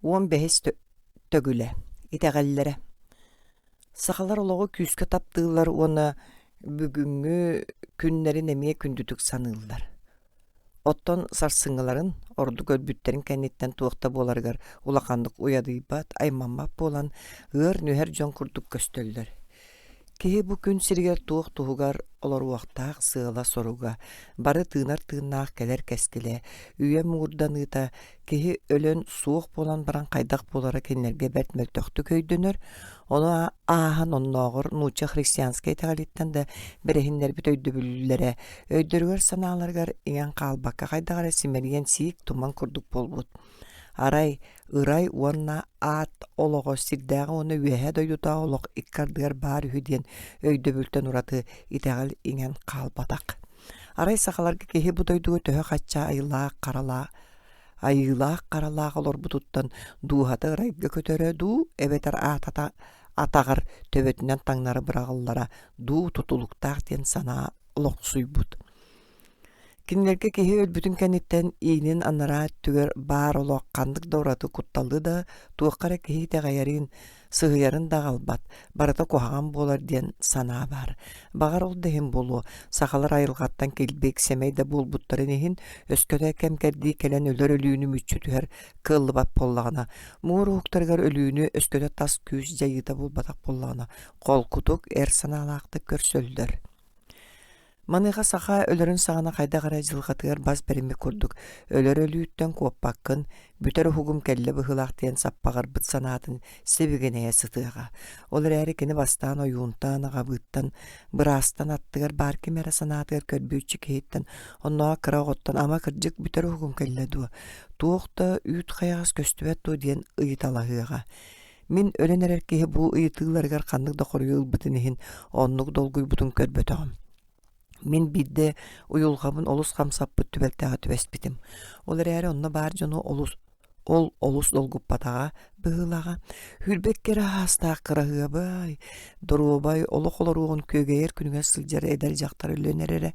15 tögüle, iteğellere. Sakalar ologu küskö taptığılar ona bugünkü günlerin emeye kündütük sanırlar. Otton sarsıngıların, ordu gölbütlerin kennitten tuğukta bolargar ulakandık uyadıybat, aymanmak bolan ığır nüher jon kurduk göstöller. Kehi bu gün sirger tuğuk tuğugar olar uaqtaaq sığala soruga, bары tığınar keler keskile, üye muğurdanıta kehi ölön suuq bolan baran qaydaq bolara kenlerge bertmel töktü köydönөр, onu ahan onnoğur nuça hristiyanskay tağalitten de berehinler bit öydöbülülere, öydörgör sanaalargar iňan qalbakka qaydagara simeriyen siyik tuman kurduk bolbut. Aray, ıray uanna at ologo sirdağı onu üyehe doyuta olog ikkardıgar bari hüdien öydöbülten uratı itegal ingen qalbadak. Aray sakalarga kehi bu doyduğu töhö qaçça ayılaq qaralaq olor bututtan duhata ırayga kötörö du ebeter atağır töbötünden taňnary bıragıllara du tutuluktaq diyen sana oloksuybut. Kinlerge kehi ölbütün kenitten iinin anara tüger bar olo kandık doğratı kuttaldı da tuğakara kehi de gayarin sığıyarın da galbat barata kohagan bolar diyen sana bar. Bagar ol dehin bolu sakalar ayrılgattan kelbek semeyde bol butların ehin ösköde kemkerdiği kelen ölür ölüğünü mütçü tüher kıllı bat bollağına. Muğur huktargar ölüğünü ösköde tas küs jayıda bol batak bollağına. Kol kutuk er sanalaqta körsöldür. Manıga saha ölörün sağına qayda gara jılgatыгар bas berimi kurduk. Ölөр ölüyütten koppakkın, büter hugum kelle bıhılaq diyen sappağar bıt sanatın sebigeneye sıtıga. Olur erikini bastan oyuntan, ağabıttan, bırastan attıgar barki mera sanatıgar körbüyçük heyitten, onnağa kıra gottan ama kırcık büter hugum kelle du. Tuğukta üyüt kayağız köstübet du diyen ıyıt alahıga. Min ölen erkehe bu ıyıtığılargar kandık da koruyu ılbıtinihin, onluk dolguy butun körbötağım. Min bidde uyulgamın olus kamsap bu tübeltağa tübesbitim. Olar eri onna bar jonu olus dolgup batağa, bığılağa. Hülbek kere hasta kırahıya bay. Doruğa bay oluk olar oğun kögeyer günüge sılcara eder jaktar ölenerere.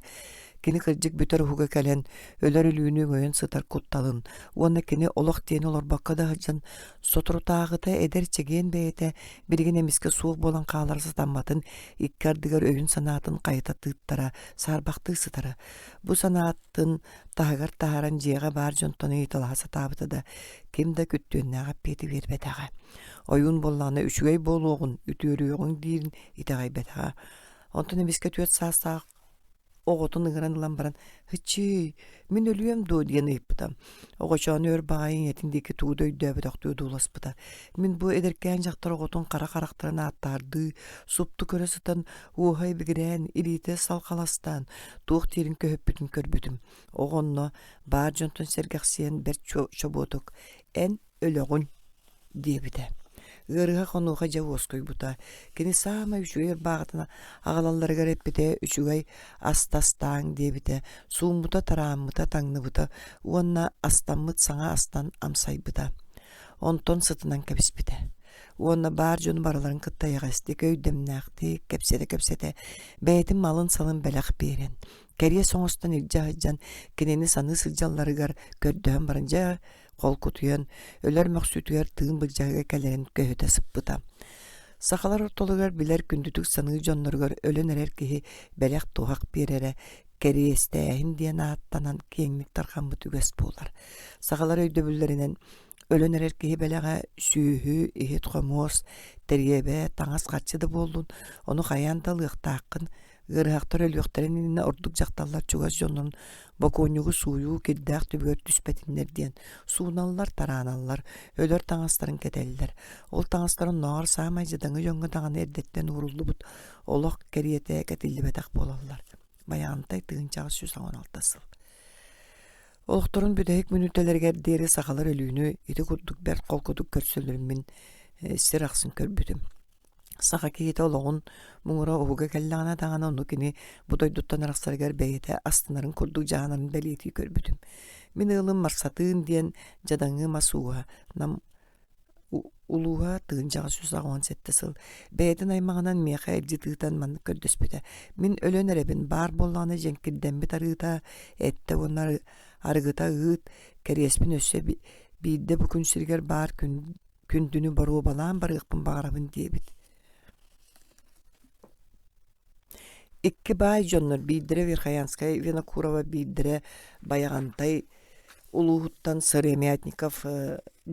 Kini kırcık büter huga kelen öler ölüğünü göyen sıtar kuttalın. Ona kini oluk diyen olar bakka da hıcan soturutağıta eder çegen beyete birgin emiske suğuk bolan kağlar sıtanmatın ikkardıgar öyün sanatın kayıta tığıttara sarbaktığı sıtara. Bu sanatın tahagar taharan jiyaga bar jontonu italasa tabıta da kimde küttüğünne peti verbetağa. Oyun bollağına üçügey boluğun ütürüyoğun dirin itagay betağa. Ondan emiske tüet sağ oğutun ıgıran ılan baran, hıçı, min ölüyem do diyen ıyıpıda. Oğuçağını ör bağayın yetindeki tuğda öydöbüdak tuğda ulasıpıda. Min bu ederken jaktar oğutun kara karakterine attardı, suptu köresitan, uhay bigiren, ilite salkalastan, tuğ tirin köhöp bütün körbütüm. Oğunna, bar jontun sergaksiyen ber çobotuk, en ölüğün diyebide. Gırığa konuğa javuz koy buta. Kini sama üçüger bağıtına ağalalları garip bite üçügay astastan diye bite. Suumuta taramıta tangны buta. Uanna astanmıt sana astan amsay buta. Onton sıtından kepis bite. Uanna bar jonu baraların kıtta yağıstik öydemnaqti kepsete. Beytin malın salın belak beren. Keriye soňustan ilja hıcan kineni sanı sıljalları gar köddöhön barınca kol kutuyan, öler maksutuyar tığın bıljaga kelerin köhüte sıppıta. Sakalar ortalıgar biler gündütük sanığı jonlargar ölen erkehi belek tuğak birere keriyesteğin diyen ağıttanan kiyenglik tarkan tüges bular. Sakalar öydöbüllerinden ölen erkehi belega sühü, ihit komos, teriyebe, taňas kaççıdı boldun, onu kayan dalıq taqın, gırhaqtar ölüyoktarın inine orduk jaktallar çugas jonun bokoñugu suyu kiddaq tübügör tüspetinler diyen suunallar taranallar ölör taňasların keteller. Ol taňasların noğar samayjydaňy jöňe daňy erdetten uruldu but olok keriyete ketilli betak bolallar. Bayantay tığınçağı 116 sıl. Oluktorun büdehik minütelerger deri sakalar ölüğünü iti kurduk ber kolkuduk körsölürümün siraqsın körbütüm. Saka kiyete oloğun muğura uğuga kellana dağına onu kini buday duttan araqsargar beyete astınların kurduğu cananın beliyeti körbütüm. Min ılın marsatığın diyen jadaňy masuğa nam uluğa tığıncağı 117 sıl. Beyetin aymağınan miyaqa elji tığıtan manlık kördöspüte. Min ölön erebin bar bollağına jenkirden bit arıta ette onlar arıgıta ığıt keriyespin össe Biidde bu күн sirger bar kündünü baruu balan barıqpın bağırabın diyebit. İkki bay jonlar biiddire Verkhayanskaya Vinokurova biiddire Bayagantay Uluhuttan Saremyatnikov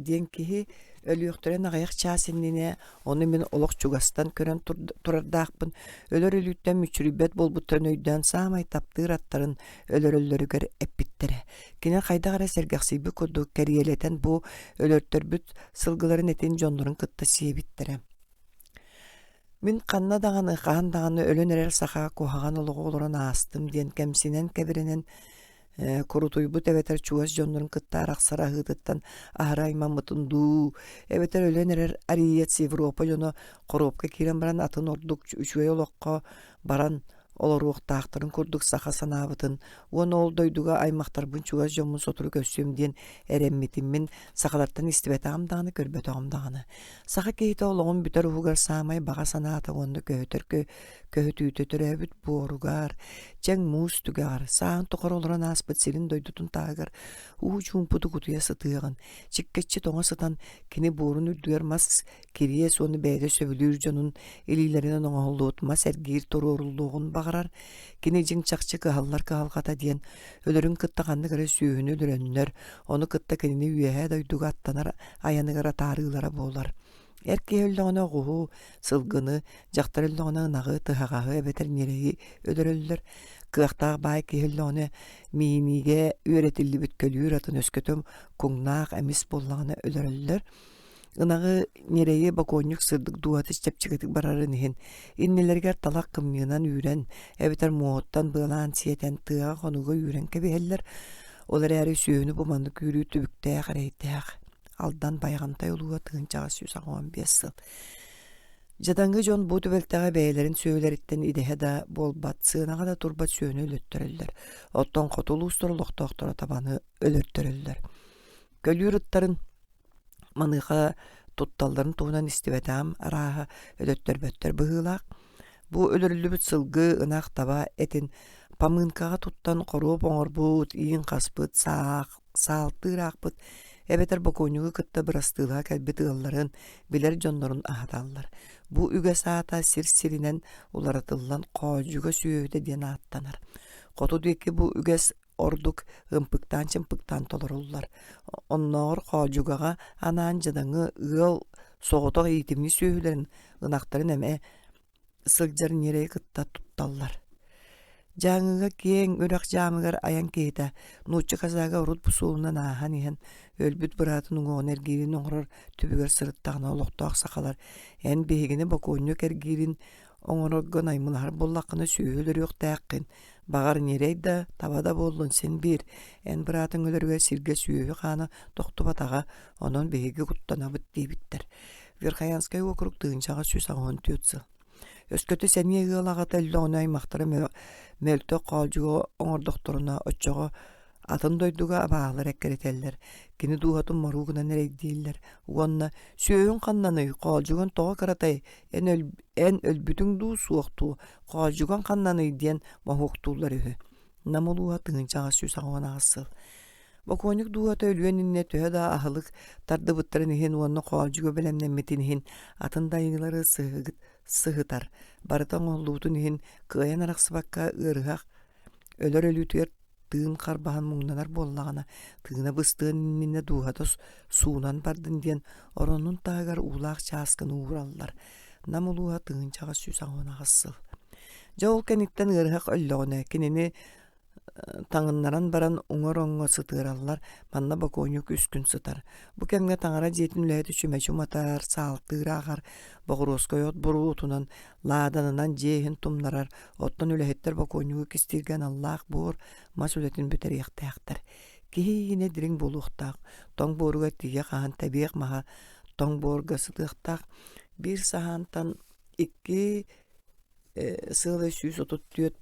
diyen kihi ölüyöktüren ağayak çasenline onu min olaq çugastan kören turardaqpın. Ölөр ölüytten müçürübet bolbuttan öyden samay taptır atların ölör öllörüger epittere. Kine kayda gara sergaxsibi kodu keriyeleten bu ölörtör büt sılgıların etin jonların kıtta siyebittere. Min kanna dağını, qağın dağını ölön erer sağa kohagan oluğu oluran astım diyen kemsinen kebirinen kurutuybut eveter çuğaz jonların kıtta araqsara hıdıttan ahara imamıtın duu. Eveter ölen erer ariyet Evropa jonu qoropka kiren baran atın orduk üçüy oloqqa baran olaruq taqtırın kurduk saqa sanabıtın. Onu oldoyduga aymaqtar bun çuğaz jomun soturu kössüm diyen eremmetimmin saqalartan istibet ağımdağını körbet ağımdağını. Saqa kehite oloğun büter uğugar samay bağa sanata onu köhütüytü türebüt bu orugar. Ceng muus tügar, sağın toqar oluran aspıt silin doydutun tağır. Uğucuğun putu kutuya sıtığın. Çikketçi toğa sıtan kini borun ürdüger mas kiriye sonu beyde sövülür canun ililerine noğa olutma sergir toru orulduğun bağırar. Kini cing çakçı kıhallar kıhalgata diyen ölürün kıtta kandı gara süyüğünü ölürenler. Onu kıtta kinini üyehe doyduga attanar ayanı gara tarığılara boğular. Erkeği öldüğüne oğu, sılgını, jaktar öldüğüne nağı, tıhagağı, ebeter nereyi ödürürler. Kıaqtağ bayki öldüğüne minige üretilli bütkölüyür atın öskötüm kuğnağ emis bollağına ödürürler. Inağı nereyi bakonyuk sırdık duatı çepçigetik bararın ihin. İnnelerger talak kımyınan üren, ebeter muğuttan bağlan siyeten tığa konuğu üren kebeheller. Olar eri süyünü bu mandık yürüyü tübükteğ qarayteğ. Aldan Bayagantay oluğa tığıncağı 115 yıl. Jadangı jon bu tübelteğe beylerin söylерitten idehe da bolbat, sığınağa da turbat söynü ölöttörüller. Otton qotulu usturuluk doktora tabanı ölöttörüller. Kölü rıttarın manıqa tuttalların tuğunan istivetam araha ölöttör bıhılaq. Bu ölürlü büt sılgı ınaq taba etin pamınkağa tuttan qorup oňorbut, iyin qaspıt, sağaltır aqpıt. Ebeter bokoynuğu kıtta bırastıla kelbeti ılların biler jonların ahadallar. Bu üge saata sirinen ularatıllan qoğucuga süyöde diyen attanar. Qotu deki bu üges orduk hımpıktan çımpıktan tolarullar. Onlar qoğucugaga anan jadaňy ıl soğutak eğitimli süyölerin ınaktarın eme sıljar nereye kıtta tuttallar. Jaňyga keň örak jamygar ayan kete nuçça kazaga urut busulundan ahan ihen ölbüt bıratın uğun ergirin oňrar tübüger sırıttağına oloqtaq sakalar en behigini bakoynuk ergirin oňorgan aymylar bollaqyny süýüler ýok täqqin bagar nereyde tabada bollun sen bir en bıratın ölerge sirge süýüy qana toqtubataga onon behigi guttanabyt diýipdir. Verkhayanskaya okrug tığınçaga 164 yıl. Öskötü seniye ýylaga telde onay maktara melto qaljugo oňor doktoruna öççogo atın doyduga bağlar ekkereteller. Kini duhatın maruguna nereye değiller. Onna süýün kannany qaljugon toğa karatay en ölbütüň du suwaktu qaljugon kannany diyen mahuktullary. Namoluğa tığınçaga 160 yıl. Bokonik duata ölüyen inne töhe da ahılık tardı bıttırın ihin onna qaljugo belemnemmetin ihin atın dayıları sıhıtar. Barıtan oğluğutun ihin kıyayan araqsı bakka ırıqaq ölör ölütüyer tığın qarbahan muğnanar bollağına tığına bыстığın inne duhata suunan bardın diyen oronun tağar uğlaq çaskını uğrallar. Namuluğa tığın çağa 160 yıl. Jawol kenitten ırıqaq öllüğüne kinini taňynlaran baran oňor sıtyrallar, manna bakoňuk üskün sıtar. Bu kemge taňara jetin üläti çümeçü matar, saltyr agar, bogroskoyot burutunan, ladanynan jehin tumnarar, ottan ülehetler bakoňugu kistirgen Allah bor, masuletin büter ýaktaýakdyr. Kihine diriň boluqtaq, toň boruga tiýe qahan tabiýak maha, toň borga sıtyqtaq, bir sahantan 2 syl 134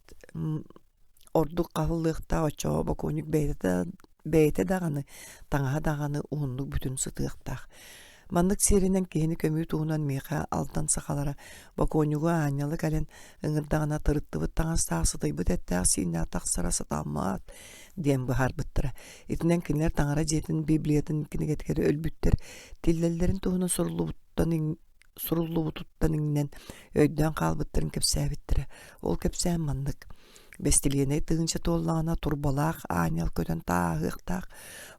orduk qahıllıqta oço bokonik beyte dağını taňa dağını uğunluk bütün sıtyqtaq. Mandyk serinen kehini kömür tuğunan meqa altan sakalara bokonyugu anyalı kalen ıngırdağına tırıttıbı taňa sağsıdyby dettä sine taqsara satammat. diyen bahar bıttıra. İtinden kinler tangara jetin Bibliyadan kinigetkeri ölbütter. Tillellerin tuğuna surullu tuttan ingen öйдөн kalbıttırın kepsäbittire. Ol kepsän mandık. Bestiliyene tığınça tollağına turbalaq, anyal kötön tağıqtaq.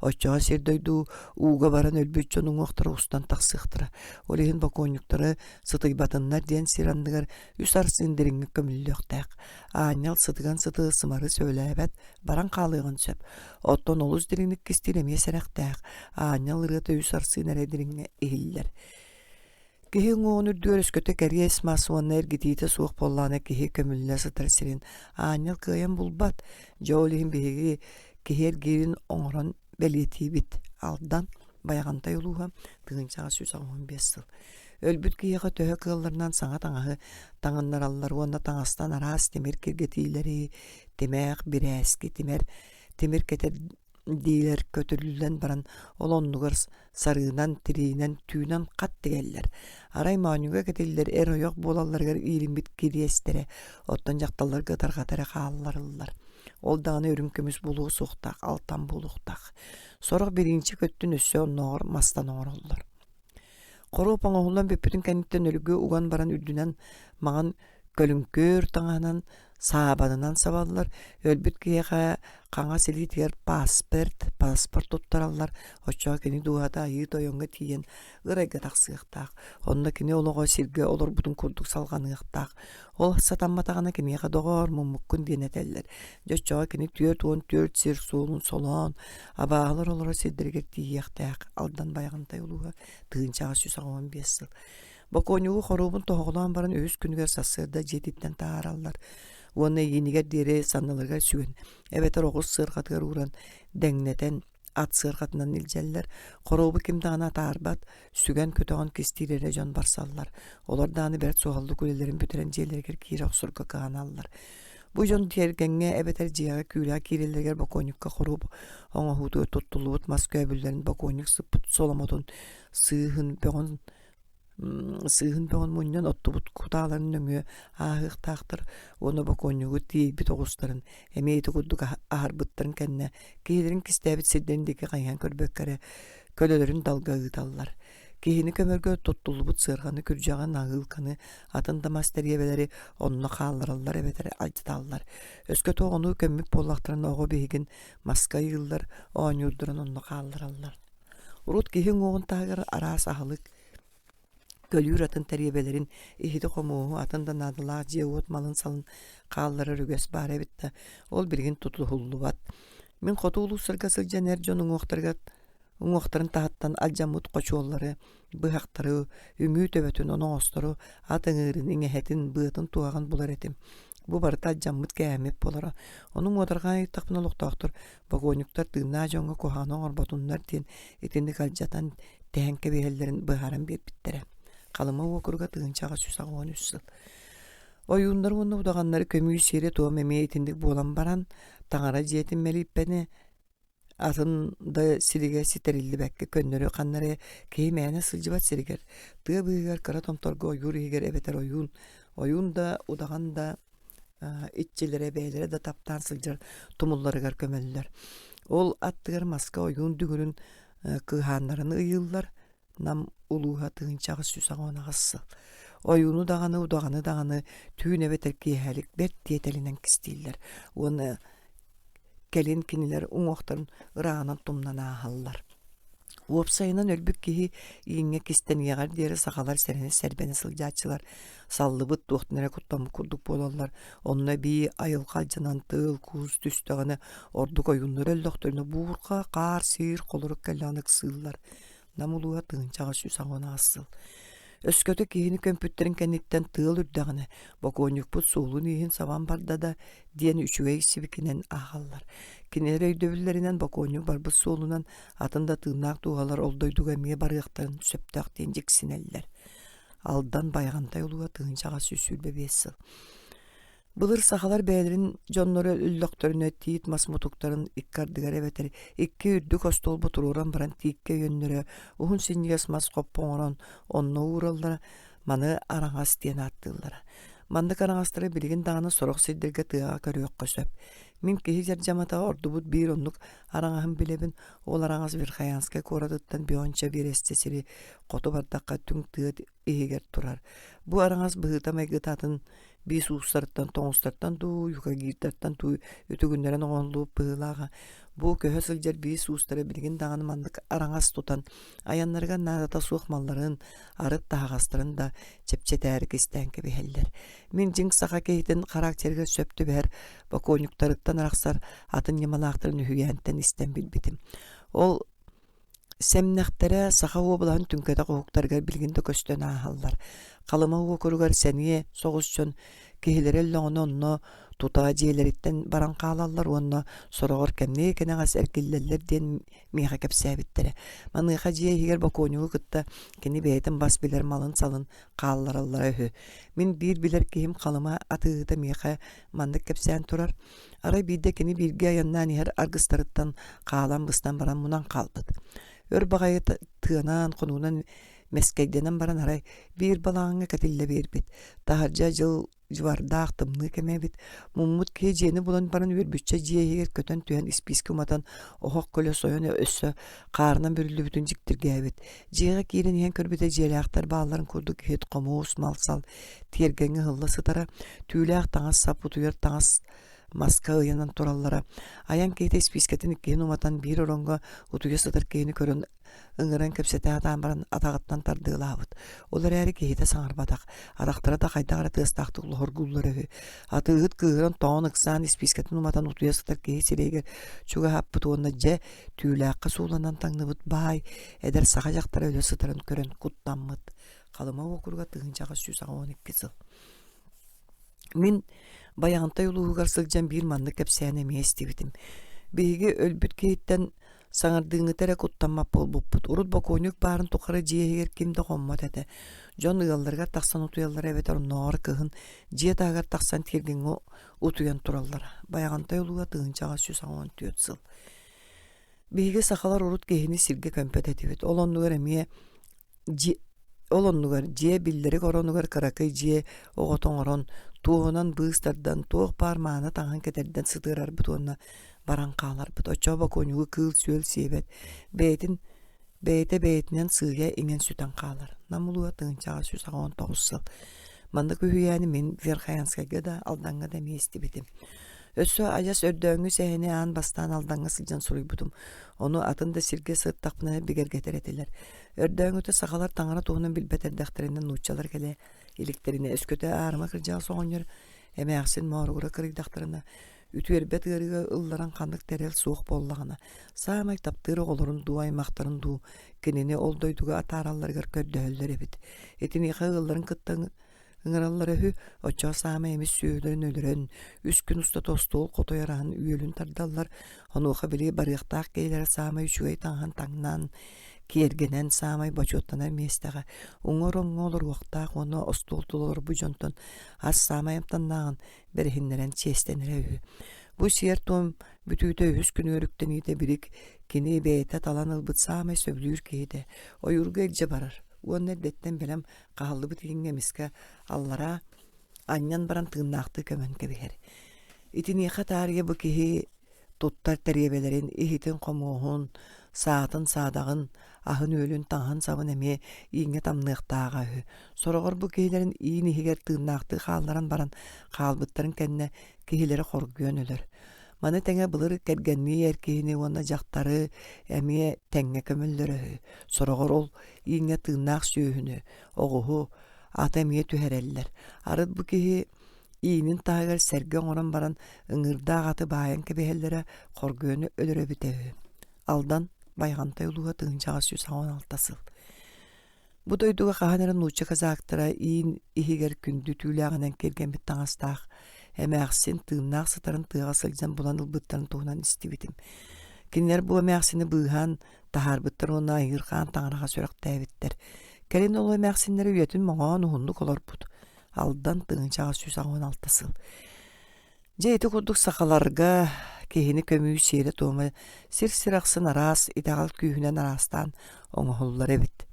Oçağa sirdoydu uğga baran ölbütçönün oqtara ustan taqsıqtıra. Olehin bakonyuktары sıtıybatınlar diyen sirandıgar üsar sindiringi kömüllüqtaq. Anyal sıtıgan sıtığı sımarı söylәbät baran qalığın söp. Otton oluz dirinik kistiremeye seraqtaq. Anyal ırıta üsar sinere diringi ehiller. Kihi ngoonur düörüs köte keriye esmasuanna ergitiite suuq pollaana kihi kömülle sıtırsirin. Anyal kıyan bulbat. Joolihin bihigi kiher girin oңорон beliyetibit. Aldan bayaganta yoluha tığınçağa 115 yıl. Ölbüt kiyaga töhö kığıllarından sağa taŋaһы taŋannar allar uonna taŋastan aras temir kirgetiileri temäk biräski temir keter diler kötürülden baran olonnugar sarığından tiriğinden tüyünden kat digeller. Aray maňuga ketiller eroyok bolallargar iilimbit kiriyestere. Ottan jaktallar gatar-gatara qallarıllar. Ol dağını örümkümüz buluğu suqtaq, altan buluqtaq. Soruq birinci köttün össö noğur, mastan noğur ollar. Qoru paňoğullan beppitin kenitten ölügü ugan baran ürdünen magan kölünkör taŋanan sahabanынан saballar. Ölbüt kiyaga kaŋa silitiger pasport tuttarallar. Oçağa kini duada ayı toyonga tiyen ırayga taqsıqtaq. Onda kini ologo sirge olur butun kurduk salganıqtaq. Ol satanmatagana kini yaga doğor mummukkun diyeneteller. Joçağa kini tüört sir suulun solon. Abağalar olara sildirger tiyiyaqtaq. Aldan bayaganta yoluğa tığınçağa 115 yıl. Bakonyuğu korubun toğulan baran öğüs günüger sasırda jetitten tağarallar. Ona yeniger dere sannalarga sügen. Evet oğuz sırgatgar uğran dengneten at sırgatından ilceller. Korubu kimdana tarbat sügen kötağın kistirere can barsallar. Olar dağını bert soğallı kulelerin bütüren jelerger kiri osurga kağanallar. Bu jon tergenge ebeter jiyaga küla kirellerger bakonyukka korup oňa hutu tuttuluut masköbüllerin bakonyuk sıpıt solamodun sığın beğen munyan ottubut kutaların nöngü ahıq taqtır onu bakonyugu tiyibit oğustарын emeyti kudduk aharbıttırın kenne kihilerin kistäbit sidderindeki qayhan körbökkere kölelerin dalga ıtallar. Kihini kömörgö tuttulubut sırganı kürjagan ağılkanı atında masteryebeleri onunla qallarallar ebeter altıtallar. Öskö toğunu kömmüp bollaqtırın oğu behigin maska yıllar oğan yurduran onunla qallarallar. Urut kihin oğun tağır aras ahılık Gölür atın teriyebelerin ihidi komuğu atında nadıla cevot malın salın qalları rügös bare bitti. Ol birgin tutul hullu bat. Min qotulu sırgasıl jener jonun oqtarın tahattan aljamut qoçuolları, bıhaqtары, ümü töbötün onu ostoru, atın ehetin bıhtın tuğağın bular etim. Bu barıta aljamut kämep bolara. Onun odargan ayıttaqpına luqtaqtır. Bagonyuktar tığına jonga kohanın orbatunlar diyen etindik aljatan tehenke behellerin bıharan bir bittere. Kalıma okurga tığınçağa 113 yıl. Oyunlar onu udağanları kömüyü sire tuğam emeğe etindik bolan baran, taŋara jetin melipene atın da sirige siterilli bekke könnörü kanları keymeyene sılcıbat siriger. Tığı bıyıgar kara tomtorga oyur eger ebeter oyun da udağan da itçilere beylere da taptan sılcar tumullarıgar kömeliler. Ol attıgar maska oyun dügürün kıhanlarını ıyıllar. Nam uluha tığınçağı 110 yıl. Oyunu dağını tüyüne beter kiyehelik bert diyetelinden kistiller. Onu gelin kiniler uňoqtarın ırağынан tumnan ahallar. Wopsayынан ölbük kihi iňe kisten ýagar diýeri sagalar serene serbene syljaçylar. Sallıbyt dohtnere kutlamı kurduk bolallar. Onunla bir ayıl kalcanan tığıl kuz tüstağını orduk oyunlar el doktoruna buğurqa, qar, sir, koluruk kellanık sığıllar. Namuluğa tığınçağa 110 yıl. Ösköte kihini kömpütterin kennitten tığıl ürdağını, bakonyuk put soğulun ihin savan barda da diyen üçüge isibikinen ahallar. Kinere öydövüllerinden bakonyuk barbız soğulunan atında tığınak tuğalar oldoyduk emiye barıqtарын söptaq denjik sineller. Aldan bayaganta yoluğa tığınçağa süsülbe 5 yıl. Bılır sahalar beylerin jonları üllöktörüne tiyit masmutukların ikkardıgar ebeter ikki ürdük ostol botururan baran tiyikke yönlere uhun siniyas mas koppoğuran onna uğrallara manı araŋas diyen attıllara. Mandık araŋastары bilgin dağını soruq sildirge tığa körüyok kösöp. Min kehi jarjamata ordubut bir onluk araňaһyn bilebin, ol araňaz Verkhayanska koradytdan bionça bir estesiri goto bardakka tüň tıat eger turar. Bu araňaz bıhıta megitatyn bir suustarttan toňustarttan du yuka girtarttan tu ötügünleren oňlup bıhlaga. Bu köhö syljar bir suustara bilgin dağını mandyk araňaz tutan ayanlarga nadata suokmallaryň arıt tahagaslaryn da çepçetäri kistänke biheller. Min jiň saka kehiten karakterge söptü ber bakonyuktarıttan araksar atın yamalaqtırın hüýänten isten bilbitim. Ol semnäktere saka obulan tünkede gowuktarga bilginde köstön ahallar. Kalıma okurugar seniye soğuşçun kehilere loğunu tuta jeleritten baran kalallar onna sorogor kemne kenegas erkilleller den miha kepsebittere. Manyha jiye higer bakonyugu kıtta keni beytin bas biler malın salın qallarallara hü. Min bir biler kehim kalıma atıda miha mandık kepsen turar. Ara bide keni bilgi ayandan her argıstarıttan qalan bıstan baran munan qalbıt. Ör bagayı tığanan konunan meskeydenen baran aray bir balağına katille berbit. Daharca jıl jivardaq tımlı kemebit. Mummut kejeni bulan baran bir bütçe jiyeher kötön tüyen ispiski umatan oğuk köle soyun össö qarnan bürülü bütün jiktirgebit. Jiyeğe kirin yen körbete jelaqtar bağların kurduk het qomus malsal tergenge hılla sıtara tüylaq taňas sapu tuyar taňas maska ıyanan turallara. Ayan keyte ispisketini kehin umatan bir oronga utuya sıtır kehini körün ıngıran köpsete atan baran atağıttan tardığılabıt. Olar eri kehite saňarbadak. Adaktara da kaydağara tığıstaqtık lohor gulları. Atığıt kığıran toğun ıksan ispisketin umatan utuya sıtır kehi sireger. Çuga hapbıt onna je tüylaqqa suulanan taňnıbıt bay eder sağa öyle sıtırın körün kuttanmıt. Kalıma okurga tığıncağa 112 zyl. Min bayağınta yolu garsalcan bir manlık hepsene miyestividim. Beyge ölbüt kehitten saňardığını tere kuttanmap bolbuput. Urut bakonyuk barın tokara jiyeher kimde gommat ete. Jon ýallarga taksan utuyallar evet ornor kıhın jiye tagar taksan tergen o utuyan turallar. Bayağınta yolu tığıncağa 114 zyl. Beyge sakalar urut kehini sirge kömpet etibit. Olonlugar emiye olonlugar jiye billeri koronugar karakay jiye ogotoňoron tuğunan bııstardan tuğ parmağına taňan keterden sıtırar butonna baran qalar but. Oçoba konyugu kıl söl sebet. Beytinden sığya ingen süten qalar. Namuluğa tığıncağa 119 zyl. Mandık ühüyani min Verkhayanskaga da aldaňa da mesti bitim. Össö ajas ördöňü sehene an bastan aldaňa syljan suruybudum. Onu atında sirge sırtaqpına biger geteretiler. Ördöňüte sakalar taňara tuğunun bilbeter dähterinden nuçalar kele iliklerine esköte ağrıma kırjağı soğunyor. Emeğsin morgura kırıydaklarına ütüerbet ırıga ıllaran kandık terel soğuk bollağına. Sağmay taptırı olurun duay maqtarın du kenini oldoyduga atarallargar kördöhöller ebit. Etini ıllaran kıttan ıngırallara hü oça sağmay emis süýlerin ölüren üç gün usta tostol kotoyarağın üyölün tardallar. Onu oxa bili barıqtaq keylere sağmay üçügey taňhan taňnan kergenen samay baçottanar mestaga oňorong olur wagta onu ostoltulor bu jonton as samayamtan nağın berhinneren çestenere. Bu siertom bütüde 100 gün örükten ide birik kini beyte talanılbıt samay söblür keyde o yurgu elce barar. O nerdetten belem qahallı bit ingemiske allara anyan baran tığnaqtı kömön kebiher. İtini xatariye bu kehi tuttar terebelerin ihitin qomuğun saatın sadağın ahın ölün taňhan sabın eme iňe tamnyqtaga hü. Sorogor bu kehilerin iýini higer tığnaqtı xallaran baran qalbytlaryň kenne kehileri horgýan öler. Mana teňe bılır kergenni erkehini ona jaktary eme teňe kömülleri. Sorogor ol iňe tığnaq süýhünü oguhu atamiye tühereller. Arıt bu kehi iýinin taýgar sergen oran baran ıngırda gaty baýan kebehellere horgýany ölere bitebi. Aldan Bayğanta yoluğa tığıncağa 116 zyl. Bu doyduga qahanarın uçça kazaktıra iyin ihiger kündü tüylağınan kergen bit taňastaq. Emeğsin tığnaq sıtarın tığğa sılcan bulan ılbıtların tuğunan istibitim. Kinler bu emeğsini bıhan tahar bıttır ona ayırqan taňraga sörek täbitler. Kelen ol emeğsinleri üyetin mağa nuhunduk olar bud. Aldan tığıncağa 116 zyl. Jeýti kurduk sakalarga kehini kömüýü sere toma sir-siraqsyn aras ideal küýünen arastan oňhollar ebit.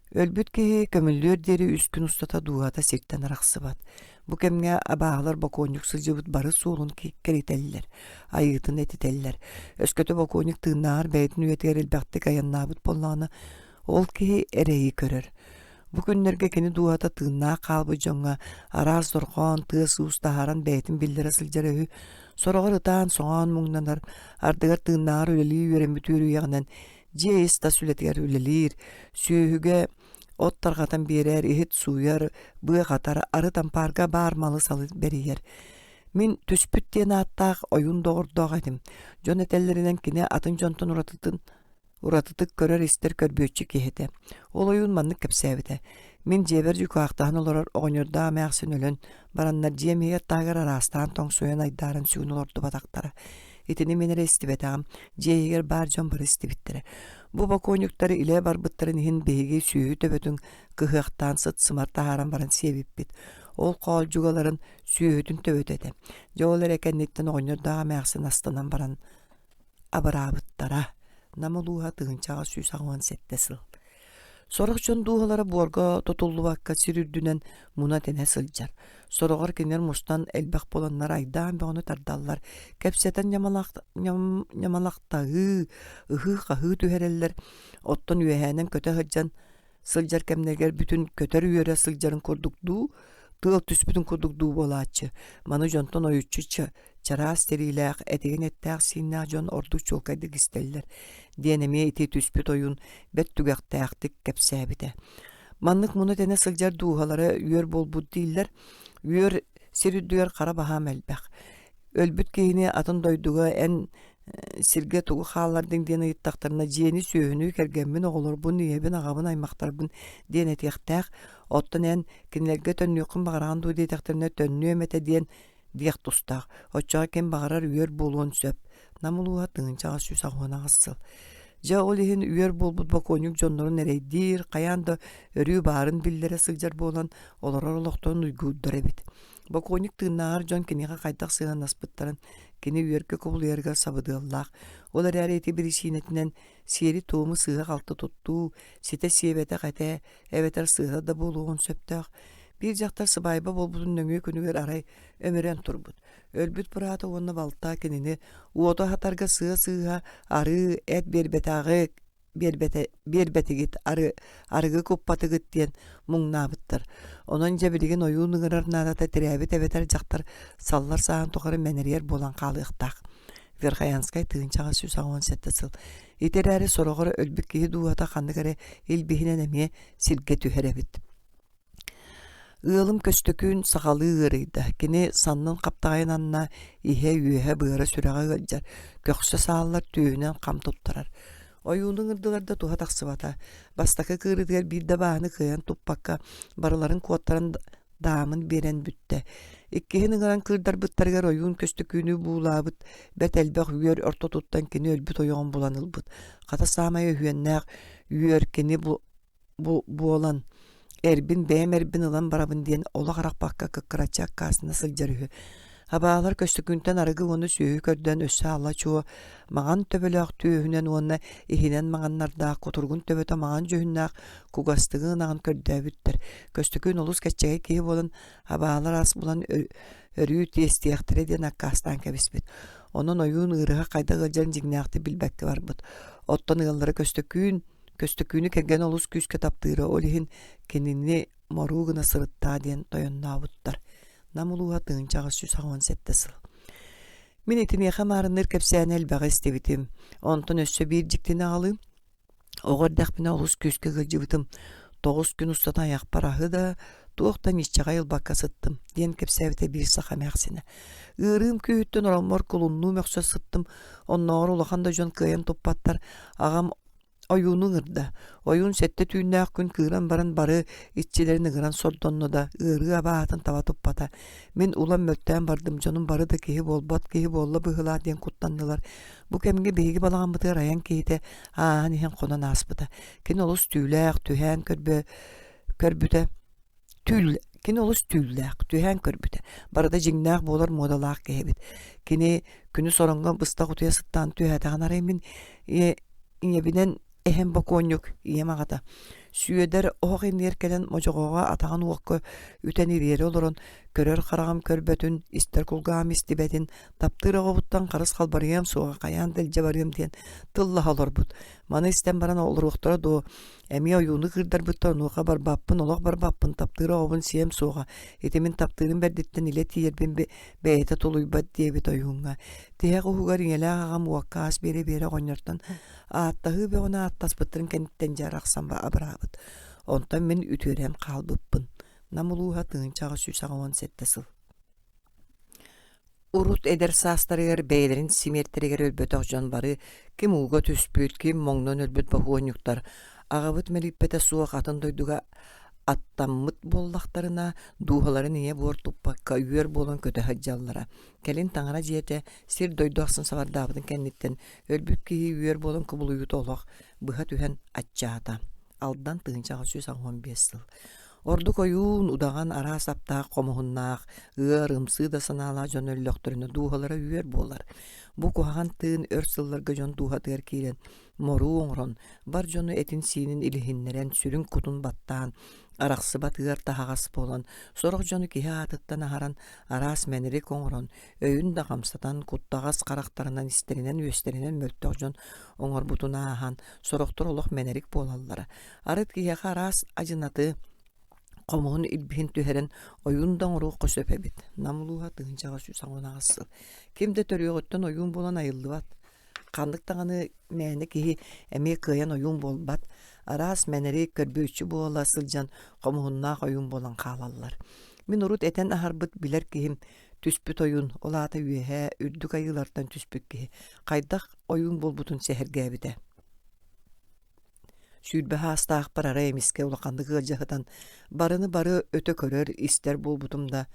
Өлбүт ки көмүллөр дери үскүн устата дуата сирттен араксыбат. Бу кемге абааlar боконюк сылжыбыт бары суолун керителлер, айытын этителлер. Өскөтө боконюк тыыннаар бәйтин үетер элбәктик аяннаабыт боллааны ол ки эреyi көрөр. Бу күннерге кени дуата тыыннаа калбы жоңга араас доргон тыыс устахаран бәйтин биллере сылжарыһы сорогор ытаан соңоон муңнанар ардыгар тыыннаар үлелии үөрэмбит үөрүягынан жейс та сүлетигер үлелиир сүүһүгэ от таргатан берер ихит суяр быа катар ары тампарга баармалы салы бериер. Мин түспүт диэн аттаах ойун догордоох этим. Жон этеллеринен кини атын жонтон уратытык көрөр истер көрбөччү киһите. Ол ойун маннык кепсэбите. Мин жебер жукаактаан олорор оҕоньордаа мээхсин өлөн бараннар жиэмиге таагар араастаан тоң суян айдаарын сүүн олорду батактара. Итини менере истибетаам, жейгер бар жон бар истибиттере. Бу боконюктары иле барбыттарын ихин бейги сүйі төбөтүн кыхыактаан сыт сымар тахаран баран себиппит. Ол кол жугаларын сүйүтүн төбөтөтө. Жолар экенниттен оňордаа мээхсин астанан баран абырабыттара. Намылууха тыгынчага сүү сагуан сеттесил. Сорокчон дуухалара буорга тотуллубакка сирүрдүнен муна тене сылжар. Сорогор кинер мустан элбэх боланнар айдаан беону тардаллар. Кепсетен ñamalaqtagı, ыhı-қahı түһэреллер. Оттон үөһэнен көтө хыджан сылжар кемнергер бүтүн көтөр үөрэ сылжарын курдуктуу, тыл түспүтүн курдуктуу болаачы. Маны жонтон ойуччу чара стерилээх этеген эттээх сииннээх жон ордук чулкайдык истеллер. Диэнеме ити түспүт ойун бет түгэхтээхтик кепсээбите. Маннык муну тене сылжар дуухалары үөр болбут дииллер. Үөр сирүддүгер кара баһаам элбэх. Өлбүт кейини атын дойдуга эн сирге тугу хааллардын диэн ыйыттактарына жиэни сүүһүнүү кергенмин оголорбун иэбин агабын аймактарбын диэн этиэхтээх. Оттон эн кинилерге төннүүккын багараан дуу диэтехтерине төннүү эмете диэн диэх тустаах. Оччоға кен бағарар үйер болуын сөп. Намылуға тыңынчаға сүйс ағуына ғассыл. Жа ол ихин үйер болбут баконюк жоннорун эрейдир, қаянда өрүү барын биллере сылжар болан олорор олоқтон уйгууддар эбит. Баконюк тыыннаар жон кениға қайдақ сыйған аспыттарын кени үйерге кобул үйерге сабыдыллақ. Олар әрети бір ишинетінен сиери тууму сыйға қалты туттуу, сите сиебете қате, эбетер сыйға да болуын сөптіғ. Bir жақтар сыбайба болбудун нөңө күнүгер арай өмөрен турбут. Өлбүт бураты онна балта кенини уото хатарга сыа ары эт бербетигит арыгы куппатыгыт диен муңнабыттар. Онон жебилиген оюун ыңырар надата тирәбит эбетер жақтар саллар саан тохары менерьер болан калыктак. Верхаянскай тыынчага сүз агуан сеттесил. Итерәри сорогор өлбүт киһи дуата ханныгары илбихинен эме силге түһәребит. Ыылым көстөкүн сағалы ырыйда. Кені саннын қаптағайын анна ихе үйе бұғыры сүрәға ғылжар. Көксі сағалар түйінен қам тұттарар. Ойуының ырдыларда туға тақсыбата. Бастақы кырыдығар бірді бағаны қиян тұппаққа барыларын қуаттарын дамын берен бүтті. Иккехін ыңыран кырдар бұттарғар ойуын көстөкүнү бұлабыт. Бәт әлбәқ үйер орто тұттан кені өлбіт ойуын бұланыл бұд. Қата самай үйеннәқ үйер кені бұлан. Эрбин бэм эрбин ылан барабын диэн ола қарақпаққа кыққырачақ қасына сылжарығы. Абағалар көстікүнтен арығы оны сүйі көрден өссі алла чуы. Маған төбеліғ түйіхінен оны ихінен мағаннардақ құтырғын төбеті маған жүйіннақ кугастығын ағын көрдәбіттір. Көстікүн олыс кәтчеге кейі болын абағалар ас бұлан өрүү тестияқтыры ден аққастан кәбіспет. Оның ойуын ұрыға қайда ғылжарын жигнәқті білбәкті бар бұд. Оттан ұғалары көстөкүүнү керген олус күскө таптыыры олихин кенини моругына сырытта диэн тойоннаабыттар. Намулуға тыынчаға сүз ағуан сеттесил. Мен этинеха марыныр кепсәне элбәғі істебітім. Онтон өссө бир жиктini алы. Оғырдақпина олус күскө ғылжыбытым. 9 күн устата аяқ парағы да туоқтан исчаға елбаққа сыттым. Диэн кепсәбіте бір сақа мәқсіне. Үрім күйіттен оралмор колунну мәқсө сыттым. Оннағыр улаханда жон кыйын топпаттар. Ағам oyunu ırda. Oyun sette tüyünnäq gün kıran baran bары itçilerini ıran sordonno da ırı abaatın tava toppata. Men ulan mötten bardım jonun bары da kehi bolbat kehi bolla bıhıla diyen kutlandılar. Bu kemge beygi balağın bıtı rayan kehite nihen konan aspıda. Ken olus tüyläq tühen körbüte ken olus tüyläq tühen körbüte. Barada jignäq bolar modalaq kehibit. Keni günü sorongan bısta kutuya sıttan tühätağın araymin binen ehem bakonyuk iyem ağada. Süyeder oğuk inlerkelen mojogoga atağın uokko üten iriyeri oloron, körör karagam körbötün, ister kulgam istibedin, taptыра obuttan karыс kalbarıyam soğa kayan delce barıyam diyen tıllah olur bud. Mana isten baran olur uoktora do, emi oyunu kırdar butta nuqa bar bappın, olaq bar bappın, taptыra obun siyem soğa, etimin taptırın berditten ile tiyerbin beyete toluybat diyebit oyunga. Tehe kuhugar ingele ağam uokka as bere bere gonyartan, aattahı be ona attas bıttırın kenitten jaraqsan ba abrabıt. Ondan men ütürem kalbıppın. Namuluha tığınçağı süsağıvan settesıl. Urut eder sastarıgar beylerin simertiriger ölböt oğcan barı, kim uğa tüspüt, kim moңнон ölböt bahuan yuktar. Ağabıt melipete suaq atın doyduga attammıt bollaqtarına, duhaları niye buor tuppakka üyer bolan kötü hacjallara. Kelin tangara jiyete sir doyduaqsın savar dabıdın kennitten, ölbük kihi üyer bolan kubuluyu tolaq, bıha tühen atçaata. Aldan tığınçağı süsağıvan 5 yıl. Ordu koyun udağan ara saptaq qomuhunnaq, ımsı da sanala jon öllöktörüne duhalara üyer bolar. Bu kuhagan tığın örsıllarga jon duha tığır kiren, moru oңron, bar jonu etin sinin ilihinleren sürün kutun battan, araqsı batığır tahağas bolan, soraq jonu kihe atıttan aharan aras menerik oңron, öyün da gamsatan kuttağas karaktarından isterinen österinen möltök jon oңor butuna ahan, soraqtor olaq menerik bolallara. Arıt kihe aras acınatı, qomuğun ilbihin tüheren oyundan ruh kösöpebit. Namuluha tığınçağa süsağına asıl. Kimde törüyoğuttan oyun bolan ayıldı bat. Kandık tağını meyne kihi emeği kıyan oyun bol bat. Aras meneri körböçü boğala sılcan qomuğunna oyun bolan kalallar. Min urut eten aharbıt biler kihim tüspüt oyun olata üyehe ürdük ayılardan tüspük kihi. Kaydak oyun bol butun sehergebide. Sülbe hastaq parara emiske ulaqandığı jahıdan barını barı öte körör ister bol butumda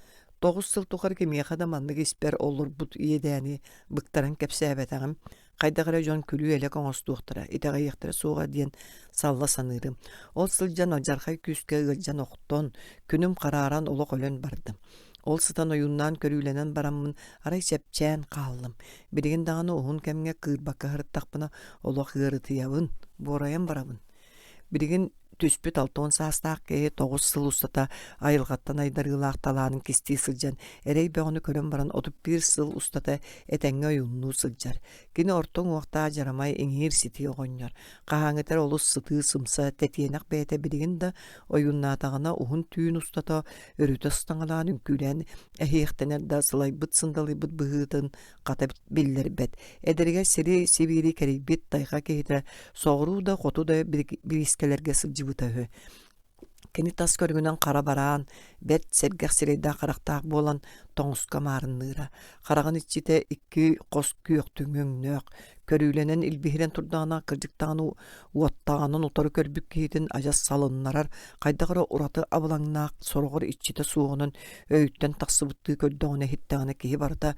9 sıl tuqar kemiye qadamandık isper olur but iyedeni bıktaran kepsebetağım qaydaqara jon külü ele qoңostuqtara itağa yaqtara soğa diyen salla sanırım. Ol sıljan ojarxay küske ıljan oqton günüm qararan uluq ölen bardım. Ol sıtan oyundan körüylenen baramın aray sepçen qallım. Birigin dağını oğun kemge qırbakka hırttaqpına uluq hırıtıyavın borayan barabın. Birigin tüspüt 6-10 saastaq kehe 9 sıl ustata ayılgattan aydarılaq talanın kisti sıljan. Erey beğonu körün baran 31 sıl ustata etenge oyunlu sıljar. Gini orton uaqta jaramay ingir siti oğonyor. Qahangeter olus sıtı sımsa tetiyenak beyete birigin de oyunnatağına uhun tüyün ustata örüte sıstangalan ünkülen ehiyektener da sılay bıt sındalı bıt bıhıdın qata biller bet. Ederge seri sibiri keri bit dayqa kehitre soğru da qotu da bir iskelerge sılcı bıtahı. Keni tas körgünen qara baran, bet sergaq sireyda qaraqtaq bolan toңuska marınныra. Qaragın içite 2 qos küyöktün öňnök, körüylenen ilbihiren turdağına kırcıktağını uattağının otarı körbük keytin ajas salınlarar, qaydaqara uratı abulaŋnaq sorğur içite suğunun öyütten taqsıbıttığı kördağına hittağına kehi barda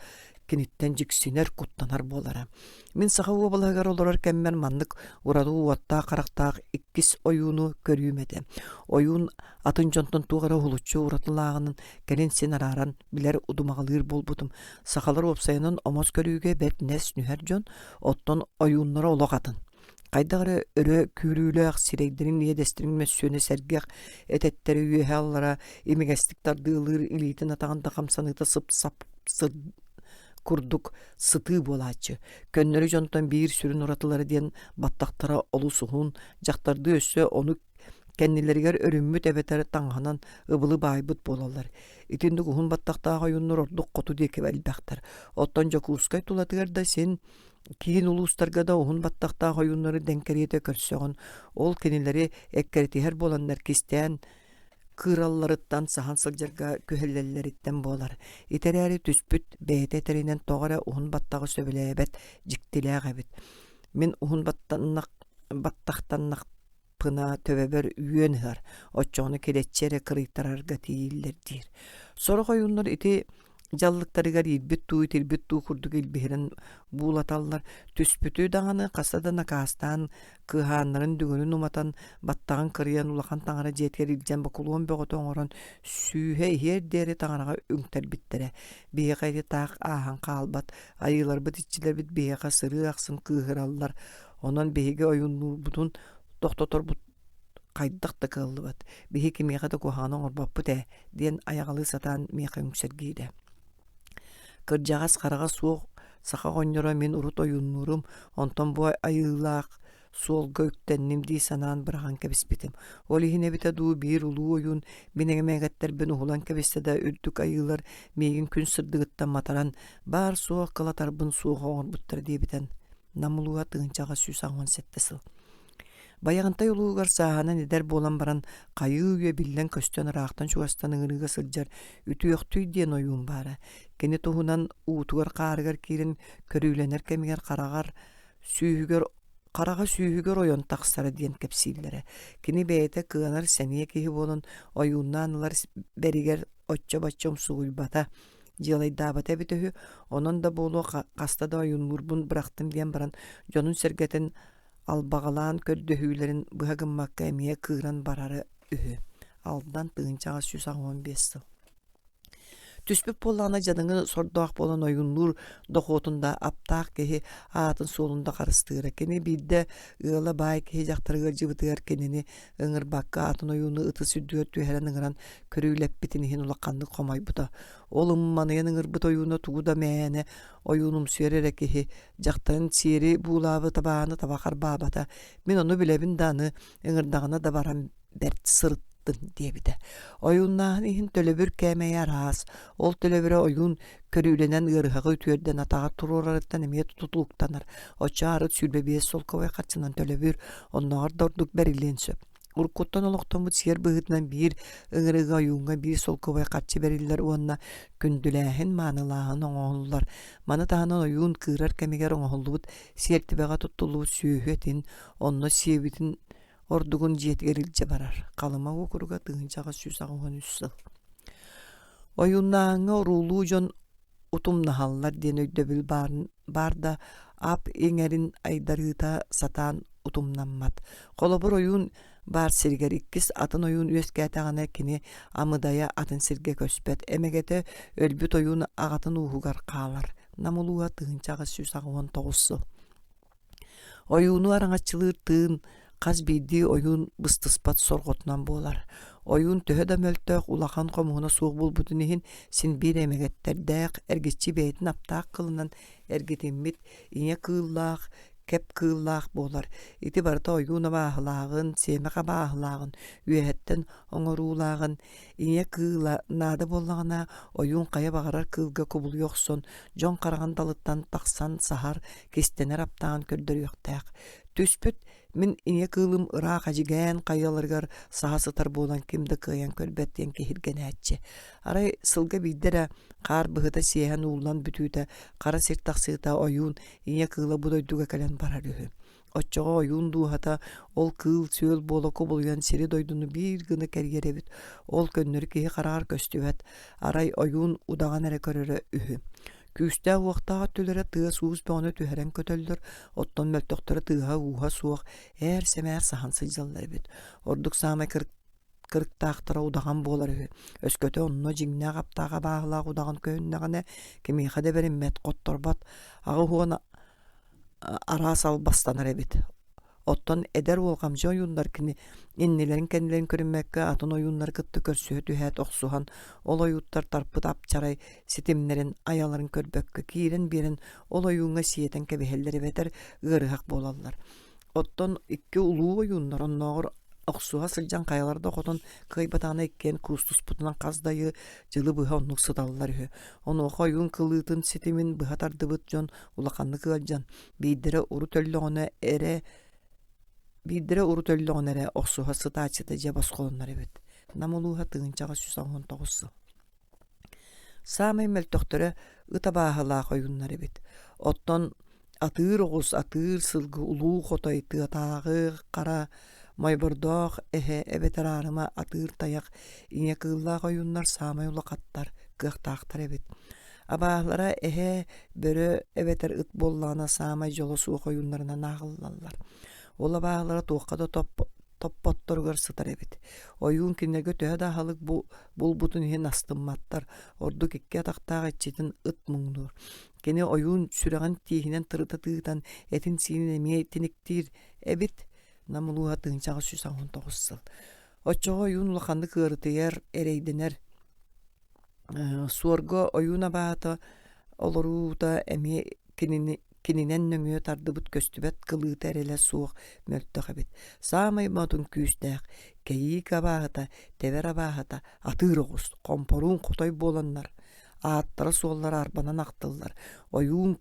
kinitten jiksiner kuttanar bolara. Min sağa obalagar olarar kemmen manlık uradu uatta qaraqtaq 2 oyunu körüymede. Oyun atın jonton tuğara huluççu uratılağının gelin sen araran biler udumağılır bolbudum. Sakalar opsayanın omos körüge bet nes nüher jon otton oyunlara olaq atın. Qaydaqara örö küyrüylöq sireydirin yedestirin mössöne sergeq etetleri üyehallara imigestik tardığılır ilitin atağın taqamsanıta sıp kurduk sıtı bolaçı. Könleri jontan bir sürün uratıları diyen battaqtara olu suhun jaqtardı össö onu kendilerger örümmüt ebeter taňhanan ıbılı baybıt bolalar. İtindi kuhun battaqtağı oyunlar orduk qotu deke belbaqtar. Ottan jokuskay tulatıgar da sen kihin ulustarga da ohun battaqtağı oyunları denkeriyete körsöğün. Ol kenileri ekkereti her bolanlar kisten kırallarıttan sahan sıljarga köhellelleritten bolar. İtereri tüspüt beyete terinen toğara ohun battağı söbelebet jiktiläg ebit. Min ohun battaqtannak pına töbeber üyen hır. Oçoğunu keletçere kırıktararga tiyiller dir. Soru oyunlar iti jallıktarıgar ilbit tuğ kurduk ilbihiren buğlatallar. Tüspütü dağını kasada nakastan kıhanların düğünü numatan battağın kırıyan ulaqan taŋara jetker iljen bakuluğun beğoton oran sühe her deri taŋaraga üngter bittere. Beğayri taq ahan qalbat. Ayılar bit iççiler bit beğaqa sırı aqsın kıhırallar. Onan beğige oyunlu butun Doktor кайдык кыллыбат. Биһи кимиэхэ да кухааны оҥорбаппыт диэн аяҕалы сатаан миэхэ үҥсэргиидэ. Кырдьаҕас хараҕа суох саха оонньоро мин урут ойууннуурум, онтон бу айыылаах суолга үктэнним дии санаан бырахан кэбиспитим. Ол иһинэбитэ дуу биир улуу ойуун бинэҥэмээгэттэрбин уһулан кэбистэ да үрдүк айыылар миигин күн сырдыгыттан матаран баар суох кылатарбын суоха оҥорбуттар диэбитэн намылууа тыынчаҕа сүүс аҥуан сэтте сыл. Баяғынтай улуугар сааһанан эдэр буолан баран хайыы үйө биллэн көстөн ыраахтан чугастан ыҥырыыга сылдьар үтүөхтүй диэн ойуун баара. Кини туһунан уутугар каарыгар киирин көрүүлэнэр кэмигэр қараға сүүһүгөр ойон тахсара диэн кэпсииллэрэ. Кини бэйэтэ кыанар сэние киһи буолан ойууннаанылар беригэр оччо-баччом сугуйбата дьиэлайдаабата эбитэһү, онон да буолуо хаста да ойууннуурбун бырахтым диэн баран дьонун сэргэтин албаҕалаан көрдөһүүлэрин быһа гыммакка эмиэ кыыран барары үһү. Алдан тыынчаҕа сүүс аҥуан сыл. Түспүп боллаана жадыңы сордоах болан ойуннур дохотунда аптаах кеһи аатын суолунда харыстыыра. Кини биирдэ ыала баай кеһи дьахтарыгар жыбытыгар кенини ыҥырбакка аатын ойуну ыты сүрдүгөр түһэрэн ыҥыран көрүүлэппитин иһин улакканнык хомойбута. Ол ымманыйан ыҥырбыт ойуна тугу да мээне ойуунум сүйэрэрэ кеһи дьахтарын сиэри буулаабы табааны табахар баабата. Мин ону билэбин дааны ыҥырдаҕына да баран бэрт сырыт диэбитэ. Ойууннаахын иһин төлөбүр кээмэйэ араас. Ол төлөбүрэ ойуун көрүүлэнэн ыарыһаҕы үтүөрдэн атаҕа туруорарыттан эмиэ тутулуктанар. Оча арыт сүлбэбиэс солковой хатчынан төлөбүр онноҕор дордук бэриллиэн сөп. Уркуттан олохтомбут сиэр быһытынан биир ыҥырыга ойуунга биир солковой хатчы бэриллэр уонна күндүлээһин маанылааһын оҥоһуллар. Маны таһынан ойуун кыырар кэмигэр оҥоһуллубут сиэртибэҕэ туттулубут сүүһү этин онно сиэбитин ордугун жиэтигэрилдьэ барар. Калыма укуруга тыынчаҕа сүүс аҕуһан үссыл. Ойууннааҥҥа уруулуу дьон утумнаһаллар диэн өйдөбүл баарда ап иҥэрин айдарыыта сатаан утумнаммат. Холобур ойуун баар сиргэр иккис атын ойуун үөскээтэҕинэ кини амыдайа атын сиргэ көспөт. Эмэгэтэ өлбүт ойуун аҕатын уһугар хаалар. Намылууа тыынчаҕа сүүс аҕуһан тоҕуссыл. Ойууну араңаччылыыр тыын Қаз бейді ойун быстыспат сорғотынан болар. Ойун төһө да мөлтөөх улахан комуна суох булбутун иһин син бир эмегеттердээк эргиччи бэйэтин аптаак кылынан эргитиммит ине кыыллаах кеп кыыллаах болар. Ити барыта ойуна бааһылаагын, сиэмэҕэ бааһылаагын, үөһэттэн оҥоруулаагын, ине кыыла наада боллаҕына ойуун хая баҕарар кыылга кубулуйохсон, дьон хараҕан далыттан тахсан сахар кистенер аптаан көрдөрүөхтээх. Түспүт Мин ине кылым ыраах ажигаан кайаларгар саасытар болан кимде кыян көлбеттен кehirgenäççe. Арай сылга биддере кар быһыта сиэһэн уулан бүтүүтэ кара сиртахсыта ойуун ине кыла будойдуга калан барарыһы. Оччого ойуун дуухата ол кыл сүйөл боло кобулуян сири дойдуну бир гыны кэргеребит. Ол көннөр киһи караар көстүбэт. Арай ойуун удаган эре көрөрө үһү. Күстэ уақтаға төлөрө тыа суус бөөнө түһэрэн көтөлдөр, оттон мөлтөктөрө тыаға уға суық, эр сэмээр сахансы жаллар бит. Ордук саамай кырыктаақтара удаган болар үһү. Өскөтө онно жиңнэ аптаға бааглаах удаган көйүннэгэнэ кемиэхэ да бериммэт котторбат, ага хуган араас албастанар эбит. Оттон эдер болғамжы ойундар кини иннилерин кенилерин көрүммекке атын ойундар кытты көрсүһө түһэт оксухан ол ойуттар тарпыт апчарай ситимнерин аяларын көрбөккө киирен бирен ол ойунга сиетен кебехеллери бетер ырыхак болаллар. Оттон икки улуу ойундар онногор оксуга сылжан каяларда хотон кыйбатана иккен кустус путунан каздайы жылы быха оннук сыдаллар үһү. Ону ойун кылыытын ситимин быха тардыбыт жон улаканны кыалжан бийдере уру төллөгөнө Биддере уру төллөгөнере оксуха сытаачыта жабас колоннар эбит. Намулууха тыынчаға сүсаңын тоғысы. Самай мөлтөктөрө ытабаахылаах ойуннар эбит. Оттон атыыр оғус, атыыр сылгы улуу хотой тыатаагы кара майбордоох эбетер арыма атыыр таяк ине кыыллаах ойуннар самай улакаттар кыахтаактар эбит. Абаахлара бөрө эбетер ыт боллаана самай жоло суох ойуннарына наагыллаллар. Ола баалара туаққа да топпотторгар сытар эбит. Ойуун киннерге төһө да халык булбутун иһин астымматтар. Орду кикке атактаага ичитин ыт муңнур. Кени ойуун сүрәгән тиһинен тырыта тыытан этин синин эмие тиниктир эбит. Намылуға тыынчағы 119 сыл. Очоға ойун улаханды кыырытыяр эрейденер. Суорго ойуна баата олорууда эми кининен нөңүө тардыбыт көстүбет кылыыта эреле суох мөлтөх эбит. Самай модун күүстэх, кейик абаата, тевер абаата, атыыр оғус, компоруун құтой боланнар. Ааттара суоллар арбанан ақтыллар. Ойуун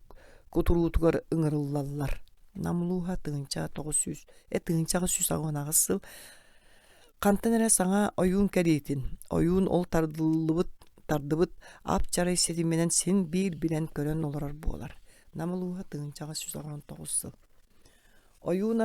кутуруутугар ыңырыллаллар. Намылууға тыынча 900, тыынчағы 100 сыл. Кантын эре саңа ойуун кәрейтин. Ойуун ол тардыбыт ап чарай сетименен сен бир билен көрөн олорар болар. Намылууға тыынчағы 119 сыл. Ойуун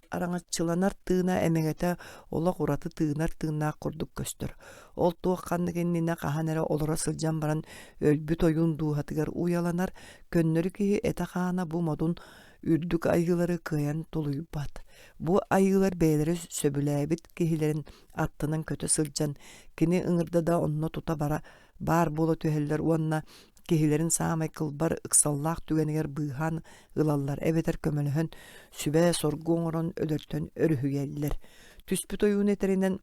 араңачыланар тыына эмегете олақ ураты тыынар тыына курдук көстөр. Ол туақ қаннығыннина қахан олора сылжан баран өлбүт ойуун дуухатыгар уяланар, көннөрү кихи этахана бу модун үрдүк айгылары кыян тулуй бат. Бу айгылар бәйлері сөбүләбит кихилерин аттынан көтө сылжан, кини ыңырда да онно тута бар боло төһеллер уанна кихилерин саамай кылбар ыксаллаах түгенигер быыхан ылаллар, эбетер көмөлөһөн сүбэ соргуоңорон өлөртөн өрүһүгеллер. Түспүт ойуун этеринен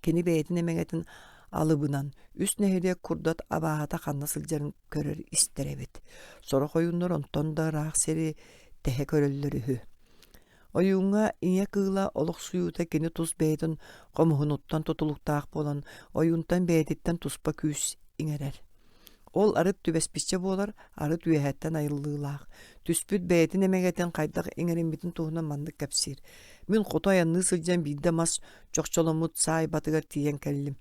кини бэйэтин эмегетин алыбынан үс нэһилиэ курдат абаата ханна сылдьарын көрөр истеребит. Сорох ойууннор онтон да раах сери тэһэ көрөллөрүһү. Ойуунга иñe кыыла олох суюута кини тус бэйэтин комуһунуттан тутулуктаах болан ойуунтан бэйэтиттен туспа күүс иҥерер. Ол арыт түбеспичче болар, арыт үйэһэттен айыллыылаах. Түспүт бэйэтин эмегетин хайдах иҥериммитин туһунан мандык кэпсиир. Мин хото аянныы сылдьан биирдэ мас чохчоломмут саай батыгар тиийэн кэллим.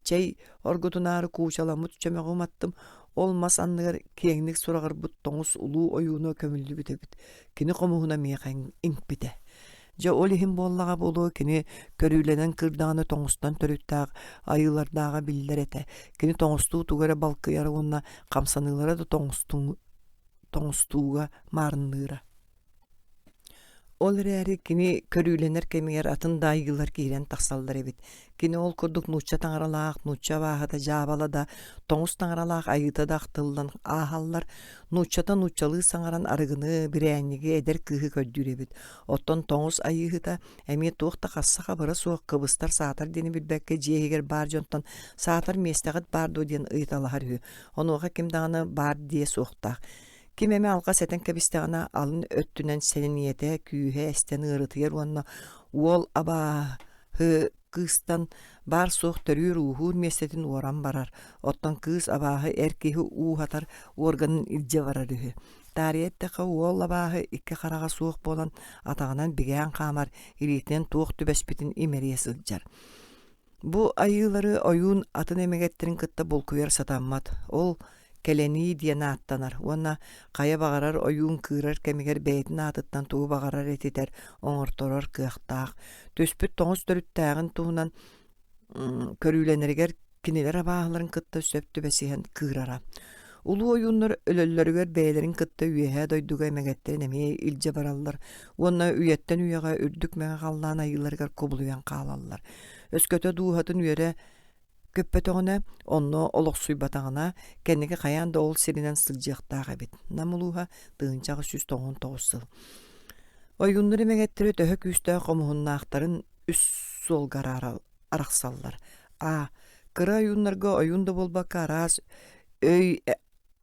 Чэй оргутунаары куучаламмут чөмөҕүматтым. Ол мас анныгар киэҥник сураҕарбыт тоҥус улуу ойууну көмүллүбүт эбит. Кини комуһуна миэхэҥ иҥпитэ. Жа ол иһин буоллаҕа болуу кини көрүүлэнэн кырдааны тоҥустан төрүттаах айылардаага биллер эте. Кини тоҥустуу тугара балкыйара уонна хамсаныылара да тоҥустууга маарынныыра. Ол эрээри кини көрүүлэнэр кемигер атын дайгылар киирэн тахсаллар эбит. Кини ол курдук нуучча таҥаралаах, нуучча бааһата жаабалада, тоҥус таҥаралаах айыта да ахтыллан ааһаллар, нууччата нууччалыы саҥаран арыгыны бирээҥниги эдер кыыһы көрдүүр эбит. Оттон тоҥус айыыһыта эмиэ туохта хассаха бара суох кыбыстар саатар диэни билбэкке дьиэһигэр баар дьонтон саатар миэстэҕит баар дуо диэн ыйыталаһар үһү. Онуоха ким даҕаны баар дие суохтаах. Ким эме алга сетен кэбистэҕина алын өттүнэн сенин иэте күүһэ эстэн ырытыйар уонна уол абааһы кыыстан бар суох төрүүр уухуур миэстэтин уоран барар. Оттон кыыс абааһы эр киһи уухатар уорганын илдьэ барар үһү. Таарыйаттаха уол абааһы икки хараҕа суох болан атаҕынан бигээн хаамар илиитинэн туох түбэспитин имэрийэ сылдьар. Бу айыылары ойуун атын эмегеттерин кытта булкуйар сатаммат. Ол келени диэн ааттанар. Уонна хая бағарар ойуун кыырар кемигер бэйэтин аатыттан туу бағарар этитер оҥорторор кыахтаах. Түспүт тоҥус төрүттээҕин туһунан көрүүлэнэригэр кинилэр абааһыларын кытта сөптү бэсиһэн кыырара. Улуу ойууннар өлөллөрүгөр бэйэлэрин кытта үйэһэ дойдуга эмегеттерин эмиэ илдьэ бараллар. Уонна үйэттэн үйэҕэ үрдүк мэҥэ халлаан айыларыгар кубулуйан хаалаллар. Өскөтө дууһатын үйэрэ көппөтөҕүнэ онно олохсуй батаҕына кэнники хайаан да ол сиринэн сылдьыахтаах эбит. Намылууһа тыынчаҕы 199 сыл. Ойууннар эмегеттери төһө күүстээх комуһуннаахтарын үс суолгар арахсаллар. Кыра ойууннарга ойуун да болбакка араас өй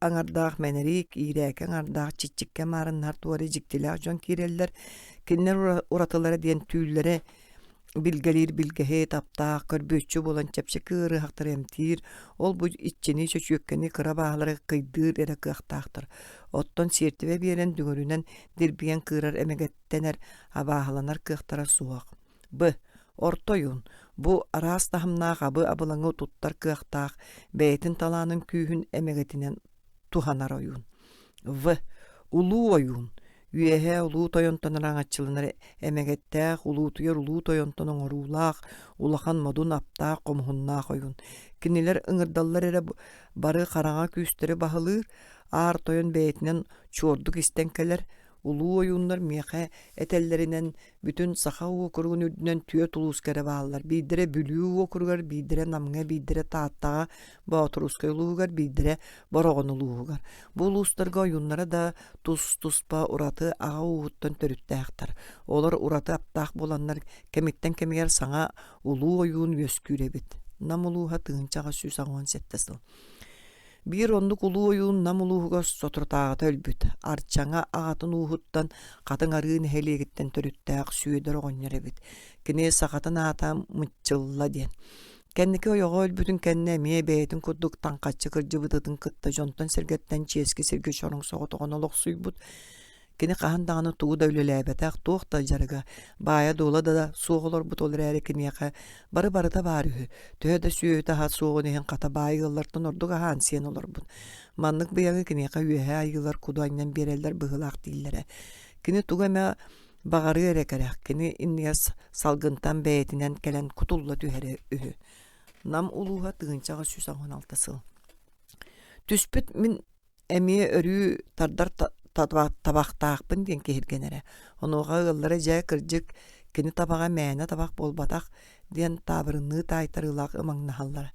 аңардаах мэнэрик иирээки аңардаах чичикке маарыннар туары дьиктилээх дьон киирэллэр кинилэр уратылара диэн түүллэре билгелир билгеһе таптаах көрбүччү болан чэпчи кыырыахтар эмтиир ол бу итчини чөчүөккени кыра бааһылары кыйдыыр эре кыахтаахтар. Оттон сиэртибэ биэрэн дүҥөрүнэн дирбиген кыырар эмегеттенер абааһыланар кыахтара суох. Ортойун. Бу араас тахымнаах абы абылаңы туттар кыахтаах бэйэтин талаанын күүһүн эмегетинен туханар ойуун. Улуу ойуун. Үйэһэ улуу тойонтонор аңаччылынар эмегеттээх улуутуйар улуу тойонтон оҥоруулаах, улахан модун аптаах комуһуннаах ойуун. Кинилэр ыҥырдаллар эре бары хараҥа күүстэрэ баһылыыр, аар тойон бэйэтинен чуордук истэн келэр, Улуу oyunlar меха этеллеринен бүтүн саха окуругун үрдүнен түйө тулуускара баалар. Бидире бүлүү окуругар, бидире намга, бидире тааттага, баатуруска улуугар, бидире борогон улуугар. Бу улустарга oyunlara да туспа ураты ага ууттан төрүттээхтар. Олар ураты аптаах боланнар кемиттен кемигер саңа улуу oyun өскүребит. Нам улууха тыынчага сүз агуан сеттесил. Бир ондук улуу oyun нам улууга сотуртаагыта өлбүт. Арчаңа агатын уухуттан катын арыын хелегиттен төрүттээк сүйөдөр оҕонньор эбит. Кини сахатын аата мычылла диэн. Кенники ойоҕо өлбүтүн кенне эмиэ бэйэтин курдук таңкаччы кырдьыбытытын кытта жонтон сиргеттен чиэски сирге чоруң соҕотоҕон олохсуйбут. Кини хаһан даҕаны тугуда үлэлээбэтэх туохта жарыга баая дуола да суоҕолорбут олар эри киниэхэ бары-барыта баар үһү. Төһө да сүйөөтэ хат суоҕун иһин ката баайыыллартын ордук аһаан сиэн олорбут. Маннык быйаҥы киниэхэ үөһэ айылар кудуаннан биэрэллэр быһылаах дииллэрэ. Кини туга эмэ бағары эрекэрэх, кини инниэ салгынтан бэйэтинэн кэлэн кутулла түһэрэ үһү. Нам улууһа тыынчаҕа сүс аҕуон алтасыл. Түспүт мин эмиэ өрүү тардар табахтаахпын диэн киһиргенере. Онуоха ыаллара дьэ кырдьык кини табаға мээнэ табах болбатах диэн таабырынныы таайтарыылаах ымаҥнаһаллара.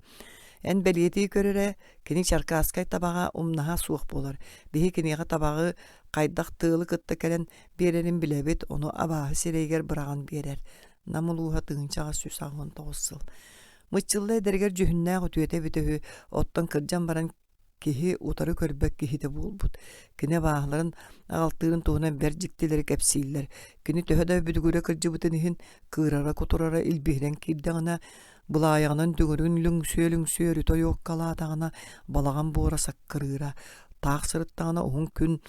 Эн бэлиэти көрөрэ кини чаркааскай табаға умнаһа суох болар. Биһи киниэхэ табаҕы хайдах тыылы кытта кэлэн биэрэрин билэбит, ону абааһы сирэйгэр быраган биэрэр. Нам улууһа тыынчаҕа сүс аҕуон тоҕуссыл. Мыччылла эдэригэр дьүһүннээх утуйата битэһү оттон кырдьан баран киһи утары көрбөк киһите булбут. Кини бааһларын аҕалтыырын туһунан бэр дьиктилери кэпсииллэр. Кини төһө да бүдүгүрэ кырдьыбытын иһин кыырара кутурара илбиһирэн киирдэҕина булааyaҕынан түгөрүн лүҥсүө өрүтө юоккалаатаҕына балаган буора саккырыыра. Таах сырыттаҕына уһун күн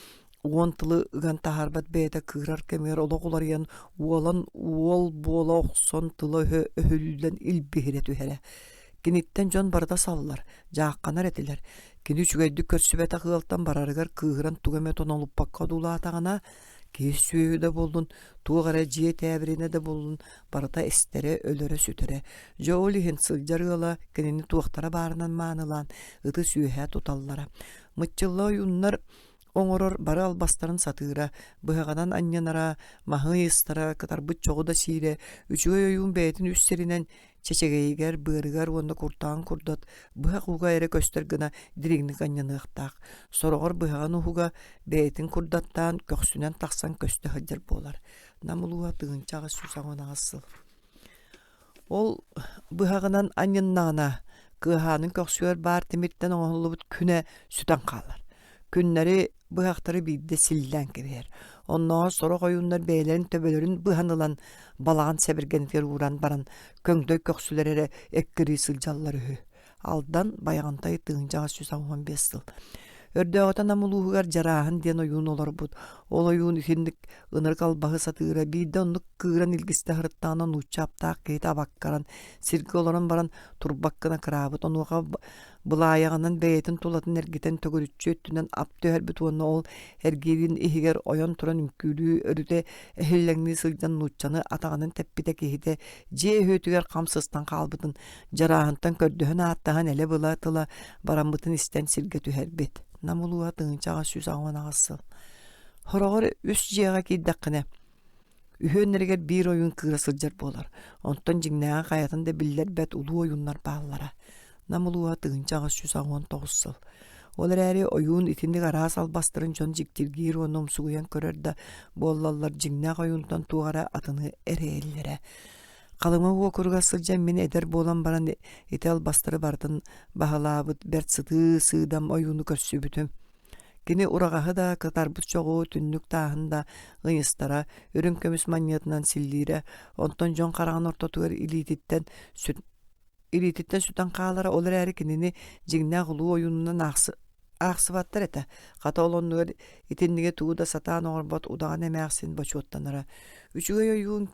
уон тылы ыган таһаарбат бэйэтэ кыырар кэмиэр олоҕуларыйан уолан уол буола охсон тыла өһүллэн илбиһире түһэрэ. Киниттен дьон барыта саллар, жааққанар этилэр. Кини үчүгэйдүк көрсүбэт агыалтан барарыгар кыыгыран тугаме тонолуппакка дулаатаҕына киис сүйүү да болдун, тугара жие тээбирине да болдун, барыта эстере өлөрө сүтөрө. Жоол иһин сылдьарыала кинини туохтара баарынан маанылаан ыты сүүһэ туталлара. Мыччылла ойуннар оҥорор бары албастарын сатыыра, быһаҕанан анньанара, маһыйыстара, кытарбыт чоҕу да сиире, үчүгэй ойуун бэйэтин үссеринэн чечегейигэр, быарыгар уонна куртаан курдат, быһа хуга эре көстөр гына диригник анньаныахтаах. Сороҕор быһаҕан уһуга бэйэтин курдаттаан көхсүнэн тахсан көстө хадьар буолар. Нам улууа тыынчаҕа сүс аҕуонаҕассыл. Ол быһаҕынан анньаннаҕына кыаһаанын көхсүөр баар тимиттен оҥоһуллубут күнэ сүтэн хаалар. Күннәри быһактары биирде силлэн кэбиэр. Онноо сорох ойуннар бэйэлэрин төбөлөрүн быһанылан балаган сэбиргенитер ууран баран көҥдөй көхсүлэрэрэ эккирии сылдьаллар үһү. Алдан баяғантай тыынчаҕа сүс аҕуон биэссыл. Өрдөҕөтө нам улууһугар жарааһын диэн ойуун олорбут. Ол ойуун итинник ыныр калбаһы сатыыра биирде оннук кыыран илгисте хырыттаана нуучаапtaах киһитэ абаккаран сиргэ олорон баран турбаккына кыраабыт. Онуоха былааyaҕынан бэйэтин тулатын эргитен төгөрүччү өттүнэн ап төһөрбүт уонна ол эргиирин иһигэр ойон туран үмкүүлүү өрүтэ эһиллэҥнии сылдьан нууччаны атаҕынан тэппитэ киһитэ дьиэ үһүөтүгэр хамсыстан хаалбытын жарааһынтан көрдөһөн ааттаһан эле была тыла барамбытын истэн сиргэ түһэрбит. Нам улууа тыынчаҕа сүс аҕуонаҕассыл. Хороҕор үс дьиэҕэ киирдэххинэ үһүөннэригэр биир ойуун кыыра сылдьар буолар. Онтон дьиҥнээҕэ хайатын да биллэрбэт улуу ойууннар бааллара. Нам улууа тыынчаҕа сүс аҕуон тоҕуссул. Олар эри ойуун итинник араас албастырын дьон дьиктиргиир уонна умсугуйан көрөр да буоллаллар дьиҥнээх ойуунтан тугара атыны эрээллэрэ. Халыма уокуруга сылдьан мин эдер буолан баран ити албастары бартын баһалаабыт бэрт сыдам ойууну көрсүбүтүм. Кини урагаһы да кытарбыт чоҕу түннүк тааһын да ыйыстара өрүн көмүс манньыатынан силлиире. Онтон дьон хараҕын ортотугар илиититтен сүтэн хаалара олар эри кинини дьиҥнээх улуу ойуунунан аахсыбаттар этэ. Хата олоннугар итинниге тууда сатаан оҕорбот удаган эмээхсин бочуоттанара. Үчүгэй ойуун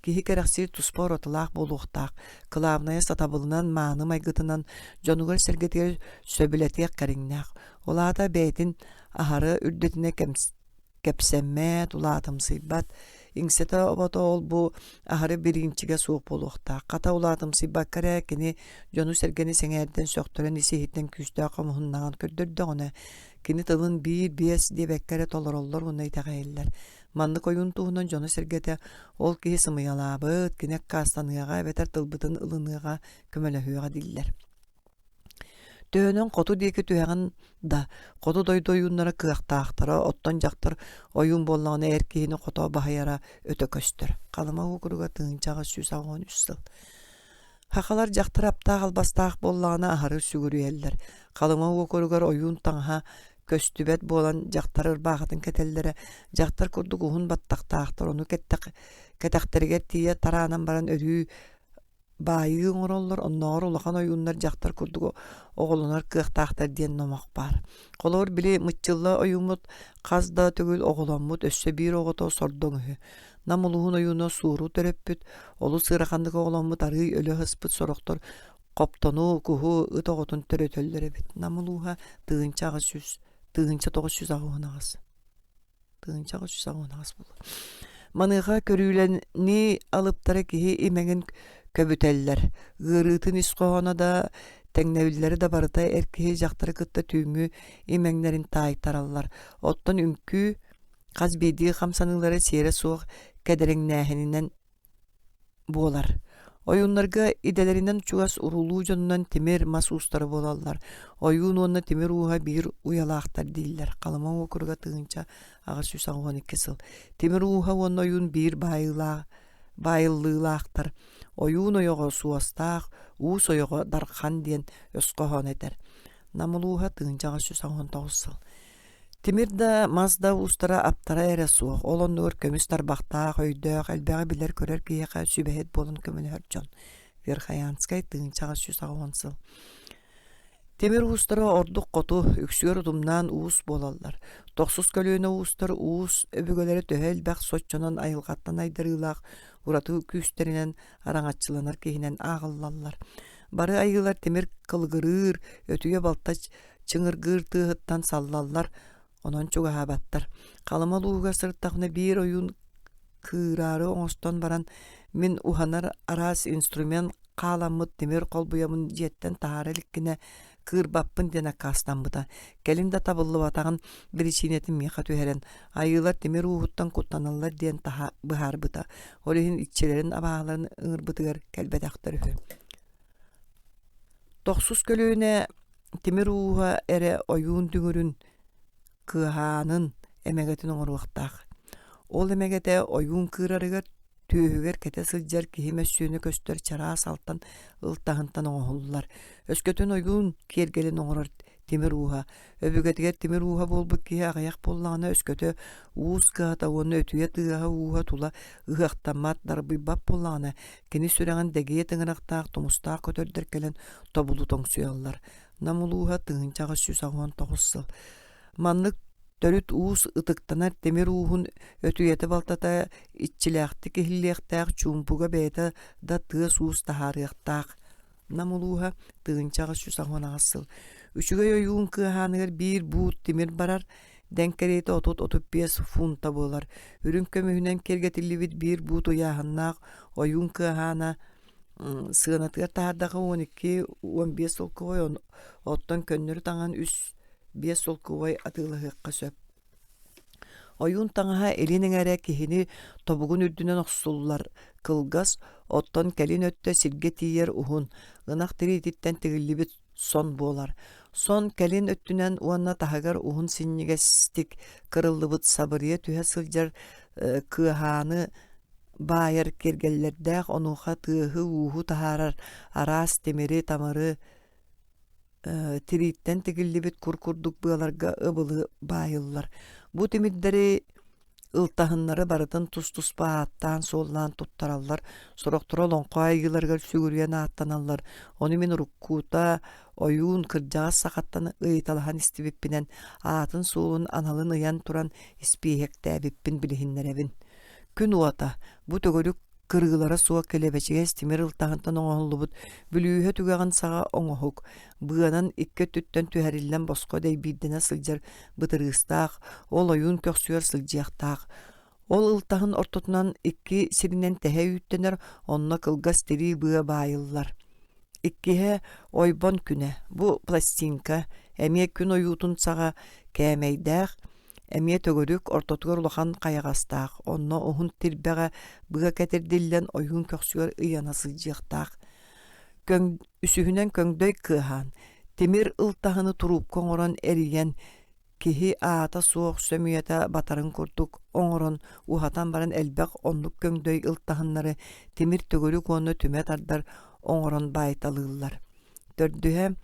киһи кэрэхсиир туспа оротулаах болуохтаах, кылаабыная сатабылынан мааны майгытынан дьонугар сэргэтигэр сөбүлэтиэх кэриҥнээх. Улаата бэйэтин аһары үрдүтүнэ кэпсэммэät улаатымсыйбат. Иҥсэтэ обото ол бу аһары биринчиге суох болуохтаах. Хата улаатымсыйбат кэрэ кини дьону сэргэни сэҥээрдэн сөхтөрөн исиһиттэн күстээхэ муһуннаҕан көрдөрдөҕүнэ. Kini tılın bir bies diye bekkere tolorollar unay tağayırlar. Manlık oyun tuğundan jonu sirgete ol kihi sımıyalabıt, kinek kastanıyağa beter tılbıtın ılınıyağa kömelehüyağa diller. Töөнөн коту диэки түһэҕин да, коту дойдойууннара кыахтаахтара, оттон дьахтар ойуун буоллаҕына эркиһини хотоо баһайара өтө көстөр. Халыма укуруга тыынчаҕа сүс аҕоон үс сыл. Хахалар дьахтар аптаах албастаах буоллаҕына аһары сүгүрүэллэр. Халыма укуругар ойуун таҥаһа көстүбэт буолан дьахтар ырбаахатын кетэллэре, дьахтар курдук уһун баттахтаахтар, ону кэтэхтэригэр тиийэ тараанан баран өрүү баайы оңороллор, онноор улахан ойууннар дьахтар курдугу оҕолунар кыахтаахтар диэн номох бар. Холоор били мыччылла ойуумут хас да төгүл оҕоломмут өссө биир оҕото сордоң үһү. Намулуһун ойууна сууру төрөппүт, олу сыырахандык оҕоломмут арый өлө хыспыт сорохтор коптону куһу ыт оҕотун төрөтөллөрөбүт. Намулууха тыынчаҕа сүс, тыынча тоҕус сүс аҕуунагас. Тыынчаҕа сүс аҕуунагас бул. Маныга көрүүлэни алыптара киһи имэҥин көбүтэллэр. Гырыытын исқоһона да теңнэбиллэри да барыта эркиһи дьахтары кытта түүҥү имэҥнэрин таайтараллар. Оттон үҥкүү хас биидии хамсанылары сиэрэ суох кэдэриҥнээһининэн буолар. Ойууннарга иделеринен чугас урулуу дьонунан тимир мас уустары буолаллар. Ойуун уонна тимир ууһа биир уялаахтар дииллэр. Халыма уокуруга тыынча аҕар сүс аҕуон икки сыл. Тимир ууһа уонна ойуун биир баайыллыылаахтар. Oyuun oyogo suostаах, uus oyogo darхан диэн өскоһон этер. Намулууха тыынчаҕа сүс аҕуон тоҕус сыл. Тимир да мас да уустара аптара эрэ суох. Олоннугар көмүс тарбахтаах, өйдөөх, элбэҕи билэр көрөр киэхэ сүбэһэт буолан көмөлөһөр дьон. Верхаянскай тыынчаҕа сүс аҕуон сыл. Тимир уустара ордук коту үксүгөр удумнаан уус буолаллар. Тохсус көлүүнө уустар уус өбүгөлери төһөл бэх соччонон айылгаттан айдырыылаах, ураты күстеринен араңаччыланар киһинен аагыллаллар. Бары айылар тимир кылгырыыр, өтүгө балтач чыңыргыыр тыыһыттан саллаллар, онон чугаһаабаттар. Халымалууга сырттахына биир ойуун кыырары оҥостон баран мин уханар араас инструмент кааламмыт тимир колбуямын диэттен таһара иликкине кыырбаппын диэн аккаастанбыта. Келин да табыллыбатаҕын биричиинетин миэхэ түһэрэн, айылар тимир уухуттан куттаналлар диэн таһа быһаарбыта. Олиһин иччилэрин абааһаларын ыҥырбытыгар кэлбэтэхтэр үһү. Тохсус көлүүнэ тимир ууһа эрэ ойуун түҥүрүн кыаһаанын эмэгэтин оҥоруохтаах. Ол эмэгэтэ ойуун кыырарыгар түүһүгэр кэтэ сылдьар киһи мэссүүнү көстөр чараа салтан ылтаһынтан оҥоһуллар. Өскөтүн ойуун киэргэлин оҥорор тимир ууһа. Өбүгэтигэр тимир ууһа буолбут киһи аҕыйах буоллаҕына өскөтө уус кыата уонна өтүйэ тыаһа ууһа тула ыһыахтаммат дарбыйбап буоллаҕына кини сүрэҕин дэгиэ тыҥырахтаах тумустаах көтөрдөр келен тобулу тоҥсуяллар. Намулууһа тыынчаҕа сүс аҕуон тоҕус сыл. Маннык төрүт уус ытыктанар тимир уухун өтүйэти балтата иччилээхти киһиллиэхтээх чуумпуга бэйэта да тыас уус таһаарыахтаах. Намулууһа тыынчаҕа сүс аҕуон аҕассыл. Үчүгэй ойуун кыаһааныгар биир буут тимир барар, дэнкэриэти отут 35 фунта буолар. Үрүн көмүһүнэн кэргэтиллибит биир буут уяаһыннаах ойуун кыаһаана сыанатыгар таһаардаҕа 12-15 солкуой оттон көннөрү таҥан 5 солкуой атыылаһыакка сөп. Ойуун таҥаһа элиниҥэрэ киһини тобугун үрдүнэн охсуллар кылгас, оттон кэлин өттө сиргэ тиийэр уһун, ынах тириититтэн тигиллибит сон буолар. Сон кэлин өттүнэн уанна таһыгар уһун синнигэстик кырыллыбыт сабырыйа түһэ сылдьар кыаһааны баайар киргэллэрдээх онуха тыаһы ууху таһаарар араас тимири тамары тирииттэн тигиллибит куркурдук быаларга ыбылы баайыллар. Бу тимирдери ылтаһыннары барытын тус-тус бааттаан суоллаан туттараллар, сорохтора лоңко айгыларга сүгүрүйэн ааттаналлар. Ону мен уруккуута ойуун кырдьаҕас сахаттан ыйыталаһан истибиппинэн аатын суолун аналын ыйан туран испиэхтээбиппин билиһиннэрэбин. Күн уата, бу төгөрүк кырыылара суа келебечигес тимир ылтаһынтан оҥоһуллубут бүлүүһэ түгэҕин саҕа оҥоһук. Быанан икке түттэн түһэриллэн боско дэйбиирдэнэ сылдьар бытырыыстаах, ол ойуун көхсүөр сылдьыахтаах. Ол ылтаһын ортотунан икки сиринэн тэһэ үүттэнэр онно кылгас тирии быа баайыллар. Иккиһэ ойбон күнэ, бу пластинка Эмие күн оюутун саға кәмейдәк, эмие төгөрүк ортотугар улахан каягастаак, онно ohun тирбэҕэ быга кэтирдиллэн ойуун көхсүгөр ыйана сылдьыахтаах. Үсүһүнэн көҥдөй кыаһаан, тимир ылтаһыны турупка оҥорон эриен, киһи аата суох сөмүйэtä батарын курдук оҥорон уһатан баран элбэх оннук көҥдөй ылтаһыннары тимир төгөрүк уонна түмэ тардар оҥорон баайталыыллар. Төрдүһэ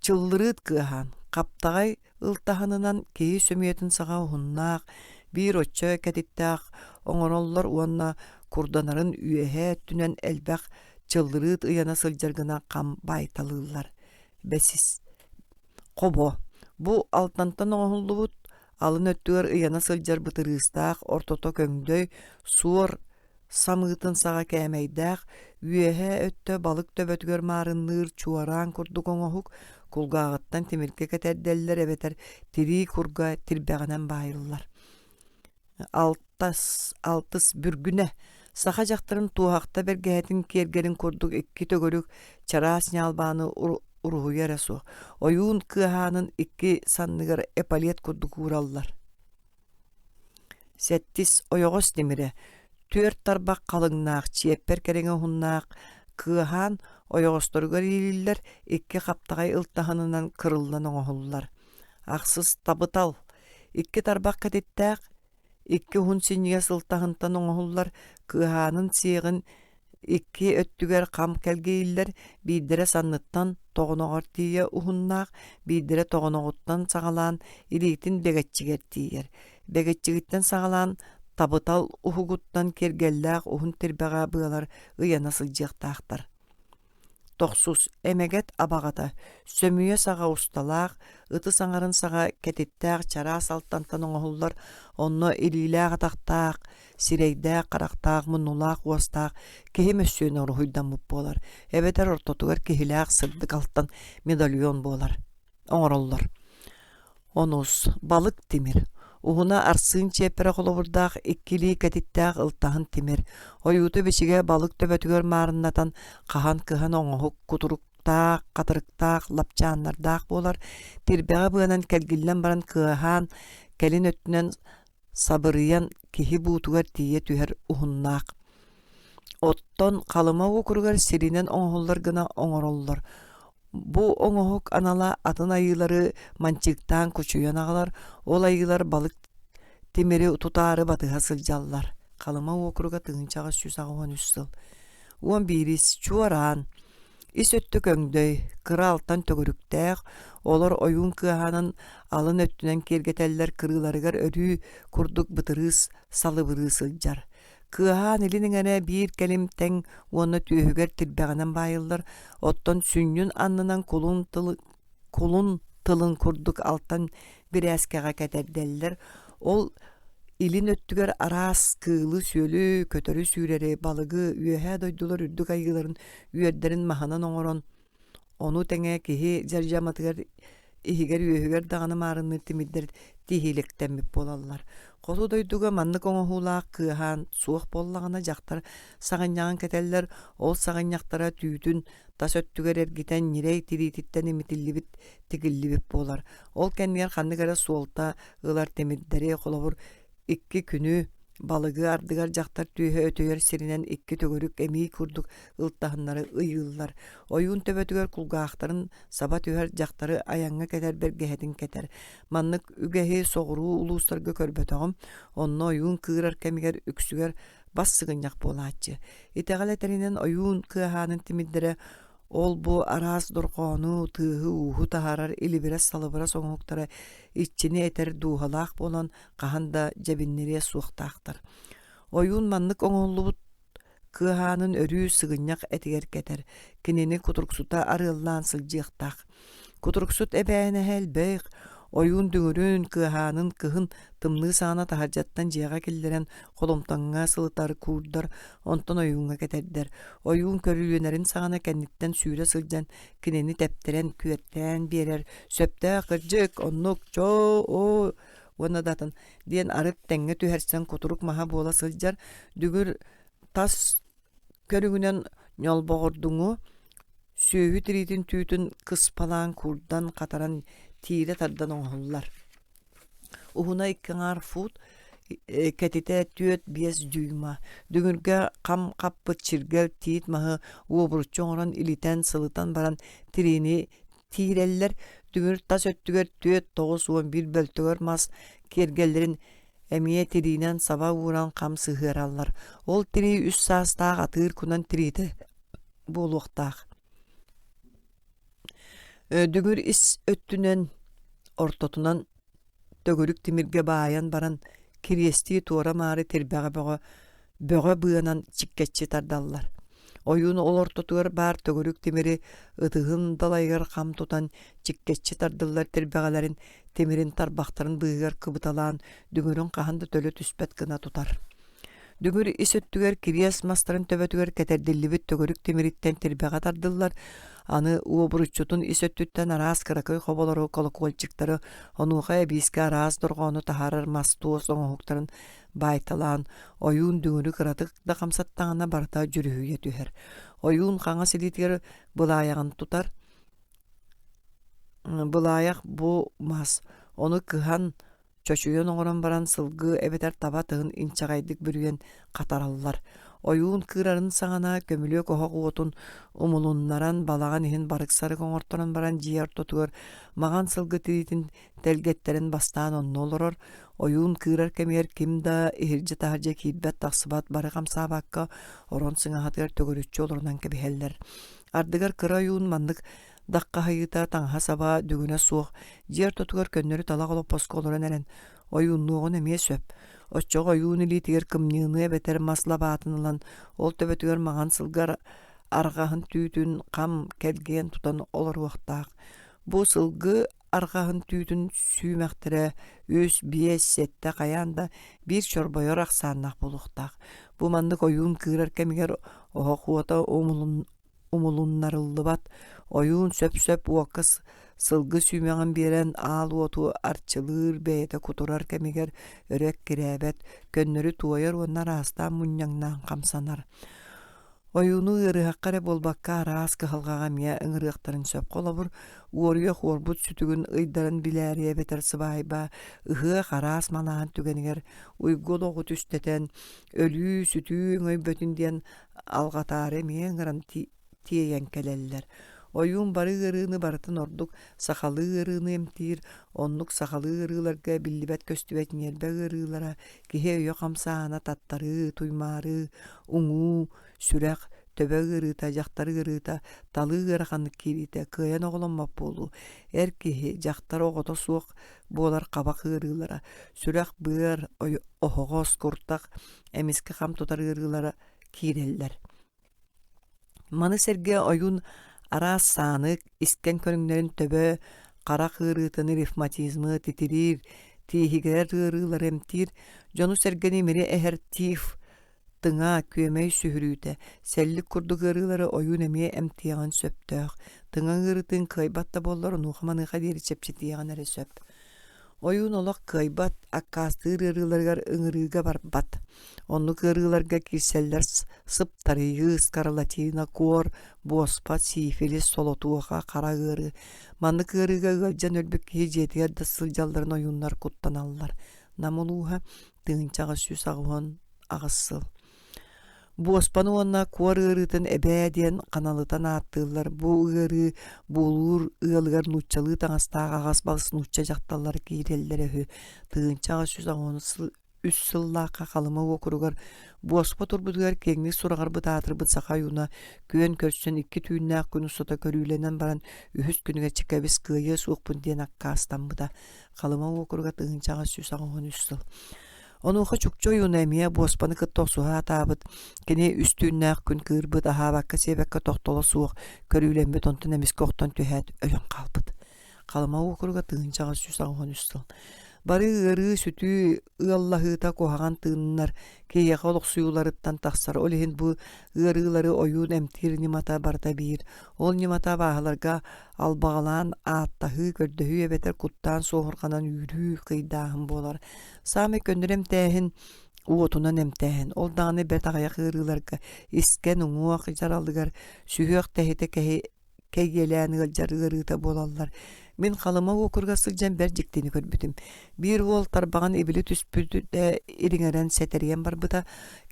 чыллырыыт кыаһаан, каптаҕай ылтаһынынан киһи сөмүйэтин саҕа уһуннаах, биир оччо кэтиттээх оҥороллор уонна курданарын үөһэ түнэн элбэх чыллырыыт ыйана сылдьаргына хам баайталыыллар. Бэсис хобо бу алтантан оҥоһуллубут алын өттүгэр ыйана сылдьар бытырыыстаах ортото көҥдөй суор самыытын саҕа кээмэйдээх үөһэ өттө балык төбөтүгөр маарынныыр чуараан курдук оҥоһук кулгааҕыттан тимиргэ кэтэрдэллэр эбэтэр тирии курга тирбэҕинэн баайыллар. Алтыс бүргүнэ саха дьахтарын туахта бэргэһэтин киэргэрин курдук икки төгөрүк чараас ньаалбааны уруһуйар асуох. Ойуун кыаһаанын икки санныгар эполет курдук уураллар. Сэттис ойоҕос тимире түөрт тарбак калыҥнаах, чиэппэр кэриҥэ уһуннаах кыаһаан ойоҕосторугар иилиллэр икки хаптаҕай ылтаһынынан кырыллан оҥоһуллар. Ахсыс табытал икки тарбак кэтиттээк икки уһун синньиге сылтаһынтан оҥоһуллар кыаһаанын сиэҕин икки өттүгэр хам кэлгииллэр биирдэрэ санныттан тоҕоноҕор тиийэ уһуннаах, биирдэрэ тоҕоноҕуттан саҕалаан илиитин бэгэтчигэр тиийэр. Бэгэтчигиттэн саҕалаан табытал уһугуттан кэргэллээх уһун тирбэҕэ быалар ыйана сылдьыахтаахтар. Тохсус эмегет абаҕата сөмүйэ саҕа усталаах, ыты саҥарын саҕа кэтиттэээх чараас алтантан оҥоһуллар онно илиилээх атахтаах, сирэйдээх харахтаах, муннулаах уостаах киһи мөссүөнэ уруһуйдаммыт буолар. Эбэтэр ортотугар киһилээх сырдык алтан медальон буолар. Оҥороллор. Онус балык тимир. Уһуна арсыын чиэппэрэ холобурдаах иккилии кэтиттэээх ылтаһын тимир. Ойууту бичигэ балык төбөтүгөр маарыннатан хаһан кыһан оҥоһук кутуруктаах, катырыктаах, лапчааннардаах буолар. Тирбэҕэ быанан кэлгиллэн баран кыаһаан кэлин өттүнэн сабырыйан киһи буутугар тиийэ түһэр уһуннаах. Оттон халыма уокуругар сиринэн оҥоһуллар гына оҥороллор. Бу оҥоһук анала атын айылары манчыктаан кучуйан аҕалар, ол айылар балык тимири тутаары батыһа сылдьаллар. Халыма уокуруга тыынчаҕа сүс аҕуан үссыл. Уон биирис чуараан, ис өттү көҥдөй, кыра алтан төгөрүктээх, олор ойуун кыаһаанын алын өттүнэн киэргэтэллэр кырыыларыгар өрүү курдук бытырыыс салыбырыы сылдьар. Кыаһаан илиниҥэрэ биир кэлим тэҥ уонна түөһүгэр тирбэҕинэн баайыллар, оттон сүннүн аннынан кулун тылын курдук алтан бирэскэҕэ кэтэрдэллэр, ол илин өттүгэр араас кыылы сүөлү көтөрү сүүрэри балыгы үөһэ дойдулар үрдүк айыларын үөрдэрин маһанан оҥорон ону тэҥэ киһи дьардьаматыгар иһигэр үөһүгэр даҕаны маарынны тимирдэр тиһиликтэммит буолаллар. Хоту дойдуга маннык оҥоһуулаах кыаһаан суох боллаҕына дьахтар саҕынньаҕын кэтэллэр, ол саҕынньахтара түүтүн тас өттүгэр эргитэн нирэй тириититтэн имитиллибит тигиллибит буолар. Ол кэннигэр ханныгара суолта ылар тимирдэри холобур икки күнү балыгы ардыгар дьахтар түүһэ өтөйөр сиринэн икки төгөрүк эмии курдук ылтаһыннары ыйыыллар. Ойуун төбөтүгөр кулгаахтарын саба түһэр дьахтары аяҥҥа кэтэр бэргэһэтин кэтэр. Маннык үгэһи соҕуруу улуустарга көрбөтөҕүм, онно ойуун кыырар кэмигэр үксүгэр бас сыгынньах буолааччы. Итэҕэл этэринэн ойуун кыаһаанын тимирдэрэ ол бу араас дорхоону тыыһы ууху таһаарар илибирэ салыбыра соҥуктара иччини этэр дууһалаах болон хаһан да дьэбиннэрие суохтаахтар. Ойуун маннык оҥоллубут кыаһаанын өрүү сыгынньах этигэр кэтэр, кинини кутуруксута арыаллаан сылдьыахтаах. Кутуруксут эбээнэһэ элбэйх, ойуун дүҥүрүүн кыаһаанын кыһын тымныы саана таһардьаттан дьиэҕэ киллэрэн холомтоҥҥа сылытар куурдар, онтон ойуунга кэтэрдэр. Ойуун көрүүлүөнэрин саҕана кэнниттэн сүүрэ сылдьан кинини тэптэрэн күөттэн биэрэр сөптөө кырдьык оннук чоо оо уонна датын диэн арыт тэҥҥэ түһэрсэн кутурук маһа буола сылдьар, дүгүр тас көрүҥүнэн ньолбоҕордуҥу сүүһү тириитин түүтүн кыспалаан куурдан хатаран тире тардан оңоллар. Уһуна 2 фут кетите түөт 5 дюйма. Дүгүргө кам каппыт чиргел тиит маһы уобурчоңорон илитен сылытан баран тирини тиреллер дүгүр тас өттүгөр түөт 9-11 бөлтөгөр мас кергеллерин эмие тиринен саба ууран кам сыгыраллар. Ол тири 3 саастаах атыыр кунан тирите болуктаах. Дүгүр ис өттүнен ортотунан төгөрүк тимирге бааян баран кириести туора маары тербеге бөгө быанан чиккетчи тардаллар. Ойуун олортотугар бар төгөрүк тимири ытыгын далайгар кам тутан чиккетчи тардыллар тербегалерин темирин тарбактарын быыгар кыбыталаан дүгүрүн каханды төлө түспет гына тутар. Дүгүр ис өттүгөр кириес мастарын төбөтүгөр кетердиллибит төгөрүк тимириттен тербега тардыллар. Аны уобуруччутун ис өттүттен араас кыракой хоболору колокольчиктары онуха эбиске араас доргону тахарар мастуос оңохуктарын байталаан ойуун дүгүрү кыратык да камсаттаана барта жүрүхүгө түһэр. Ойуун каңа силитигер былаягын тутар. Былаяк бу мас. Ону кыхан чочуйон оңорон баран сылгы эбетер таба тыгын инчагайдык бүрүген катараллар. Ойуун кырарын саңана көмүлө кохок уотун умулуннаран балаган ихин барыксары коңорторон баран жиер тотугөр маган сылгы тиритин телгеттерин бастаан оннолорор. Ойуун кырар кемер кимда ихиржи тахаржа кийбет таксыбат бары камсаабакка орон сыңахатыгар төгөрүччү олорунан кебихеллер. Ардыгар кыра ойуун мандык дакка хайыта таңха саба дүгүнө суох жиер тотугөр көннөрү талак олоп поско олорон эрен ойууннуогун эмие сөп. Оччого ойуун илитигер кымньыыны бетер маслабаатынылан ол төбөтүгөр маган сылгар аргаһын түүтүн кам келген тутан олоруактаак. Бу сылгы аргаһын түүтүн сүүмэхтере үс биэс сетте каянда бир чорбойор аксааннах болуктаак. Бу мандык ойуун кыырар кемигер охокуота умулуннарыллыбат ойуун сөп-сөп уоккас сылгы сүүмэҕин биэрэн аал уоту арчылыыр бэйэтэ кутурар кемигер өрөк кирээбэт көннөрү туойар уоннар аастаан мунньаңнаан камсанар. Ойууну ырыахкаре болбакка араас кыһалгаҕа мия ыҥырыахтарын сөп холобур уоруйа хуорбут сүтүгүн ыйдарын билээрие бетер сыбаайба ыһыах араас малаан түгенигер уйгулоҕу түстэтэн өлүү сүтүү өҥөйбөтүн диэн алгатаары мия ыҥыран тиэйэн келеллер. Ойуун бары ырыыны барытын ордук сахалы ырыыны эмтиир оннук сахалы ырыыларга биллибет көстүбет ньербе ырыылара киһи өйө камсаана таттары туймаары уҥуу сүрэх төбө ырыыта жактары ырыыта талы ыраханнык киирите кыайан оголоммап буолу эр киһи жактар огото суох буолар кабак ырыылара сүрэх быар оһоҕос куртак эмиске хам тутар ырыылара кииреллер. Маны серге ойуун араас саанык искен көрүңнөрүн төбө кара кыырыытыны ревматизмы титирир тиихигерер ырыылар эмтир жону сергени мири эхер тиф тыңа күөмөй сүһүрүүтэ селлик курдук ырыылары ойуун эмие эмтиэгин сөптөөх тыңа ырытын кыайбатта боллор нуухаманыха диэри чепчитиэгин эре сөп. Ойуун олох кыайбат аккаастыыр ырыыларыгар ыҥырыыга барбат. Оннук ырыыларга кирселлер сыптарыйы, скарлатина, кор, боспа, сифилис, солотуоха, кара ыры. Маннык ырыыга ыалдьан өлбүк киһи дьиэтигэр да сылдьалларын ойууннар куттаналлар. Намулууха тыынчаҕа сүс агуон аҕыссыл. Буоспаны уонна куор ырыытын эбээ диэн каналытан ааттыыллар. Бу ыры буулуур ыалыгар нууччалыы таҥастаах аҕас багыс нуучча дьахталлар кииреллер өһү. Тыынчаҕа сүс агуон үс сыллаакка халыма уокуругар буоспа турбутугар кеңник сураҕарбыт аатырбыт саха юна күөн көрсүн 2 түүннээх күн усата көрүүлэнэн баран үһүс күнүгэр чикэбис кыайы суукпун диэн аккаастамбыта халыма уокуруга тыынчаҕа сүс агуон үс сыл. Онуха чукчо юна эмие буоспаны кыттоосуha атаабыт кини үстүүннээх күн кыырбыт аһаабакка сиэбэкке тохтоло суох көрүүлэмбит онтон эмиске охтон түһээт өлөн калбыт. Халыма уокуруга тыынчаҕа сүс агуон үс сыл. Бары ырыы сүтүү ыаллаһыыта куһаҕан тыыннар киэхэ олохсуйууларыттан тахсар олиһин бу ырыылары ойуун эмтиир нимата барда биир. Ол нимата бааһыларга албаҕалаан ааттаһыы көрдөһүү эбетер куттаан соохурганан үүрүү кыйдааһын буолар. Саамай көннөр эмтээһин уотунан эмтээһин. Ол дааны бэрт аҕайах ырыыларга искен уҥуох жаралыгар сүһүөх тэһите кэйэлээн ыалдьар ырыыта буолаллар. Min kalıma okurga sılcan berjiktiğini görбүтүм. Bir wol tarbağan ibili түспүдү de iriңерен seteriyen barбыта.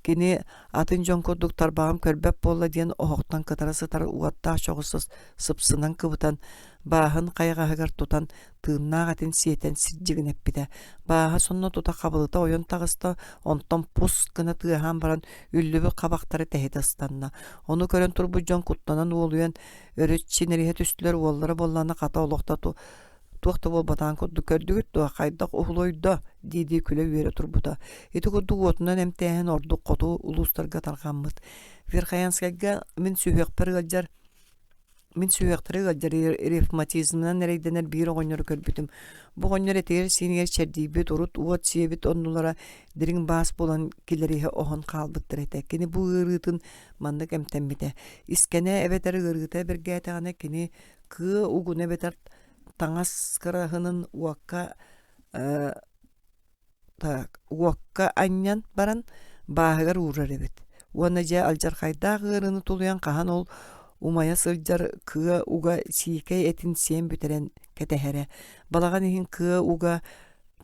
Kini atın jonkurduk tarbağım körbep bolla diyen ohoqtan kıtara sıtar uatta şoğusuz sıpsınan kıbıtan bahın kaygahagar tutan tığınnağa atin siyeten sirjigin eppide. Baha sonna tuta kabılıta oyon tağısta ondan pus kına tığıhan baran üllübü kabaktarı tehit ıstanna. Onu kören turbu jon kutlanan uoluyen örüç çinerihet üstüler uollara bollana kata oloqta tuaqta bol batan koddu kördügüt doğa kaydaq uhloyda didi küle üyere turbuda. Eti koddu otundan emtehen ordu qotu ulustarga talqammıt. Verkayanskaga min süyaqtары gajar revmatizmdan nereydener bir oğonları körbütüm. Bu oğonlar eteğer seniyer çerdibet urut uat siyebet onnulara dirin bas bolan kilerihe oğon kalbıttır etek. Kini bu ırıtın mandık emtemmide. İskene ebeter ırıta bir gætağına kini kığı ugun ebeter taŋas kırahının uakka anyan baran bahıgar uğrar ebet. Uana ja aljar kayda ırını tuluyan kahan ol umaya sıljar kığı uga çiğkey etin siyen büteren ketehere. Balagan ihin kığı uga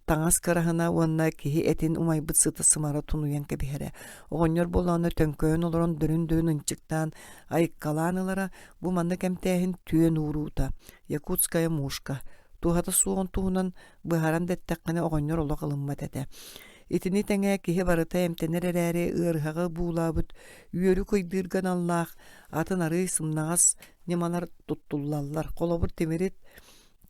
taŋas kırahına uana kihi etin umay bıt sıtı sımara tunuyan kebihere. Oğonyor bolağına tönköyün oluran dönün ınçıktan ayıkkalanılara bu mandık emtehin tüyen uğruuta. Yakutskaya muşka. Tuhata suğun tuğunan bıharan dettekkine oğonyor ola kılınma dede. Itini tenge kihi barıta emtener ereri ırhağı buğlabıt. Üyörü koydırgan Allah atın arı sımnağız nemalar tuttullallar. Kolabır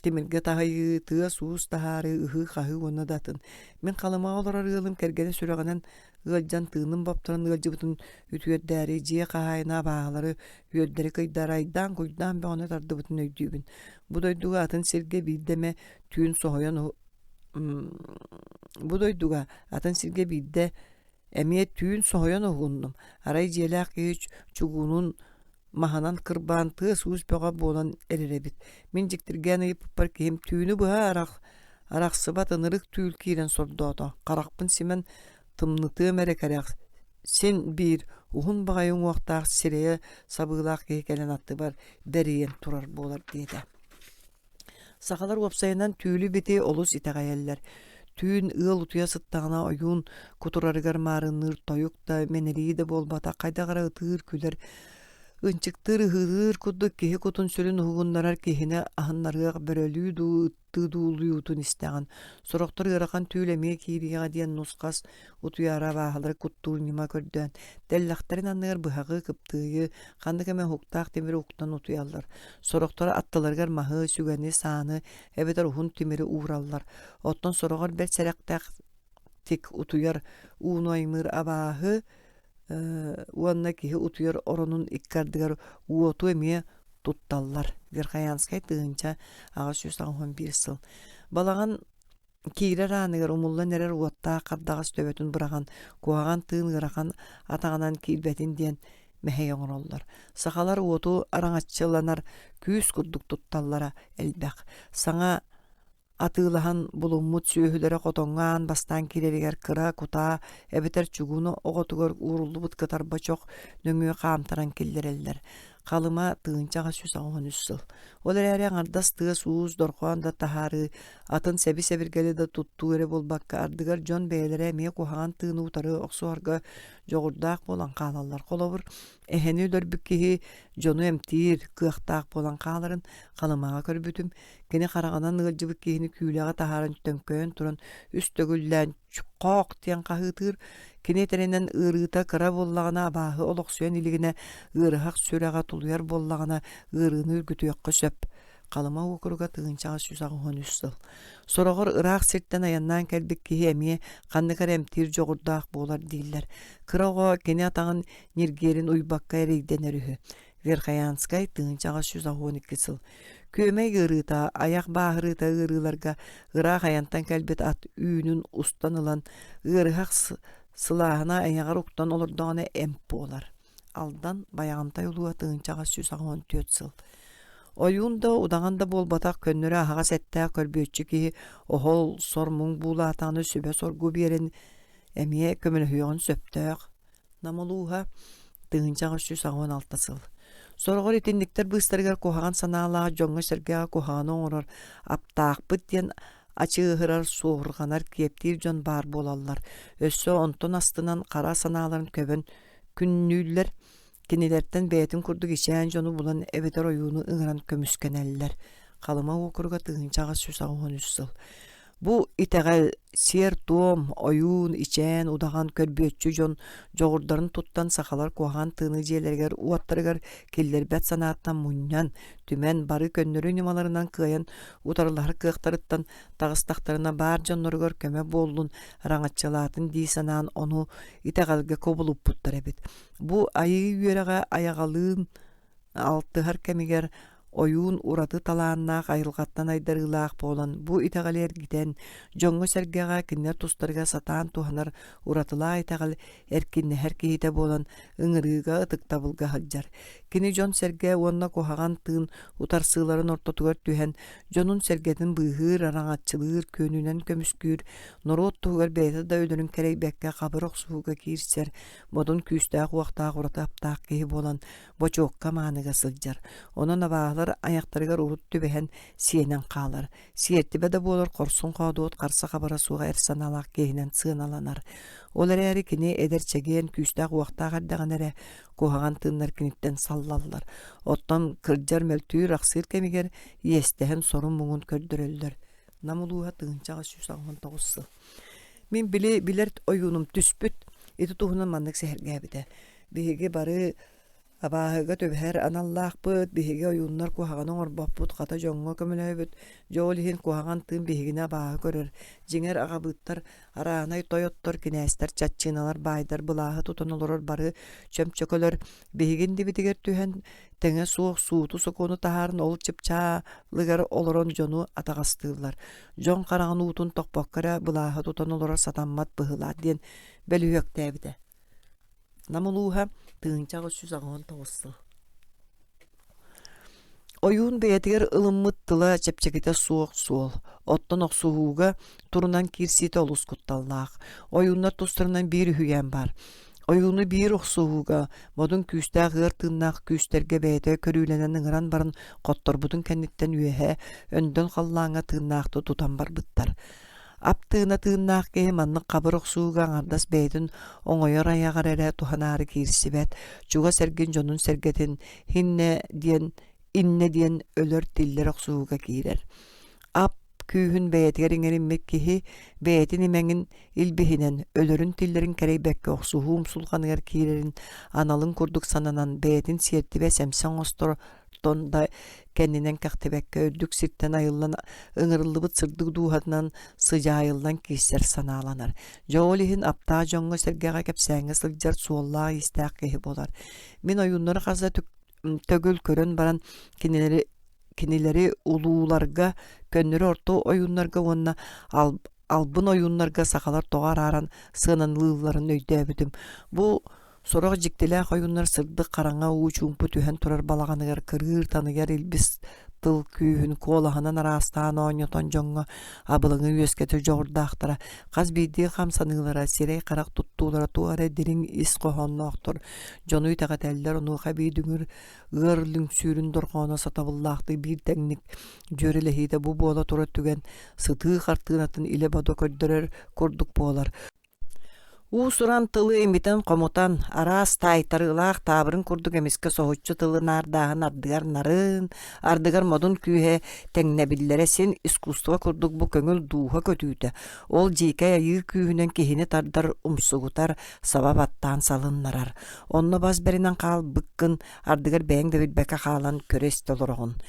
Timirge tahayı tığa suus taharı ıhı kahı ona datın. Men kalıma olar arığılım kergene sürağınan ılcan tığının baptıran ılcıbıtın ütüyödderi ciye kahayına bağları üyödderi kıydaraydan koydan be ona tardı bütün öydüğün. Bu doyduğu atın sirge bildeme tüyün soğuyan bu doyduğu atın sirge bilde emiyet tüyün soğuyan oğundum. Aray jelak hiç çuğunun mahanan kırban tığ suus beğa bolan ererebit. Min jiktirgen ayıp par ki hem tüyünü bıha arak sıbat anırık tüyül kiren sordoda. Qarakpın simen tımnıtığı merek arak. Sen bir uhun bağayın uaqtaq sireye sabıqlaq kekelen attı var beriyen turar bolar deydi. Sakalar websayından tüylü biti olus itagayeller. Tüyün ığıl utuya sıttağına oyun kuturarıgar marınır toyuk da meneriyi de bolbata kaydagara ıtır küler ınçıktır hıdır kudduk kihi kutun sürün hugundarar kihine ahınlarıga börölüy tıdуулuyutun isteğen. Soroktor ırakan tüylemeye kiriyağa diyen nuskas utuyara bahaları kuttuğu nima kördön. Dellaktarin anlıgar bıhağı kıptığı kandık hemen huktaq temiri uktan utuyallar. Soroktora attılargar mahı, sügeni, sağını, ebeder uhun temiri uğrallar. Ottan sorokor bel serektaq tik utuyar uğnaymır abahı uanna kihi utuyar oronun ikkardigar uotu emiye tuttallar. Verkayanskay tığınca ağaç 111 sıl. Balagan kiire ranıgar umulla nerer uatta kaddağız töbetün bırağan kuağan tığın gırakan atağanan kilbetin diyen mehe ollar. Sakalar uotu araŋatçılanar küs kudduk tuttallara elbek. Sana atığılahan bulunmut süöhülere kotongan bastan kireriger kıra kuta ebeter çugunu oğotugar uğrullu bıtkatar baçok nöngüye kamtaran killereller. Kalıma tığıncağa 113 sıl. Olar eren ardas tığı suuz dorkoğan da taharı atın sebi sebirgeli da tuttuğu ere bolbakka ardıgar jon beylere emeye kuhağan tığını utarı oksuarga joğurdaq bolan kalallar kolabır. Eheni ölörbükkihi jonu emtir kıaqtaq bolan kaların kalımağa körbütüm. Gene karaganan ılcıbık kihini küylağa taharın tönköyün turan üstögüllen çuqqoq diyen kahıtır. Kineterenen ırıta kıra bollağına abahı oloqsuyan iligine ırıhaq sürağa tuluyar bollağına ırığını ürgütüyakka söp. Kalıma okuruga tığınçağı 113 sıl. Sorağır ıraq sirtten ayandan kelbik kihi emiye kandıkar emtir joğurdaq bolar değiller. Kıra kene atağın nirgerin uybakka ereyden erühü. Verkayanskay tığınçağı 112 sıl. Köme ırıta, ayak bağırıta ırılarga ıraq ayantan kelbet at üyünün ustan ılan ırıhaq sılahına ayağa uktan olurduğuna emp olar. Aldan bayağımta yolu atığınçağa 114 sıl. Oyunda udağanda bol batak könnöre ağa settä kölbüyötçü ki ohol sormun buğla atanı sübe sorgu birin emiye kömülhüyon söptök. Namoluha tığınçağa 116 sıl. Sorgor итинниктер быстарыгар кухаган санаалаа жоңго сергега куханы оңорор аптаакпыт диэн ачыыһырар суурганар кептир жон бар болаллар. Өссө онтон астынан кара санааларын көбөн күннүүллер кинилерден бээтин курдук ичээн жону булан эбетер оюуну ыҥыран көмүскенеллер. Калыма укурга тыгынчага сүсагон үссыл. Бу итегел сер туом оюун ичээн удаган көрбөтчү жон жогурдарын туттан сахалар куахан тыны жээлергер уаттарыгар киллербет санааттан муньян түмен бары көннөрү нумаларынан кыайан утарлары кыактарыттан тагыстактарына бар жонноргор көмө боллун раңатчалаатын дии санаан ону итегалге кобулуппуттар эбит. Бу айыы үереге аягалыын алтыхар кемигер оюун ураты талааннаах айылгаттан айдарыылаах болан бу итегалер гитен жоңго сергега киннер тустарга сатаан туханар уратылаа итегал эркиннехер киһите болан ыҥырыыга ытыктабылга хаджар. Кини жон серге уонна кухаган тыын утарсыыларын ортотугар түһэн жонун сергетин быыһыыр араңатчылыыр көнүнен көмүскүүр норуот тугар бэйта да өлөрүн керейбекке кабыр оксууга киирсер модун күүстээх уактаах ураты аптаах киһи болан бочуокка maaныга сылдьар. Онон абааһылар аяктарыгар урут түбэһэн сиэнэн хаалар. Сиэттибэ да буолар корсун хоодуот карса хабара суга эрсаналаах киһинэн сыаналанар. Олар эри кини эдерчегиэн күүстээх уактаах ардаган эре кухаган тыыннар киниттен саллаллар. Оттон кырдьар мөлтүүр ахсыыр кемигер иэстэһэн сорун муҥун көрдөрөллөр. Намулууha тыынчаҕа сүсаҕон тоҕуссыл. Мин билер ойуунум түспүт ити туһунан маннык сэһэргээбитэ. Биһиги бары абааһыга төбэһэр аналлаахпыт биһиги ойууннар кухаганың орбоппут хата жоңго көмөлөйбүт. Жоолиһин кухаган тыын биһигине абааһы көрөр. Жиңер агабыттар араанай тойоттор кинээстер чатчыналар баайдар былааһы тутонолорор бары чөмчөкөлөр биһигин дибитигер түһэн тэҥэ суох сууту сокону таһаарын ол чыпчаалыгар олорон жону атагастыыллар. Жон караҕын уутун тохпоккара былааһы тутонолорор сатаммат быһылаат диэн бөлүөктээбитэ. Намулууha тыынчаҕы сүсаҕон тоҕуссыл. Oyuun бэйэтигэр ылыммыт тыла чэпчэгитэ суох суол. Оттон оксуһууга турунан кирсиите олускутталлаах. Oyuunнар тустарынан биир үһүйэн бар. Oyuunu биир оксуһууга модун күүстээх ыар тыыннаах күүстерге бэйэтэ көрүүлэнэн ыҥыран барын хотторбутун кэнниттэн үөһэ өндөн халлааҥҥа тыыннаахты тутан барбыттар. Аптыына тыыннаах киһи маннык хабыр оксууга аҥардас бэйэтин оҥойор аягар эрэ туханаары киирсибэт. Чуга серген дьонун сергетин инне диэн өлөр тиллер оксууга киирэр. Ап күүһүн бэйэтигэр иҥериммик киһи бэйэтин имэҥин илбиһинэн өлөрүн тиллерин кэрейбэкке оксуһуум сулҕаныгар киирэрин аналын курдук сананан бэйэтин сиэртибэ сэмсэн остортон да кэннинэн кахтыбэкке өддүк сиртэн айыллан ыҥырыллыбыт сырдык дууһатынан сыдьаайыллан кииссэр санааланар. Жоолиһин аптаа жоңго сэргэҕэ кэпсээҥҥэ сылдьар суоллаах истээх киһи болар. Мин ойууннары хаса төгүл көрөн баран кинилери улууларга көннөрү орто ойууннарга уонна албын ойууннарга сахалар тоҕар ааран сыананылыылларын өйдөөбүтүм. Бу сорох жиктилээх ойууннар сырдык хараҥа уучуумпу түһэн турар балаҕаныгар кырыыр таныгар илбис тыл күүһүн куолаһынан араастаан ооньотон жоҥҥо абылыҥы үөскэтэ жогурдаахтара хас биирдии хамсаныылара сирэй харах туттуулара туара дириҥ ис кохонноохтор дьонуй таҕатэллэр онууха бии дүҥүр ыар лүҥсүүрүн дорҕооно сатабыллаахтыы биир тэҥник дьүөрэлэһиитэ бу буола тура түгэн сытыы хартыынатын илэ бодо көрдөрөр курдук буолар. Уусуран тылы эмитен комутан араас тайтарылаах таабырын курдук эмиске соһуччу тылы наардааһын ардыгар модун күүһэ тэҥнэбиллэре син искусство курдук бу көҥүл дууһа көтүүтэ. Ол дьиикэ айыы күүһүнэн киһини тардар умсугутар саба баттаан салыннарар. Онно бас беринен хаалбыккын ардыгар бэйэҥ дэбилбэкэ хаалан көрөстө олороҕун.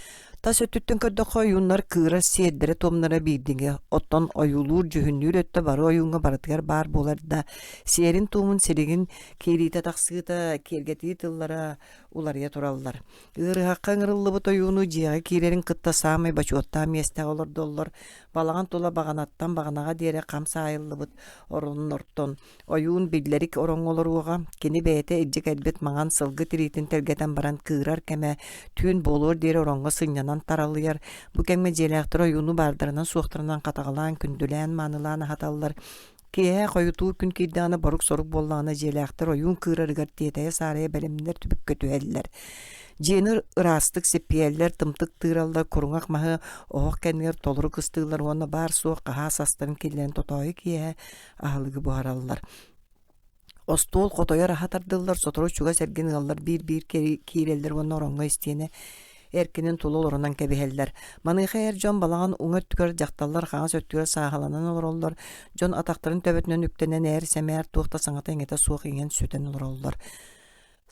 Тас өттүттэн көрдөх ойууннар кыыра сиэддэрэ туомнара биирдиҥэ оттон ойуулуур жүһүннүүр өттө бары ойуунга барытыгар баар буолар да сиэрин туумун сиригин киириитэ тахсыыта киэргэтии тыллара уларыйа тураллар. Ыарыһакка ыҥырыллыбыт ойууну дьиэҕэ киирэрин кытта саамай бачуоттаа миэстэх олордоллор балаҕан тула бағанаттан бағанаҕа диэрэ хам саайыллыбыт ороннортон ойуун биллерик ороҥолоруоҕа кини бэйэтэ эдьик элбит маҥан сылгы тириитин тергэтэн баран кыырар кэмэ түүн буолуор диэри ороҥҥо сынньанан тараллыйар. Бу кэмэ дьиэлээхтэр ойууну баардарынан суохтарынан катаҕалаан күндүлээн маанылаан хаталлар. Киэһэ хойутуу күн киирдэҕинэ борук сорук буоллаҕына дьиэлээхтэр ойуун кыырарыгар тиэтэйэ саарайа бэлэмнэр түбүккө түһэллэр. Жені ырастык сепиеллер тымтык тыраллар куруңак маһы оох кеннер толуру кыстыылар уонна баар суох каһаа састарын киллен тотоой киэ аһылыгы буһараллар. Остуол хотойор ахатардыллар сотору чуга серген ылаллар бир кииреллер уонна ороңго истиэне эркинин тулул оронан кебиһеллер. Маныйха эр Дьон балаган уңар түкөр жакталлар хааңас өттүгөр саахаланан олороллор. Дьон атактарын төбөтүнөн үктенен эр сэмээр туохта саңата эҥете суох иңен сүтен олороллор.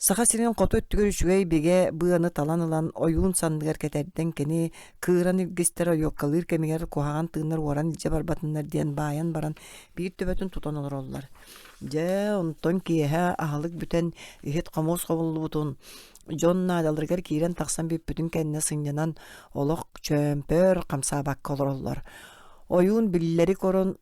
Саха сирин қото өттүгөр үчүгэй биге быаны талан ылан ойуун сандыгар кетерден кени кыыран илгистер ойоккалыр кемигер кухаган тыынар уоран илже барбатыннар диэн бааyan баран биир төбөтүн тутан олороллар. Же онтон киэһэ аһалык бүтэн иһит комуус кобуллубутун Дьон наадалыргар киирен тахсан бүппүтүн кэнне сыннянан олох чөмпөр камсаабакка олороллор. Ойуун биллери корон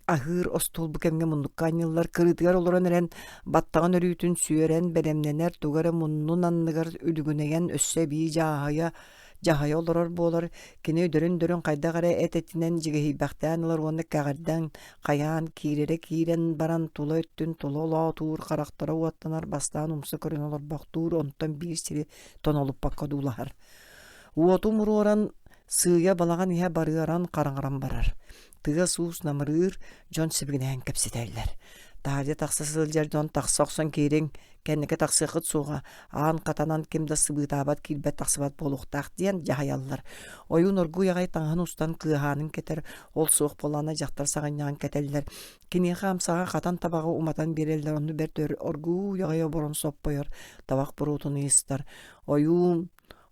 ахыр остул бу кемге мундукка аныллар кырытыгар олорон эрен баттаган өрүүтүн сүйөрен беремненер тугары муннун анныгар үдүгүнеген өссө бии жахая олорор болор кини өдөрүн кайдагара этетинен жигehибактан олор уонна кагардан каяан киирен баран тула өттүн тула тур карактара уаттанар бастаан умса көрөн олор бактуур онтон бир сири тонолуп баккадуулар. Уоту муруоран сыыя балаган иһэ барыаран караңаран барар. Тыга суус намырыр Дьон сибигинээн кэпситэллэр. Таһырдьа тахса сылдьар Дьон тахсохсон киириң кэннеке тахсыахыт суuга аан катанан кимда сыбыытаабат киирбэт тахсыбат болуктаах диэн жаһаяллар. Ойуун оргуу ягай таҥаһын устан кыаһаанын кетер ол суох болаана дьахтар саҕанньаан кетэллэр. Киниэхэ амсаҕа хатан табаҕа уматан биэрэллэр онну бэрт оргуу ягай оборон соппойор табак буруутун ыыстар. Ойуун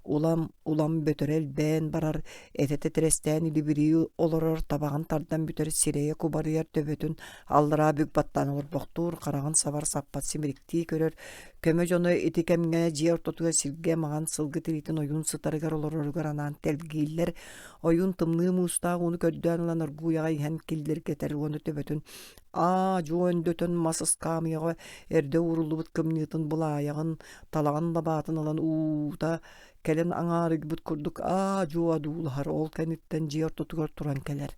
улам бөтөрел бээн барар этете терестен илибирии олорор табаган тардан бүтөр сирее кубарыяр төбөтүн аллара бүк баттан олор бохтур караган сабар саппат симирикти көрөр көмө жоно ити кемге жер тотуга сирге маган сылгы тиритин оюн сытарыгар олороргар анан телгииллер оюн тымны муста уну көддөөн улан оргуяга иһэн киллер кетер уну төбөтүн жуөндөтөн масыс камыяга эрде урулубут кымнытын булаягын талаган лабатын алан уута келен аңарыг бут курдук жуадуулар ол кениттен жер тотугар туран келер.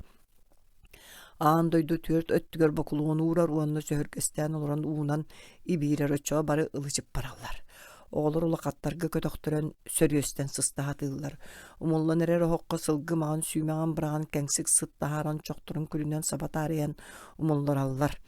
Аандойду төрт өттүгөр бокулуун уурар уонна сөһөргестен олорон уунан ибирер очо бары ылычып бараллар. Оолор улакаттарга көтөктөрөн сөрүөстен сыстаатыыллар. Умуллан эрер охокко сылгы маан сүймаган быраган кеңсик сыттаһаран чоктурун күлүнөн сабатаарыян умуллараллар.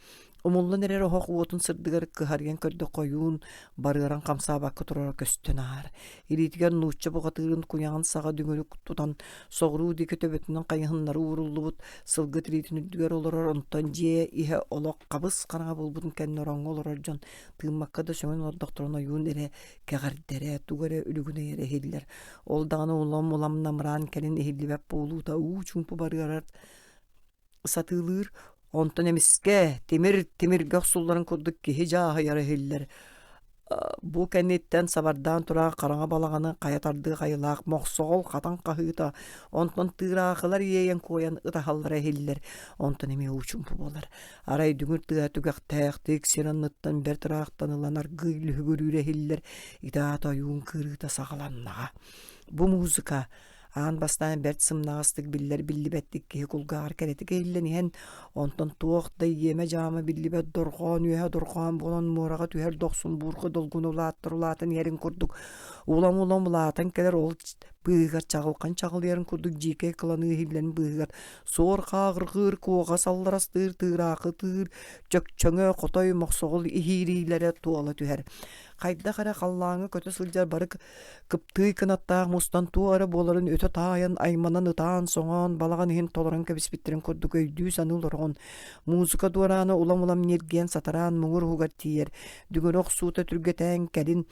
Умуллан эрер охок уотун сырдыгар кыһарыян көрдө коюун барыаран камсаабакка турара көстөн аар. Иритигер нуучча бугатыырын куяган сага дүңөрүк тутан согруу дике төбөтүнөн кайыһыннары ууруллубут сылгы тиритин үдүгөр олорор онтон жие иһэ олок кабыс караңа булбутун кэнне ороңго олорор Дьон тыыммакка да сөңөн ордокторон оюун эре кэгардере тугары үлүгүнэ эре хиллер. Ол даганы улам намраан келин эхиллибэп болуута чумпу барыарар сатыылыыр онтон эмиске тимирге оксулларын курдук киһи жааһыйара хиллер. Бу кенниттен сабардаан тура караңа балаганы каятарды кайылаак мохсоол катан каһыыта онтон тыыраахылар иэйэн куоян ытахаллара хиллер. Онтон эми уучумпу болар. Арай дүңүр тыа түгэхтээх сиранныттан бер тыраахтан ыланар гыйлы хүгүрүүрэ хиллер. Итаат оюун кырыыта сагаланнага. Бу музыка аан бастан берт сымнагастык биллер биллибеттик киһи кулгаар керетик эйллен иһэн онтон туохта иеме жаама биллибет доргоон доргоон болон муурага түһэр дохсун буурга долгун улааттан ярин курдук улам улаатан келер ол быыгар чагыл ярин курдук жике кыланы хиллен быыгар соор каагыргыр куога салларастыр тыыраакы тыыр чөкчөңө котой моксогул ихириилере туала түһэр кайда кара халлаңы көтө сылжар барык кыптый кынаттаах мустан туары боларын өтө тааян айманан ытаан соңон балаган иһин толорон кебиспиттерин курдук өйдүү саныылоргон музыка дуарааны улам нерген сатараан муңур хугар тиер дүгөрөк суута түргетен келин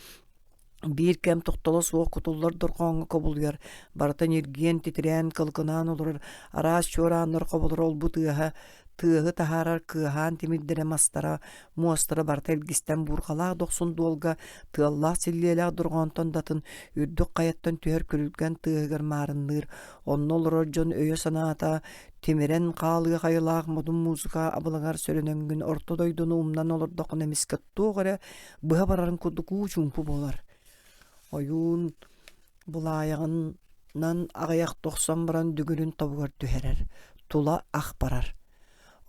бир кем токтоло суох кутуллар доргоонга кобулуяр барата нерген титирен кылкынаан олорор араас чуорааннар кобулор олбу тыаһы таһаарар кыаһаан тимирдере мастара муостара барта элгистен буурхалаах дохсун дуолга тыаллаах силлиэлээх доргоонтон датын үрдүк каяттан түһэр көрүлгэн тыаһыгар маарынныыр онно олорор Дьон өйө санаата тимирен каалыга хайылаах модун музыка абылыгар сөрөнөңгүн ортодойдуну умнан олордокун эмискэ туогаре быһа барарын курдук чумпу болар. Оюун булааягынан агаяк тохсон баран дүгүрүн тобугар түһэрэр тула ах барар.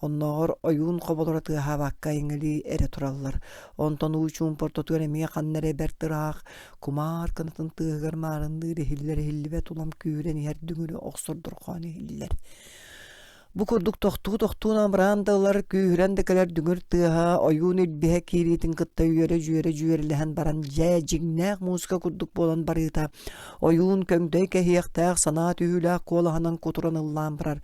Онноор oyun qoboloratu habakka ingeli ere turallar. Onton uçun portotugar emi qannere bertiraaq kumar kanatın tığır marındı hiller hillibet ulam küren yer düngünü oqsurdur qani hiller. Bu kurduk toxtuğuna brandalar kührendekeler düngür tıha oyun ilbihe kiritin kıtta jüyere baran jigneq musika kurduk bolan barita. Oyun köngdey kehiyaqtaq sanat ühülaq kolahanan kuturan ıllan barar.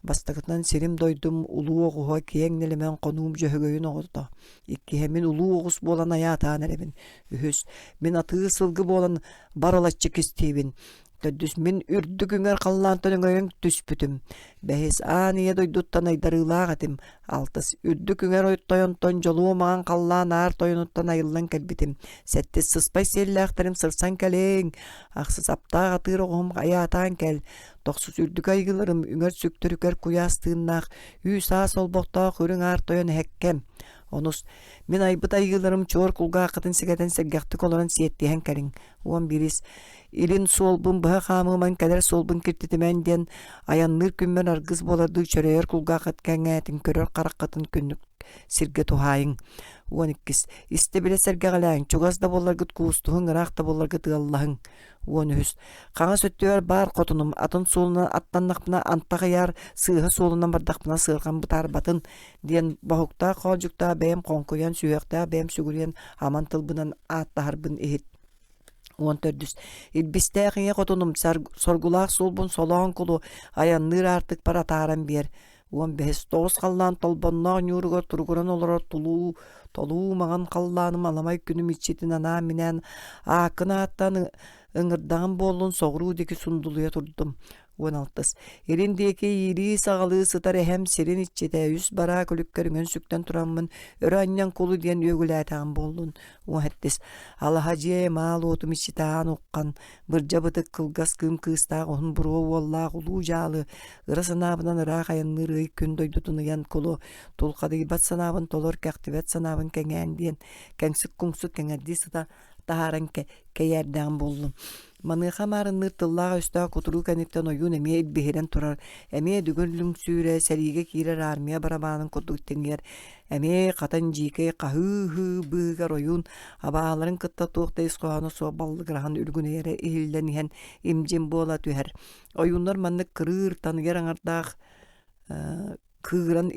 Бастакытынан серим дойдум улуу оғуға киеңнелемен қонуым жөһөгөйін оғырда. Икки хемин улуу оғус болан аятаан әребін. Үхіс, мен атығы сылғы болан баралатчы кестейбін. Төддүс мен үрдүгүңер қаллантын өңөрің түспүтім. Бәхес ания дойдуттан айдарылақ атым. Алтыс, үрдүгүңер ойттойонтон жолуы маған қаллан ар тойонуттан айылан кәлбітім. Сәттес сыспай селләқтарым сырсан кәлең. Ақсыз аптақ атыр оғым аятаан кәл. Тоқсус үрдүк айгыларым үңер сөктөрүкер куястыыннақ. Үй саа солбоқта хүрің ар тойон хәккем. Онус, мен айбыт айгыларым чор кулга қытын сігәтен сәггәқті колоран сиеттейін кәрің. Уан бірис, илин солбын бұға қамыман кәдер солбын кіртетімен ден аянныр күммен аргыз боларды чөрейер кулга қыт кәңәтін көрер қарақ қытын күннік сирге тухайың. Уан иккіс, исте біле сәрге қалайың, чуғазда боларгыт куыстуғын, ырақта боларгыт ығаллағың. Уан үхіс, қаңа сөттөөр бар қотыным, атын солынан аттаннақпына антағы яр, сыға солынан бардақпына сығырған бұтар батын, ден бағықта қалжықта бәйім қонқоян, сүйеқта бәйім сүгірен аман тылбынан аттағарбын ехет. Уан төрдүс, илбісті әқіңе қотыным, соргулақ солбын солуан құлу, аянныр артық бар атаран бер. Уан бәс тоғыз қаллан толбоннақ нүрігір тұрғырын олар толу маған қалланым аламай күнім итчетін ана менен ақына аттан ыңырдаған болын соғыру декі сұндылуя тұрдым. 16. Еріндеке ери сағалы сытар әхем серен итчеті үс бара көліккеріңен сүктен тұрамын өрі аннан қолу ден өгілі әтаған болын. 17. Алаға же мал отым итчетаған оққан біржа бұтық қылғас кым кыстақ оғын бұруы оллақ ұлу жалы ұры санабынан ұрақ аянныр үй күн дойдутыны ян қолу тұлқады бат санабын толыр кәқтібет санабын кәңән ден кәңсік күңсік кәңәдді сыта тахаран кәйәрдән болын. Маныха марынныр тыллаға үстіға кутуру кәніктен ойын әме илбехерен тұрар. Әме дүгірлің сүйрі сәлиге кейлер армия барабанын кодуктенгер. Әме қатан жике қахы бұғар ойын абағаларын кытта тоқта исқуаны соғбалды ғыраған үлгінері ихілден ехен имжен бола түхер. Ойынлар манны кырыр таныгер аңардақ кығыран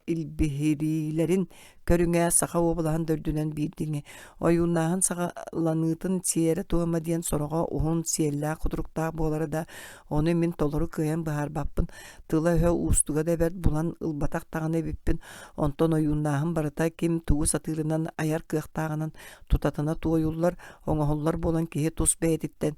илбехерилерин көрүңә саха обылаһын дөрдүнен бирдиңе. Ойуннаһын сағаланытын сиере туама диен сорога уһун сиеллә кудруктаа болары да оны мен толору кыян бахар баппын. Тыла хө устуга да бер булан ылбатак тагына биппин. Онтон ойуннаһын барыта ким тугу сатырынан аяр кыяктагынан тутатына туойуллар, оңоһоллар болан кие тус бәйтиттен.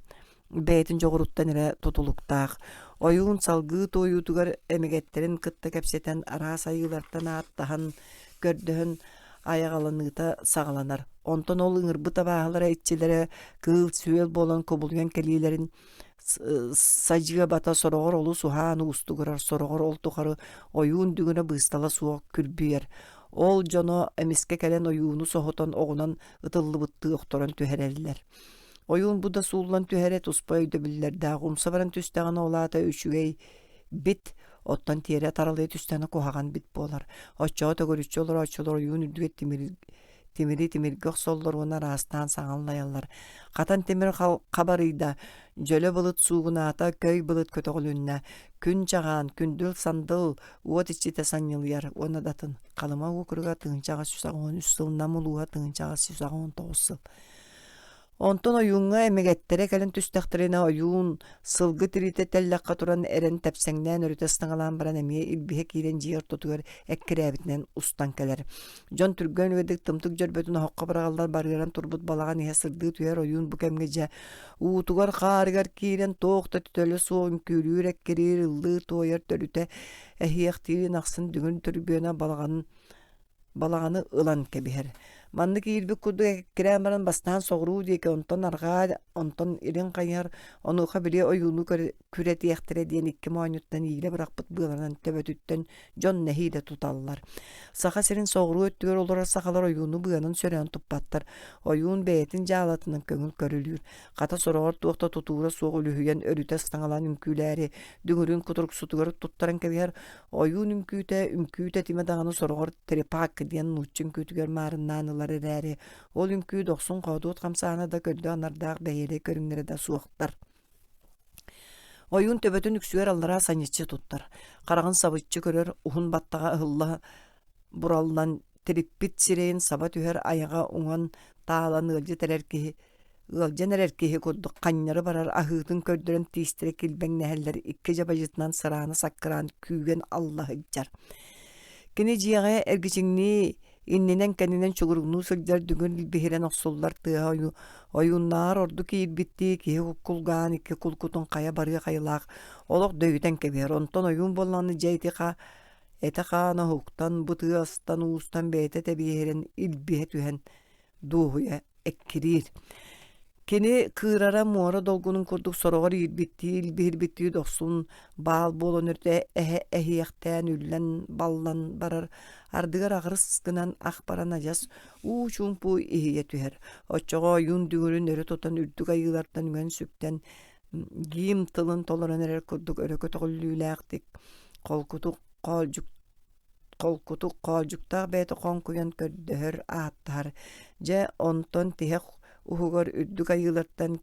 Бәйтин жоғыруттан эре тутулуктаах. Ойуун салгы тоюутугар эмегеттерин кытта кепсетен ара сайылартан аттахан көрдөһөн аягаланыта сагаланар. Онтон ол ыңырбы табаалара итчелере кыл сүйел болан кобулген келилерин сажыга бата сорогор олу сухан устугурар сорогор олтухары ойуун дүгүнө быстала суок күрбүер. Ол жоно эмиске келен ойууну сохотон огунан ытыллыбытты окторон түһереллер. Oyun bu da suullan tühere tuspay ödebiller dağım sabaran tüstağına olata üçügey bit ottan tiyere taralıya tüstağına kohagan bit bolar. Açağı da görüşçü olur açılır oyun üdüget timiri göksollar ona rastan sağanlayallar. Katan temir kabarıyda jöle bulut suğuna ata köy bulut kötüğülünne gün çağan kündül sandıl uvat içite sanyılıyar ona datın kalıma okurga tığınçağa süsağın 13 sıl namuluğa tığınçağa süsağın 19 sıl. Онтон ойунга эмегеттере кэлен түстәхтерине ойун сылгы тирите телләкка туран эрен тәпсәңнән өрүтә сыңалан баран эмие илбиһе киирен жиер тотугар эккирәбитнән устан келер. Жон түргөн ведик тымтык жөрбөтүн хокка баргаллар баргыран турбут балаган иһе сырды түер ойун бу кемгеже уутугар хаарыгар киирен тоокта түтөлө суун күрүр эккирир ылды тоер төрүтә эхиехтирин аксын дүгүн төрбөөнө балаганы ылан кебихер. Манны киирби курду кирен баран бастан соғруу диеке онтон арга онтон ирин кайар онуха биле оюну күретиэхтере диэн икки моонюттан ииле быракпыт быаланан төбөтүттен дьон нэһииле туталлар. Саха сирин соғруу өттүгөр олорор сахалар оюну быанын сөрөөн туппаттар. Оюун бээтин жаалатынан көңүл көрүлүүр. Ката сороғор туохта тутуура суох үлүһүйэн өрүтэ стаңалан үмкүүлээри дүңүрүн кутурук сутугар туттаран кебиһэр оюун үмкүүтэ тиме даганы сороғор терепаак диэн нууччун күтүгөр маарыннаанылар эрээри. Ол үмкүү дохсун коодуут камсаана да көрдө анардаах бэйэле көрүңнере да суохтар. Оюун төбөтүн үксүгөр аллара саныччы туттар. Карагын сабытчы көрөр ухун баттага ыһылла бураллан териппит сирэйин саба түһэр аяга уңан таалан ылжан эреркиһи курдук каннары барар аһыытын көрдөрөн тиистере килбэң нэһэллэр икки жабажытынан сарааны саккыраан күүген аллаһыджар. Кини жиэҕэ эргичиҥнии иннинен кэнинен чугуругнуу сылдьар дүгүн билбиһирэн охсуллар тыа оюннаар орду киирбитти киһи кулгаан икки кулкутун кая барыы хайылаах олох дөйүтэн кэбиэр онтон оюун болланы дьэйти эте хаана хуктан бытыы астан уустан бэйэтэ тэбиэһирэн илбиһэ түһэн дууһуя эккирир. Кини кыырара муора долгунун курдук сороҕор иирбитти илбиһирбиттии дохсун баал буолан үрдэ эһиэхтээн үллэн баллан барар ардыгар агырыс гынан ах баран ажас чуумпу иһийэ түһэр. Оччоҕо оюун дүгүрүн өрө тутан үрдүк айыылартан үҥөн сүктэн гиим тылын толорон эрэр курдук өрөкө тоҕуллүүлээхтик колкутук коожуктаах бэйэтэ хоңкуйан көрдөһөр ааттаһар дьэ онтон тиһэ уһугар үрдүк айыылартан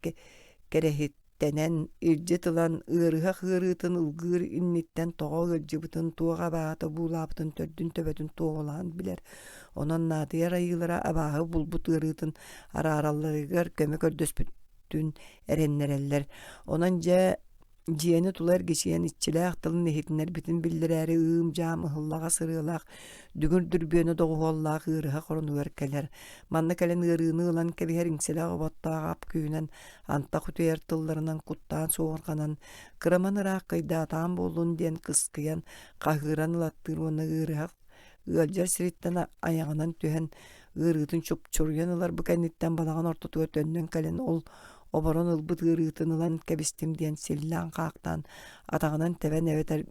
керэһиттэнэн ирдьи тылан ыарыһа хыарыытын ылгыыр инниттэн тоҕо ылдьыбытын туоҕа абаата буулаабытын төрдүн төбөтүн туоҕулаан билэр. Онон наатыйар айыылара абааһы булбут ыарыытын арааралларыгар көмө көрдөспүттүн эреннереллер. Онон дьиэни тулар гичиэн иччилээх тылын эһитинэр битин биллэрээри ыым-дьаам ыһыллаҕа сырыылаах дүгүр дүрбүөнү доҕуһуоллаах ыарыһа хоронугар кэлэр. Манна кэлэн ыарыыны ылан кэбиһэр иҥсэлээх оботтоох ап күүнэн анта хутуйар тылларынан куттаан суоҕурҕанан кыраман ыраах кыйдаатаан буоллун диэн кыскыйан хаһыыран ылаттыыр уонна ыарыһа ыалдьар сириттэн аяҕынан түһэн ыарыытын чупчуруйан ылар бу кэнниттэн балаҕан ортотугар төннөн кэлэн ол оборон ылбыт ыарыытын ылан кэбистим диэн силлээн хаактаан атаҕынан тэбэн эбэтэр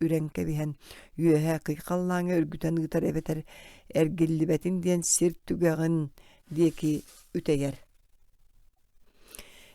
үрэн кэбиһэн үөһэ кыйхаллааҥа өргүтэн ыытар эбэтэр эргиллибэтин диэн сир түгэҕин диэки үтэйэр.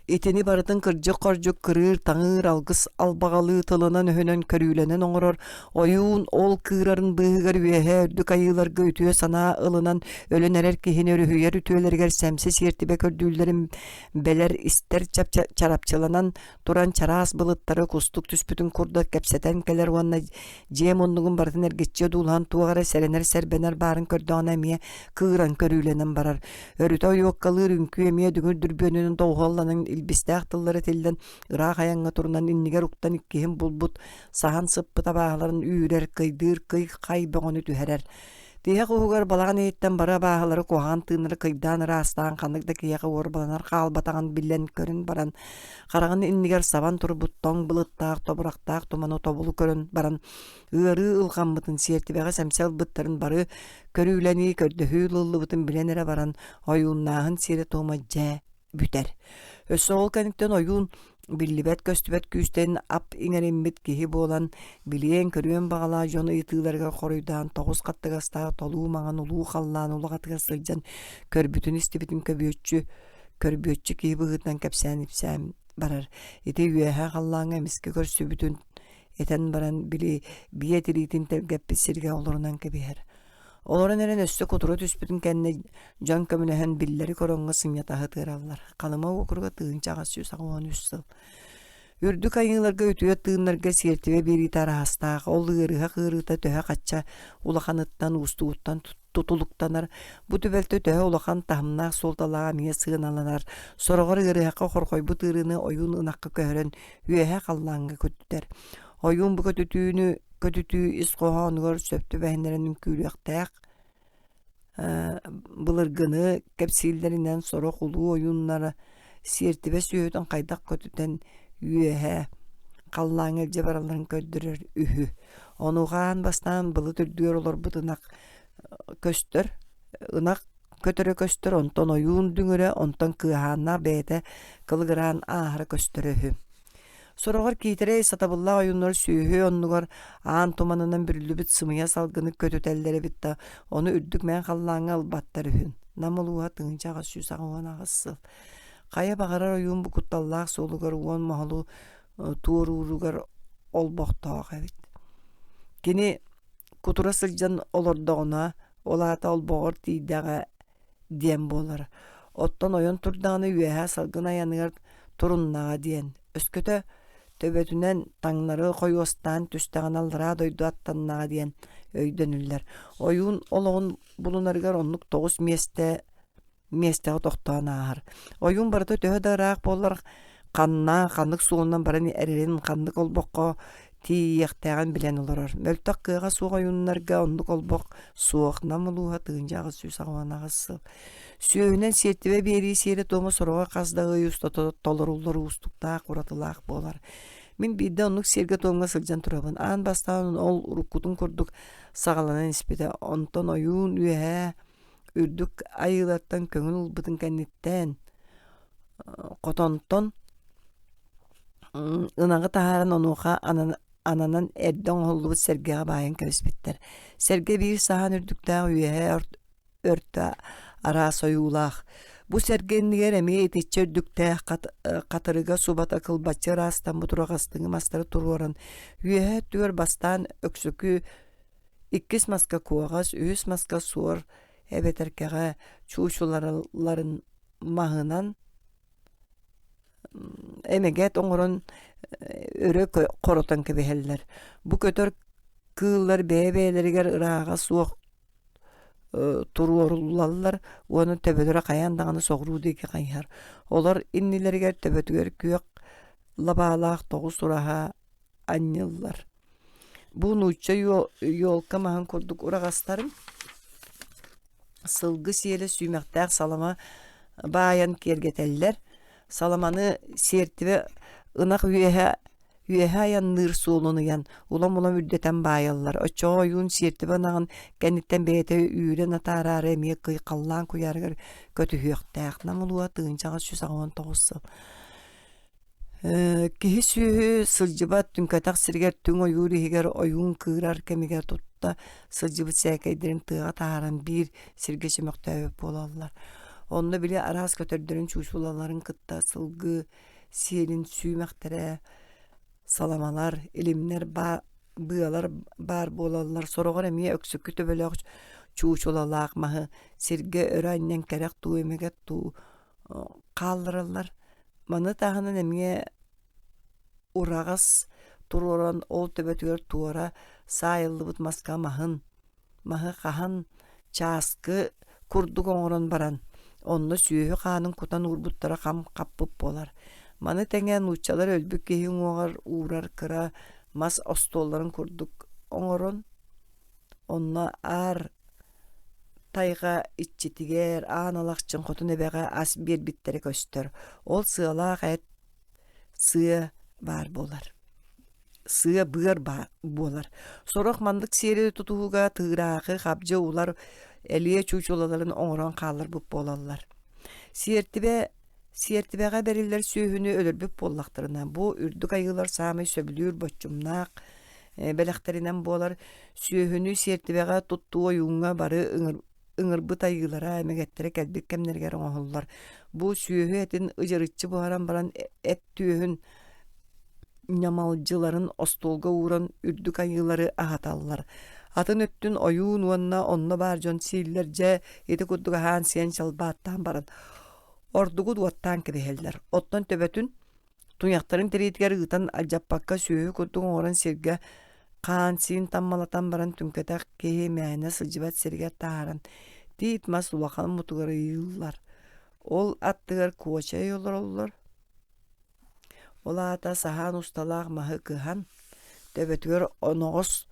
Итини барытын кырдьык-кордьук кырыыр таҥыыр алгыс албаҕалыы тылынан өһөнөн көрүүлэнэн оҥорор оюун ол кыырарын быыһыгар үөһэ өрдүк айыыларга үтүө санаа ылынан өлөн эрэр киһини өрүһүйэр үтүөлэригэр сэмси сиэртибэ көрдүүлэрин бэлэр истер чарапчыланан туран чараас былыттары кустук түспүтүн курда кэпсэтэн келэр уонна дьиэм оннугун барытын эргиччи дуулаан туоҕара сэрэнэр сэрбэнэр баарын көрдөҕүн эмиэ кыыран көрүүлэнэн барар. Өрүтэ ойуоккалыыр үҥкүү эмиэ дүгүр дүрбүөнүнүн доҕуолланан илбистээх тыллары тиллэн ыраах аяҥҥа турунан иннигэр уктан иккиһин булбут сахан сыппыт абааһыларын үүрэр кыйдыыр кый хай бөҕөнү түһэрэр. Тиһэ куһугар балаҕан эйиттэн бары абааһылары куһаҕан тыыннары кыйдаан ыраастаан ханнык да киэхэ уор баланар хаалбатаҕан биллэн көрүн баран хараҕын иннигэр сабан турбут тоҥ былыттаах тобурахтаах туманы тобулу көрөн баран ыарыы ылхаммытын сиэртибэҕэ сэмсэ ылбыттарын бары көрүүлэни көрдөһүү лыллыбытын билэн эрэ баран оюуннааһын сиэри туома дьэ бүтэр. Өссөҕөл кэнниттэн оюун биллибэт көстүбэт күүстэн ап иҥэриммит киһи буолан билиэн көрүөн баҕалаа дьон ыйтыыларга хоруйдаан тоҕус хаттыгастаах толуу маҥан улуу халлаан улаҕатыгар сылдьан көрбүтүн истибитин көрбүөччү киһи быһыытынан кэпсээн ипсээн барар. Ити үөһэ халлааҥа эмискэ көрсүбүтүн этэн баран бие тириитин тэргэппит сиргэ олорунан кэбиһэр. Олорон эрен өссө кутуру түспүтүн кэнне дьон көмүнэһэн биллэри короҥҥо сымньатаһы тыараллар. Ханыма уокуруга тыын-чаҕас сүүсаҕуон үссыл. Үрдүк айыыларга үтүө тыыннарга сиэртибэ бириит араастаах ол ыарыһа кыырыыта төһө качча улаханыттан уустууттан тутулуктанар. Бу түбэлтэ төһө улахан таһымнаах суолталаага миэ сыыналанар. Сороҕор ыарыһакка хорхойбут ыарыны оюун ынакка көһөрөн үөһэ халлааҥҥа көтүтэр. Оюун бу көтүтүү ис коһоонугар сөптү бэһиннэрэн үҥкүүлүөхтээх былыргыны кэпсииллэринэн сорох улуу оюуннара сиэртибэ сүөтөн хайдах көтүтэн үөһэ халлааҥа илдьэ баралларын көрдөрөр үһү. Онугаан бастаан былы түрдүөр олорбут ынак көстөр ынак көтөрө көстөр онтон оюун дүңүрө онтон кыаханнар бэйэтэ кылгыран аахара көстөрөһү. Сорогор киитерей сатабылла оюннар сүүһү оннугар аан туманынан бүрүлүбүт сымыя салгыны көтөтэллери битта оны үрдүк мен халлааңа албаттар үһүн. Намылуа тыынчага сүүсагуан агыссыл. Кая багарар оюун букутталлаах суулугар уон махалу туоруругар олбохтоох эбит. Кини кутура сылжан олордоҕуна олаата олбоҕор тиидäҕэ диэн буолар. Оттон ойон турдааны үөһэ салгын аяныгар туруннаҕа диэн. Өскөтө төбөтүнэн таңнары хойуостаан түстәҕэн аллара дойду аттаннаҕа диэн өйдөнүллэр. Ойуун олоҕун булунарыгар оннук 9 местеҕи тохтоон ааһар. Ойуун барыта төһө даараах буоллар ханнык суунан баран эрерин ханнык олбоҡҡо тиийэхтээгэн билэн олорор. Мөлтөх кыаҕа суох ойууннарга оннук олбоқ суох намылууһа тыынчааҕы сүүсаҕуанааҕыссыл. Сүүһүнэн сиэртибэ биэрии сиэри туома сороҕа хасдаҕы уста толоруллар уустуктаах уратылаах буолар. Мин биирдэ оннук сиэргэ туомга сылдьан турабын. Аан бастаан ол уруккутун курдук саҕаланан испитэ. Онтон ойуун үөһэ үрдүк айылаттан көҥүл улбутун кэнниттэн хотонтон ынаҕы таһааран онуоха ананан эрдэн оһуллубут сэргэҕэ баайан кэбиспиттэр. Сэргэ биир саһан үрдүктээҕ үөһэ өртө араа союулаах. Бу сэргэннигэр эмиэ итиччэ үрдүктээх катырыга субата кылбаччы раастан бутурагастыҥы мастары туруоран үөһэ түөр бастаан өксөкү 2 маска куоҕас 3 маска суор эбетеркэҕэ чуучуларын маһынан эмегет оҥорон өрө коротон кэбиһэллэр. Бу көтөр кыыллар бэйэ-бэйэлэригэр ырааҕа суох туруоруллаллар уону төбөтөрө каяан даҕаны соҕуруу диэки хайыһар. Олар иннилэригэр төбөтүгэр күөк лабаалаах 9 ураһа анньыллар. Бу нуучча юолка маһын курдук урагастарын сылгы сиэлэ сүүмэхтээх салама баайан киэргэтэллэр. Саламаны сиэртибэ ынах үөһэ аянныыр суолунуян улам үрдэтэн баайаллар. Оччоҕо ойуун сиэртибэ ынағын кэнниттэн бэйэтэ үүрэн атаарары эмиэ кыйкаллаан куйаарыгар көтүһүөхтээх намылуа тыынчаҕа сүсаҕуон тоҕуссал. Киһи сүүһү сылдьыбат түнкэтэх сиригэр түң ойуур иһигэр ойуун кыырар кэмигэр тутта сылдьыбыт сээкэйдэрин тыаҕа тааран биир сиргэ чөмөхтөөбүп буолаллар. Онно биле араас көтөрдөрүн чуучулаларын кытта сылгы сиэлин сүүмэхтэрэ саламалар, илимнер быалар бар буолаллар. Сороҕор эмиэ өксүккү төбөлөөх чуучулалаах маһы сиргэ өрө анньан кэрэх туу эмегет туу хааллараллар. Маны тааһынан эмиэ урагас туруоран ол төбөтүгэр туора саайыллыбыт маска маһы хаһан чааскы курдук оҥорон баран. Онно сүүһү хаанын кутан урбуттара хам каппып болар. Маны теңэн уучалар өлбүк киһи уҥуоҕар уурар кыра мас остуолларын курдук оҥорон. Онно аар тайга иччитигэр aanалахчын хотун эбэҕэ ас биэрбиттэрэ көстөр. Ол сыалаах эт сыа бар болар. Сыа быар болар. Сорох мандык сиэри тутууга тыыраахы хабжы улар элие чуучулаларын оҥорон хаалар буп болаллар. Сиэртибэҕэ бериллэр сүүһүнү өлөрбүп боллахтарына. Бу үрдүк айылар саамай сөбүлүүр боччумнаах бэлэхтэринэн буолар сүүһүнү сиэртибэҕэ туттуу ойуҥҥа бары ыҥырбыт айылара эмегеттере кэлбик кэмнэригэр оҥоһуллар. Бу сүүһү этин ыдьарыччы буһаран баран эт түүһүн ньамалдьыларын остуолга ууран үрдүк айылары аһаталлар. Атын өттүн ойуун уонна онно баар дьон сииллэр дьэ ити курдуга хаан сиэн чалбааттаан баран ордугу дуаттаан кэбиһэллэр. Оттон төбөтүн туняхтарын тириитигэр ыытан алдьаппакка сүүһү курдук оҥорон сиргэ хаан сиин таммалатан баран түнкэтэх киһи мээнэ сылдьыбат сиргэ тааран тиит мас улахан мутугар ыйыллар. Ол аттыгар куочай олороллор. Олаата саһаан усталаах маһы кыһан төбөтүгэр оноҕос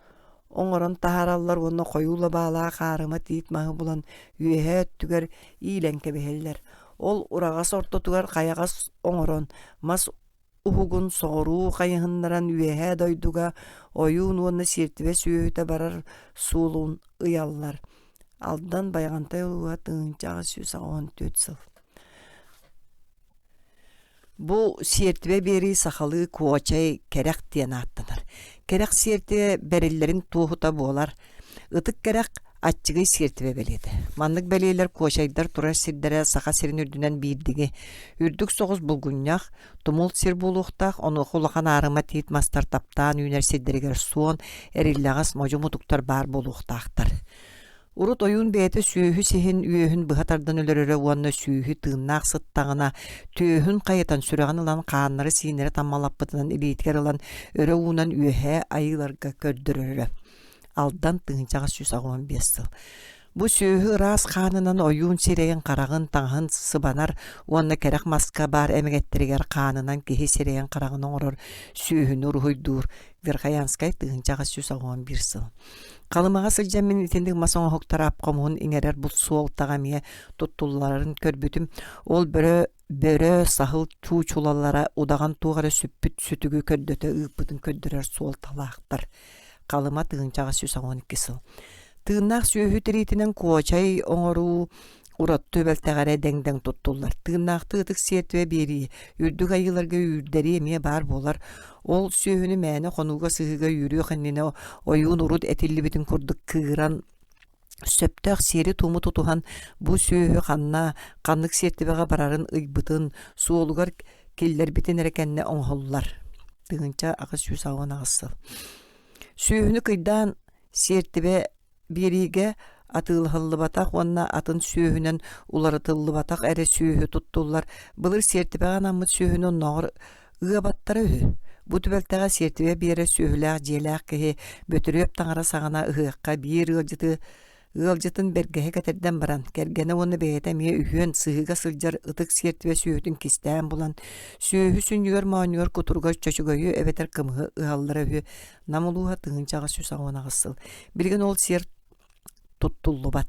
оҥорон таһаараллар уонна хойуула баалаах аарыма тиит маһы булан үөһэ өттүгэр иилэн кэбиһэллэр. Ол урагас ортотугар хайагас оҥорон мас уһугун соҕуруу хайыһыннаран үөһэ дойдуга ойуун уонна сиэртибэ сүүһүтэ барар суулуун ыйаллар. Aldan Bayağantay oluğa tığıncağı 114 сыл. Bu siyertibe beri sahalı kuvaçay kerek diyen attanır. Kerek siyertibe berillerin tuğuta boğalar. Itık kerek atçıgı siyertibe beliydi. Manlık beliyler kuvaçaydar turar sirdere saha sirin ürdünen birdigi. Ürdük soğuz bulgunyak, tumul sir buluqtaq, onu xulakan arıma teyit mastar taptan üniversitederiger suon erillağız mocumutuktar bar buluqtaqtar. Urut oyun beyte süyühü sihin üyühün bıhatardan ölöröre uanna süyühü tığınnaq sıttağına tüyühün qayıtan sürağınılan qanları sinere tammalapпытынан iliyitkerılan öre uğunan üyühe ayılarga kördürörö. Aldan tığıncağı 115 сыл. Bu süyühü ras qanınan oyun sireyen qarağın tağın sıbanar uanna kerek maska bar emegettiriger qanınan kehi sireyen qarağın oğror süyühünü ruhuydur. Verhayanskay tığıncağı 111 сыл. Kalımağa sılcamin itendik mason hoktarap komuğun inerer bu suol tağamiye tuttulların körbütüm ol börö sahıl çuğçulallara udağan tuğara süppüt sütügü köddöte ıpıdın köddürer suol talaqtar. Kalıma tığıncağı 112 сыл. Tığınnaq süyühü tiritinen kuvaçay oňoru urat töbeltegare dengden tuttullar. Tığınnaq tığıtık siyet ve beri ürdük ayılarga ürderi emiye bar bolar. Ol süyühünü mäne konuga sığıga yürüyor kendine oyun urut etilli bitin kurduk kıran söptök seri tumu tutuhan bu süyühü kanna kanlık siyettibeğe bararın ıybıtın suolugar killer bitin erekenne onhollar. Tığınca ağız 116 сыл. Süyühünü kıydan siyettibe birige atılhıllı batak, onna atın süyühünen ularatıllı batak ere süyühü tuttullar. Bılır siyertibe anamıt süyühünün noğur ıgabattara ühü. Bu tübeltağa siyertibe bire süyühülaaq jelaq kehe bötürüp tağara sağana ıhıqqa bir ılcıtın bergehe katerden baran. Kergene onu beyetemiye ühüen sığıga sılcar ıtık siyertibe süyühütün kisten bulan. Süyühü sünyör mañör kuturga çöçügöyü ebeter kımığı ıhallara ühü. Namuluğa tığıncağı 116 сыл. Bilgin ol siyer tuttullu bat.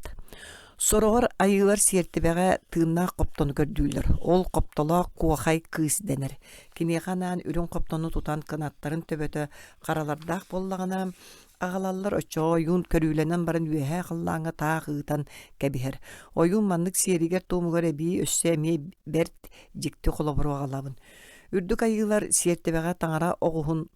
Soror ayılar siyertibeğe tığınna koptonu gördüler. Ol koptola kuahay kıs dener. Kineğanan ürün koptonu tutan kanatların töbötö karalardaq bollağına ağalallar öçö oyun körüylenen baran üyehe qıllağına tağ ııtan kebiher. Oyun manlık siyeriger toğumugar ebi össemiye bert jikti kolaburu ağalabın. Ürdük ayılar siyertibeğe tağara oğuhun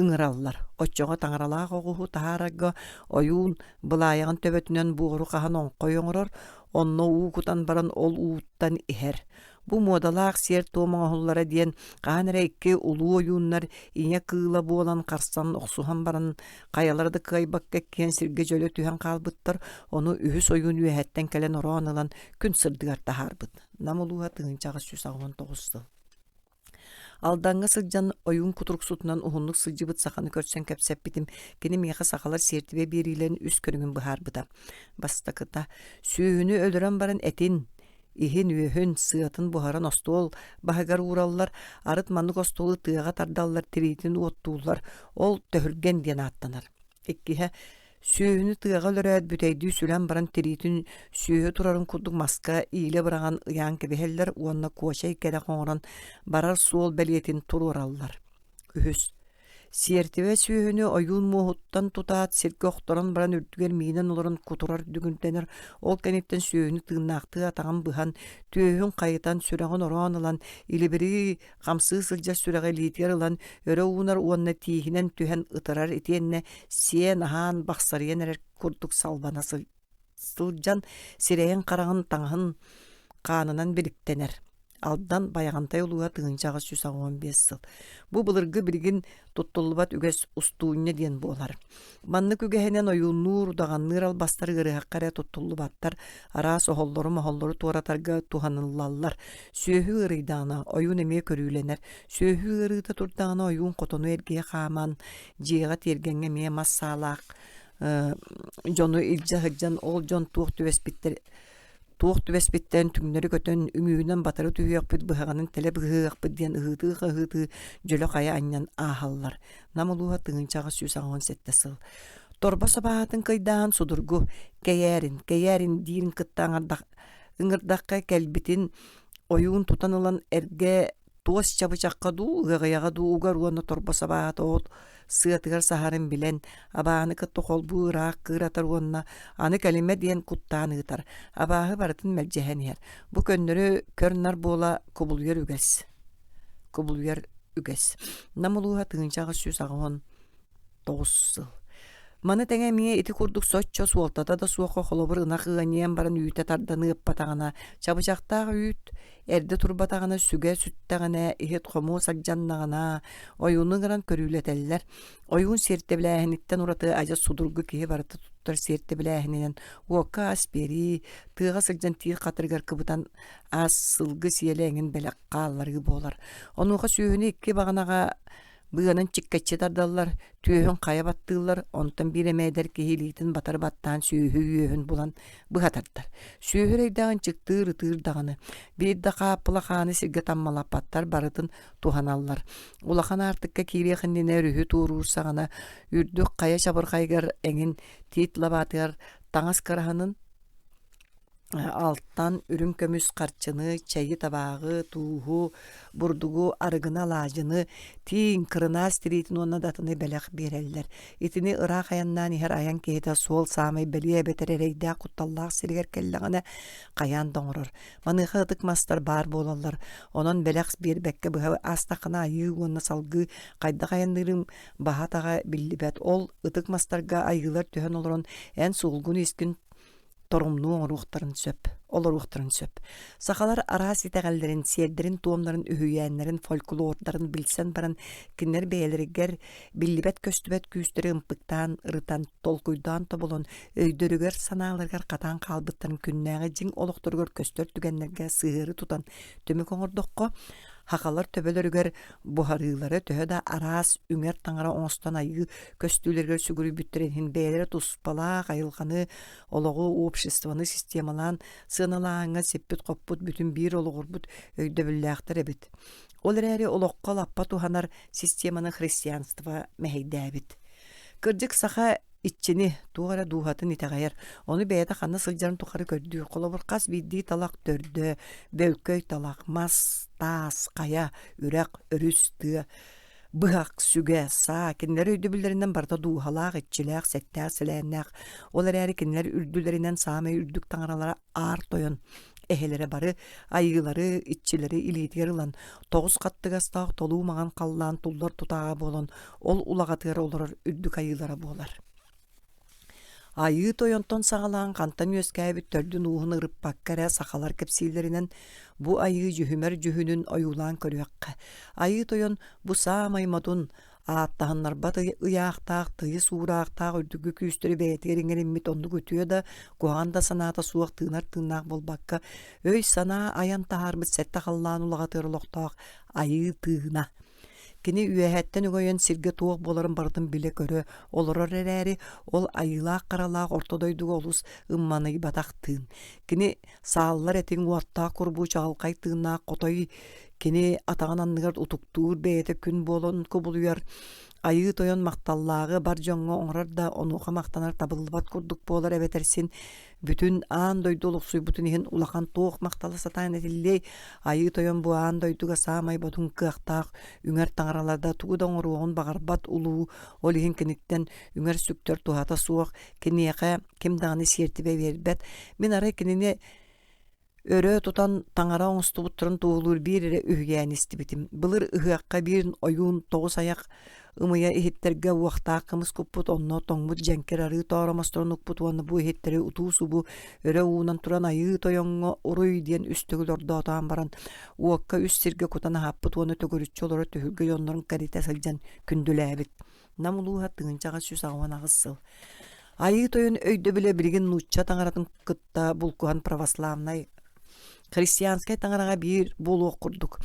ıngırallar. Oçoğa taňralaaq oguhu taharaga oyun bılayağın töbötünen buğuru qahan onqoy oňoror, onno uukutan baran ol uuttan iher. Bu modalaaq siyer toğmaň oğullara diyen qahan iki ulu oyunlar iňe kııla bolan qarsan oqsuhan baran qayalarda kaybakka ken sirge jölö tühen qalbyttar, onu ühüs oyun üyehetten kelen oran alan gün sırdıgar taharbyt. Namuluğa tığıncağı 119 сыл. Aldanğa sılcan oyun kuturuksutunan uhunluk sılcıbıt saxanı körsen köpsep bitim. Keni miyaqa saxalar sertibe berilerin üst körüngün bıharbıda. Bastakıta süyühünü öldüren baran etin, ihin üyehün sığatın buharan ostol, bahagar uğrallar, arıt manlık ostolu tığağa tardallar, tiritin uottuğullar, ol töhürgen diyen attanır. Ekkihe süyühünü tığağa löröğüt büteydi sülen baran tiritin süyühü turarın kurduk maska iyile bırağan ıyan kebeheller uanna kuaşay kerek oğran barar suol beliyetin tururallar. Ühüs. Siyertibe süyühünü oyun muhuttan tutaat sirke oqtoran baran ürdüger minen olorun kuturar dügüntenir. Ol kenitten süyühünü tığınnaqtığı atağın bıhan tüyühün qayıtan sürağın oran alan ilibiri qamsı sılca sürağı litiyar alan öre uğunar uanna tihinen tühen ıtırar etiyenne siyen ahan baxsariyen erer kurduk salbana sılcan sireyen qarağın taňhın qanınan biriktener. Aldan Bayağantay oluğa tığıncağı 115 сыл. Bu bılırgı bilgin tuttullubat üges ustuğunne diyen bolar. Manlık ügehenen oyunluğur dağanlığı albastarı gırı hakkara tuttullubattar. Ara soholloru maholloru tuğratarga tuhanıllallar. Süyühü ırıydağına oyun emeye körüylener. Süyühü ırıyda turdağına oyun kotonu ergeye qaman. Ciğat ergen emeye massalaq. Jonu ilca hıccan ol jon tuğ tüvespitler. Tuğ tüvespitten tüngleri götön ümüğünden batarı tüyüyakpıt bıhağının tele bıhıqpıt diyen ıhıtı jölö qaya anyan ahallar. Namuluğa tığıncağı 117 сыл. Torba sabahatın kıydağın sudurgu keyerin dirin kıttağın ıngırdaqqa kelbitin oyun tutan olan erge туос чабычакка дуу гыгыяга дуугар уонна торбоса баат оот сыатыгар сахарын билен абааны кыттохол буураак кыыратар уонна аны калиме диэн куттааныытар абааһы барытын мэлжэһэниэр бу көннөрү көрнар буола кубулуйар үгэс намулууха тыынчаҕа сүс аҕаһон 9 сыл маны теңе мие ити курдук соччо суолтата да суохо холобур ынак ыаниен баран үүтэ тарданыып батаҕана чабычактаах үүт эрде турбатаҕана сүгэ сүттаҕана иһит хому саджаннаҕана ойууну гынан көрүүлэтэллэр ойуун сиэртэбилээһиниттэн ураты ажа судургу киһи барыта туттар сиэртэбилээһининен уокка ас бери тыаҕа сылдьан тиир хатырыгар кыбытан ас сылгы сиэлээҥин бэлэк хаалларыгы буолар онуоха сүүһүнү икки баганаҕа быанын чиккаччы тардаллар түйөһүн хая баттыылар онтон биремээдер киһилиитин батар баттаан сүүһү үөһүн булан быһатардар сүүһүрейдагын чыктыыр ытыырдаганы биирда хааппылахааны сиргэ таммалаппаттар барытын туханаллар улахан артыкка киириэхиннине өрүһү туурууссаҕана үрдүк хая чабырхайгар эҥин тиит лабаатыгар таҥас кыраһынын алттан үрүм көмүс харчыны, чайы табағы, тууху, бурдугу, арыгына лажыны, тиин кырына стеритин онна датыны бэлэх береллер. Итини ыраах аяннан ихер аян кейта суол самай бэлие бетеререйдэ кутталлаах сиргер келлағына қаян доңырыр. Маныха ытык мастар бар болалар. Онон бэлэх бер бәкке бұхау астақына айы онна салгы қайда қаяндырым бахатаға биллибет. Ол ытык мастарга айылар төхен олырын ән суылгун искін торумну оруқтарын сөп, олоруқтарын сөп. Сақалар арас итәғәлдерін, сердерін, туомларын, үхүйәнлерін, фольклордарын білсен баран, кинер бәйлерігер, биллибет көстүбет күйістері ымпықтан, ырытан, толкуйдан тоболон, өйдөрігер саналарғар қатан қалбыттарын күннәғі жин олықтырғыр көстөр түгенлерге сығыры тутан төмі коңырдоққа, Хақалар төбөлөрүгөр бухарыылары төһөдө арас үңер таңара оңостон айы көстүүлөргөр сүгүрү бүттөрен бээлери туспала кайылганы ологу обществоны системалан сыналааңа сеппит коппут бүтүн бир ологурбут өйдөбүллээхтер эбит. Ол эри олокко лаппа туханар системаны христианство мэйдээбит. Кырдык саха итчини тугара дуухатын итагайар. Оны бэйата ханна сылжарын тухары көрдүү. Колобуркас бидди талак төрдө, бөлкөй талак, мас, тас, кая, үрек, өрүс, тыа, быхак, сүгэ, са, кинлер өйдөбүллеринен барда дуухалаак, итчилээх, сеттээх, силээнээх. Олар әри кинлер үрдүлеринен саамай үрдүк таңаралара аар тойон. Эхелері бары, айылары, итчилери илиитигер ылан, 9 каттыгастаах толуу маған қаллаан туллар тутаға болон, ол улагатыгар олорор үрдүк айылара болар. Айы тойонтон сағалаан қантан өскәбіт төрдүн уғын ырыппаккара сақалар кепсилеринен бу айы жүхүмер жүхүнүн ойулаан көрүөкка. Айы тойон бу саамаймадун аттаханнар баты ыяақтақ, тыйы суыраақтақ үрдүгү күйістері бәйетігеріңеріммит онды көтүйі да куағанда санаата суақ тыынар тыынақ болбаққа. Өй сана аян тахарбыт сәтті қаллаан улағатыр олықтақ айы тыына. Кини үйәһәттен үгөйөн сирге туох боларын бардын биле көрө, олорор эрээри, ол айылаақ қаралаақ ортодойдуг олус ымманы батақ тыын. Кини сааллар этин уаттаақ курбу чағалқай тыыннаақ qotoy кини атаған анныгар утуктуур бэйэте күн болон кубулуяр. Айы тойон мақталлағы бар жоңго оңрар да онуға мақтанар табылбат курдук болар эбетерсин. Бүтүн аан дойду олуксуй бутун ихин улахан тоох мақталы сатайн этиллей. Айы тойон бу аан дойдуга саамай ботун кыақтаақ үңер таңараларда тугуда оңруғын бағарбат улуу. Ол ихин киниттен үңер сүктөр тухата суох киниэқа ким дағаны сертибе бербет. Мен арай кинини өрө тутан таңара оңстубуттурун туулур бирире үһгәнисти битим. Былыр ыһыакка бирин ойуун 9 аяк ымыя ихиттерге уақтаақ кымыс куппут онно тоңмут жәнкер ары тооромосторун укпут уонна бу ихиттери утуусубу өрө уунан туран айы тойоңго уруй диэн үстөгүл ордоотаан баран уокка үс сирге кутана хаппут уонна төгөрүччү олоро төһүлгө йоннорун карите сылжан күндүлээбит. Намулууха тыгынчаға сүс агуан агыссыл. Айы тойон өйдө биле билген нучча таңаратын кытта булкухан православнай христианскай таңарага бир болуок курдук.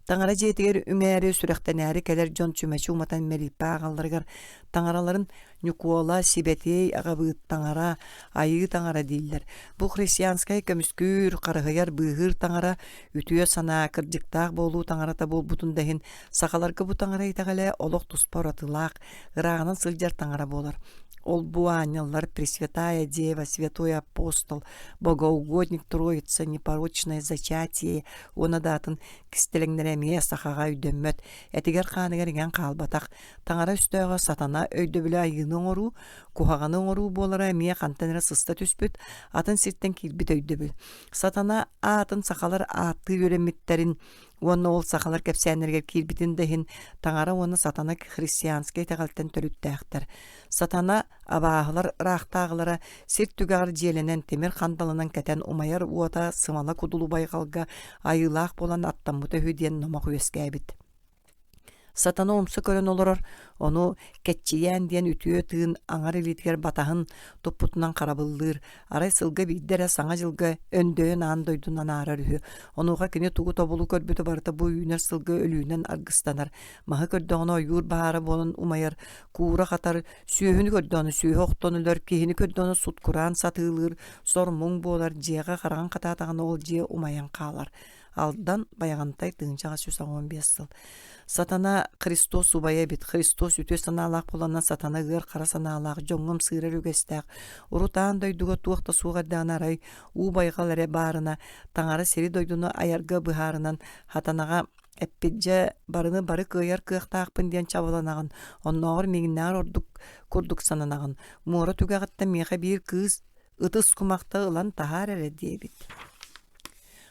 Таңара жетигер үңәре сүрәхтәнәре келер жон чүмәчү уматан мерипа агалларгар таңараларын Никола Сибетей агабыт таңара айы таңара диллер. Бу христианскай көмүскүр карыгыяр быгыр таңара үтүө сана кырдыктак болуу таңарата бол бутундахин сакаларга бу таңара итагале олох туспоратылак ырагынан сылжар таңара болар. Ол буанялар Пресвятая Дева, Святой Апостол, Богоугодник Троица, непорочное зачатие, он адатын кистелеңнере эмие сахага үйдөнмөт. Этигер ханыгар иген калбатак. Таңара үстөөгө сатана өйдө биле айыны оңору, кухаганы оңору болара эмие кантенера сыста түспүт, атын сирттен кирбит өйдө бил. Сатана атын сахалар аты өремиттерин Уонна ол сахалар кепсәнергер кирбитин дехин таңара уонна сатана христианский тәгәлтен төрүттәхтер. Сатана абаахлар рахтагылара сир түгәр җеленен темир хандалынан кәтән умаяр уота сымала кудулу байгалга айылах болан аттамыта хүден номак үескәбит. Сатана умсы көрөн олорор, ону кетчиян диен үтүө тыын аңар илитгер батахын туппутунан карабыллыр, арай сылга биддере саңа жылга өндөөн аан дойдунан аарар үһү. Онуға кини тугу тобулу көрбүтү барыта бу үйүнер сылга өлүүнен аргыстанар. Маһы көрдөҕөнө ойуур баары болун умайар, куура хатар сүйөһүнү көрдөөнү сүйө оқтонулар, кихини көрдөөнү суткуран сатыылыр, сормуң болар, жиэға караган катаатаганы ол жие умаян каалар. Алдан баягантай тыынчаға 115 сыл. Сатана Христос убая бит. Христос үтө санаалаах боланан сатана гыр кара санаалаах жоңгом сыырар үгестәк. Урутаан дойдуга туакта сугаддаан арай убайгал эре баарына таңара сери дойдуну аярга быһаарынан хатанага эппиджа барыны бары кыяр кыахтаакпын диэн чабаланагын. Онноогор мигиннаар ордук курдук сананагын. Муора түгагатта меха бир кыз ытыс кумакта ылан тахар эре диэбит.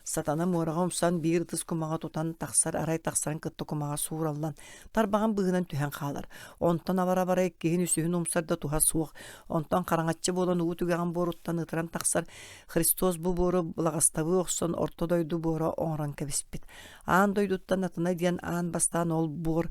Сатана муорага умсан бир тыс кумага тутан таксар арай таксарын кытты кумага суураллан тарбаган быгынан түһэн хаалар. Онтон абара эккиһин үсүһүн умсарда туха суох. Онтон караңаччы болан уу түгәгән боруттан ытыран таксар Христос бу бору булагастабы оксон ортодойду бора оңран кебиспит. Аан дойдуттан атына диэн аан бастан ол бор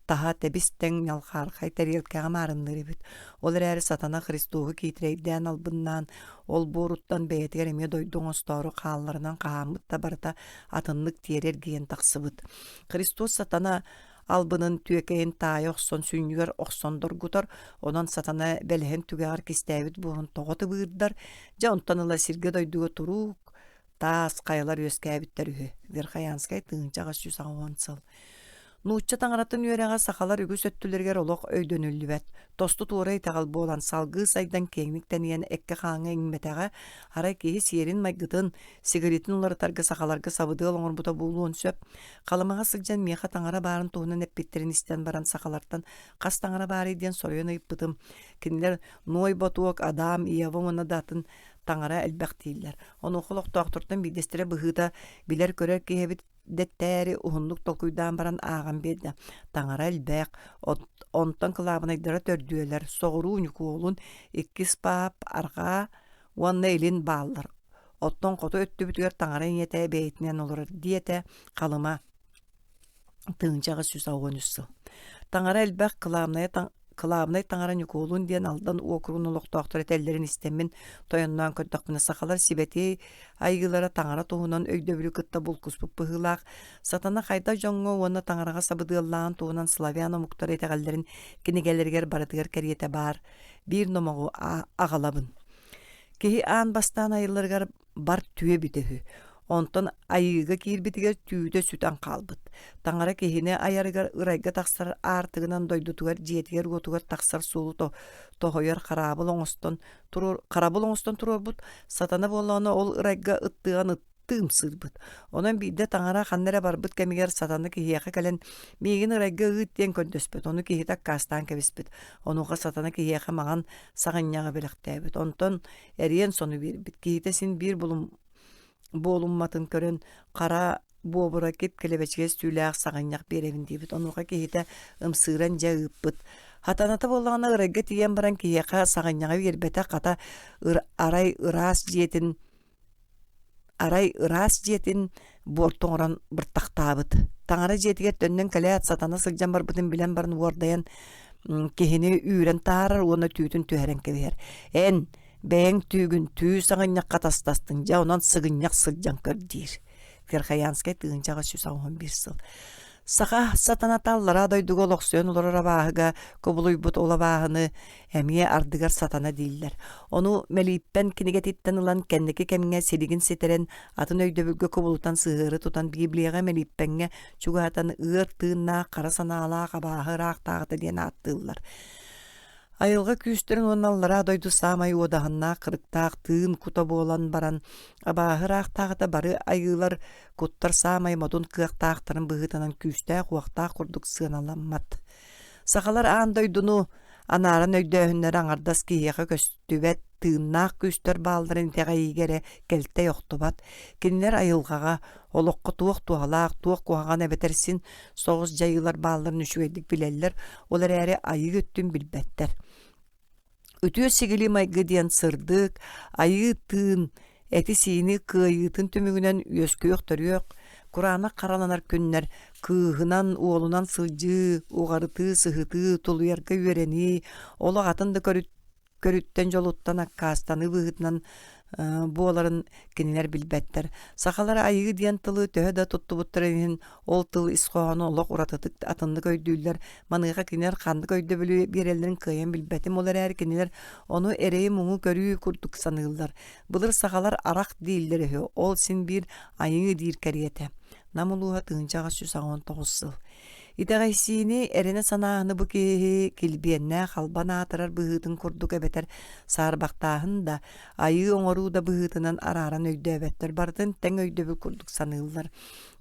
таха тебистен ялхар хайтарил кагамарынныры бит. Ол эрэри сатана Христогу китрейден албыннан ол боруттан бээтигер эме дойдуңостору хаалларынан каамытта барыта атыннык тиерер гиен таксыбыт. Христос сатана албынын түекейин таай оксон сүйнүгер оксондор гутар, онан сатана белген түгәгар кистәбит бурун тоготы быырдар, жа онтаныла сирге дойдуга турук таас каялар өскәбиттер үһү. Верхаянскай тыынчага 110 сыл. Нуучча таңаратын үйереға сақалар үгіс өттілергер олық өйдөнүллүбәт. Тосту туурай тағал болан салғы сайдан кеңміктен ен әкке қаңы еңметеға арай кейі сиерин майгытын сигаретин оларытарғы сақаларға сабыды олыңыр бұта болуын сөп. Қалымаға сылжан меха таңара барын туғынан әппеттерін істен баран сақалартан қас таңара бары еден сойын ыйыппытым. Кинилер ной ботуок адам иявы мұна датын таңара әлбәқ дейілер. Оны оқылық тоқтыртын бидестері бұғыда білер көрер кейбіт деттәри ухунлук толкуйдан баран ааган бедde. Таңара элбек, онтон кылабынайдара төрдүөлер, соғыру уникуолун, иккис пап, арга, уанна элин баалар. Оттон қото өттү бүтүгер таңара инете бейтинен олар диете қалыма тыынчаға 110 сыл. Таңара элбек кылабынай таңара никуолун диен алдан округун олоқтоқтыр этеллерин истемин тойоннан көттөкпүнө сахалар сибети айгылара таңара туһунан өйдөбүлү кытта булкуспуп быһылаах сатана хайда жоңго уонна таңарага сабыдыаллаан туһунан славяна муктар этегаллерин кинигелергер барытыгар кериете бар бир номогу агалабын кихи аан бастаан айылларгар бар түйе битеһү. Онтон айыга кирбитигер түйүтө сүтан калбыт. Таңара кехине аярыгар ырайга таксар артыгынан дойдутугар жетигер готугар таксар сулу тохойор карабыл оңостон турурбут. Сатана болоно ол ырайга ыттыган ыттыым сырбыт. Онан бийде таңара ханнере барбыт кемигер сатана кехияка кален мегин ырайга ыттен көндөспөт. Ону кехитак кастан кебиспит. Онуга сатана кехияка маған саганняга белектебит. Онтон эриен сону бирбит. Кехите син бир болумматын көрөн кара бобура кеп келебечгес түләк саганьяк беребин дибит. Онуга кехите ымсыран жаыппыт. Хатаната болгана ырайга тиен баран кехияка саганьяга бербете ката арай ырас жетин бортоңран быртактабыт. Таңара жетиге төннөн калеат сатана сылжан барбытын билен барын уордаян кехини үйрен таарар уона түйүтүн түһәрен кебер. Бәң түйгін түй сағынняқ қатастастың жа онан сығынняқ сылжан көрдейір. Верхаянскай тыынчаға 111 сыл. Саха сатана таллара дойдуға лоқсуен олар абағыға көбілуй бұт ола бағыны әмие ардығар сатана дейілер. Оны мәлейіппен кенеге титтен ұлан кәндеке кәміңе селігін сетерен атын өйдөбілгі көбілутан сығыры тұтан библияға мәлейіппенге чуғатан ұғыр тыынна қара санала қабағы рақтағыты ден аттылар. Айылга күстерин онналлара дойду самай одаханна кырыктаак тыын кута болан баран абаахыраактаагыта бары айылар куттар самай модун кыактаактарын быгытанан күстаак уактаак курдук сыаналаммат. Сахалар аан дойдуну анааран өйдөөһүннөр аңардас киһиэхэ көстүбэт тыыннаах күстөр баалларын тэҕэйигэрэ келте йохтубат. Кинилэр айылгага олоққы туох туалаах туох куһаҕан эбэтерсин соҕус дьайылар баалларын үчүгэйдик билэллэр олар эри айы өттүн билбэттэр. Үтүө сигили майгы диэн сырдык айы тыын эти сиини кыайыытын түмүгүнэн үөскүөх төрүөх Курана караланар күннер кыыһынан уолунан сылдьыы угарытыы сыһытыы тулуярга үөрени оло атынды көрүттен жолуттан аккаастаны быһытынан буоларын кинилер билбэттер. Сахалар айыгы диэн тылы төһө да туттубуттарын ол тыл исхоону олох уратытык атынды көйдүүлэр маныга кинилер ханды көйдө бөлү биэреллерин кыйын билбэтим олар эр кинилер ону эрейи муңу көрүү курдук саныыллар. Былыр сахалар арак дииллер ол син бир айыгы диир кэриэтэ. Намулуha тыынчаға 119 сыл. Итағайсиini эрене санааны бу киһи килбиэннэ халбан аатырар быһыытын курдук эбэтэр саарбактааһын да айыы оҥоруу да быһыытынан арааран өйдөөбөттөр бартын тең өйдөбүл курдук саныыллар.